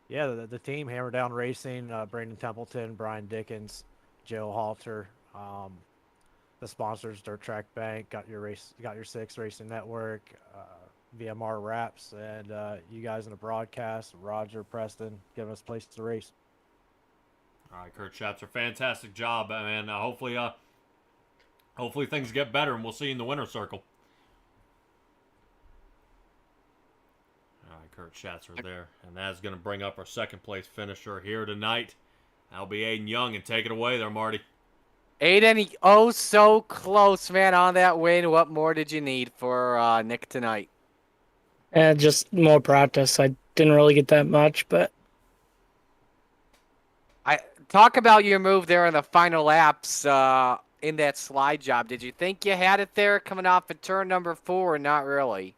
Yeah, the team, Hammer Down Racing, Brandon Templeton, Brian Dickens, Joe Halter, the sponsors, Dirt Track Bank, Got Your Six Racing Network, VMR Wraps, and you guys in the broadcast, Roger, Preston, giving us a place to race. All right, Kurt Schatzer, fantastic job, man. Hopefully things get better, and we'll see you in the winner's circle. All right, Kurt Schatzer there, and that's going to bring up our second place finisher here tonight. That'll be Aiden Young, and take it away there, Marty. Aiden, oh so close, man, on that win. What more did you need for Nick tonight? Just more practice. I didn't really get that much, but Talk about your move there in the final laps in that slide job. Did you think you had it there coming off of turn number 4 or not really?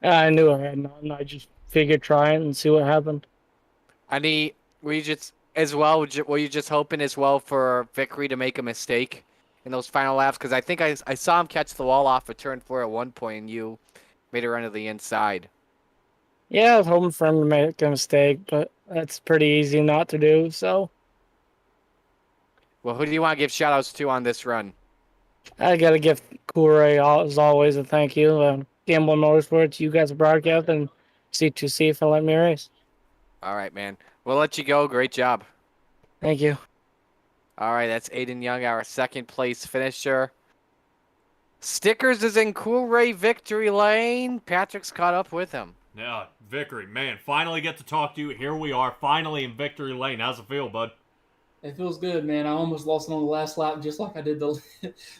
I knew I had none. I just figured try it and see what happened. Were you just hoping as well for Vickery to make a mistake in those final laps? Because I think I saw him catch the wall off of turn 4 at one point, and you made a run to the inside. Yeah, I was hoping for him to make a mistake, but that's pretty easy not to do, so. Well, who do you want to give shout-outs to on this run? I got to give Cool Ray, as always, a thank you. Gamble Motorsports, you guys are broadcasting, and C2C for letting me race. All right, man. We'll let you go. Great job. Thank you. All right, that's Aiden Young, our second place finisher. Stickers is in Cool Ray victory lane. Patrick's caught up with him. Yeah, Vickery, man, finally get to talk to you. Here we are, finally in victory lane. How's it feel, bud? It feels good, man. I almost lost it on the last lap, just like I did the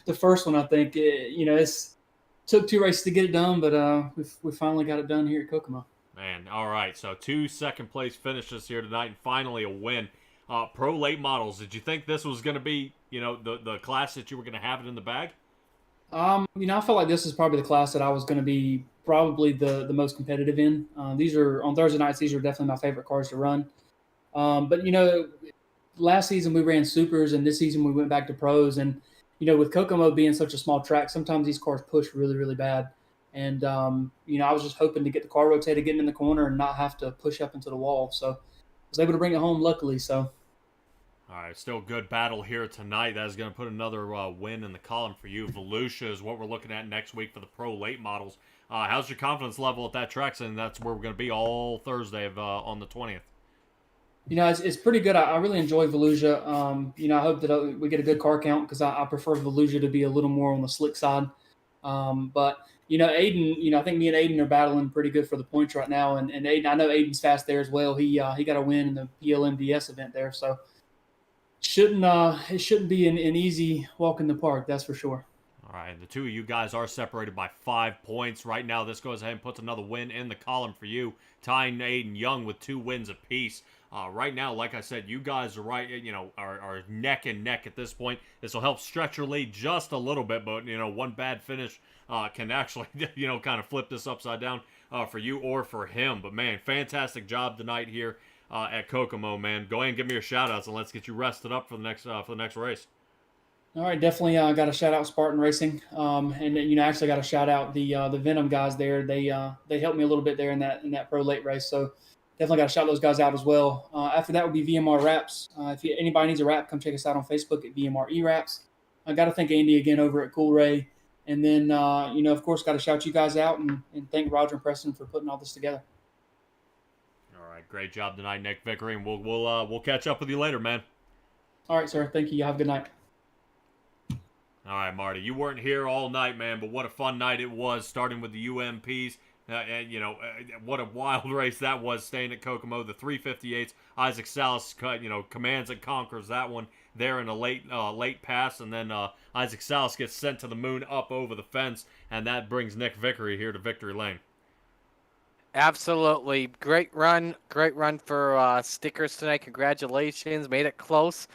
the first one. I think it's took 2 races to get it done, but we finally got it done here at Kokomo. Man, all right. So 2 second-place finishes here tonight, and finally a win. Pro late models. Did you think this was going to be, the class that you were going to have it in the bag? I felt like this is probably the class that I was going to be probably the most competitive in. These are on Thursday nights. These are definitely my favorite cars to run. But last season we ran supers, and this season we went back to pros. And with Kokomo being such a small track, sometimes these cars push really, really bad. And I was just hoping to get the car rotated, getting in the corner, and not have to push up into the wall. So I was able to bring it home, luckily. So. All right, still good battle here tonight. That is going to put another win in the column for you. Volusia is what we're looking at next week for the pro late models. How's your confidence level at that track? And that's where we're going to be all Thursday on the 20th. It's pretty good. I really enjoy Volusia. I hope that we get a good car count because I prefer Volusia to be a little more on the slick side. But Aiden, I think me and Aiden are battling pretty good for the points right now. And Aiden, I know Aiden's fast there as well. He got a win in the PLMDS event there, so it shouldn't be an easy walk in the park, that's for sure. All right, the two of you guys are separated by 5 points. Right now, this goes ahead and puts another win in the column for you, tying Aiden Young with 2 wins apiece. Right now, like I said, you guys are right, are neck and neck at this point. This will help stretch your lead just a little bit, but, one bad finish can actually, kind of flip this upside down for you or for him. But, man, fantastic job tonight here at Kokomo, man. Go ahead and give me your shout-outs, and let's get you rested up for the next race. All right, definitely got to shout out Spartan Racing, and actually got to shout out the Venom guys there. They helped me a little bit there in that pro late race, so definitely got to shout those guys out as well. After that would be VMR Wraps. If anybody needs a wrap, come check us out on Facebook at VMR eWraps. I got to thank Andy again over at Cool Ray, and then of course got to shout you guys out and thank Roger and Preston for putting all this together. All right, great job tonight, Nick Vickery, and we'll catch up with you later, man. All right, sir. Thank you. Have a good night. All right, Marty, you weren't here all night, man, but what a fun night it was, starting with the UMPs. What a wild race that was, staying at Kokomo. The 358s, Isaac Salas, commands and conquers that one there in a late pass, and then Isaac Salas gets sent to the moon up over the fence, and that brings Nick Vickery here to victory lane. Absolutely. Great run for Stickers tonight. Congratulations. Made it close.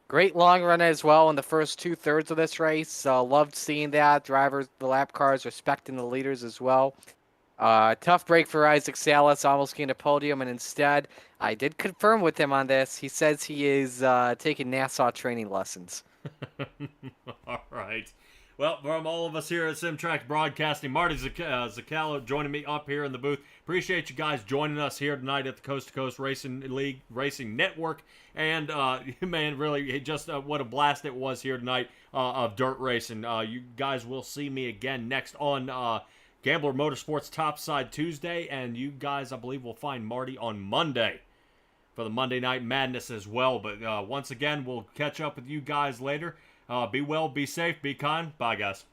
Great long run as well in the first 2/3 of this race. Loved seeing that. Drivers, the lap cars respecting the leaders as well. Tough break for Isaac Salas, almost getting a podium, and instead, I did confirm with him on this. He says he is taking Nassau training lessons. All right. Well, from all of us here at SimTrack Broadcasting, Marty Zaccallo joining me up here in the booth. Appreciate you guys joining us here tonight at the Coast2Coast Racing League Racing Network. And, man, really, just what a blast it was here tonight of dirt racing. You guys will see me again next on Gambler Motorsports Topside Tuesday. And you guys, I believe, will find Marty on Monday for the Monday Night Madness as well. But once again, we'll catch up with you guys later. Be well, be safe, be kind. Bye, guys.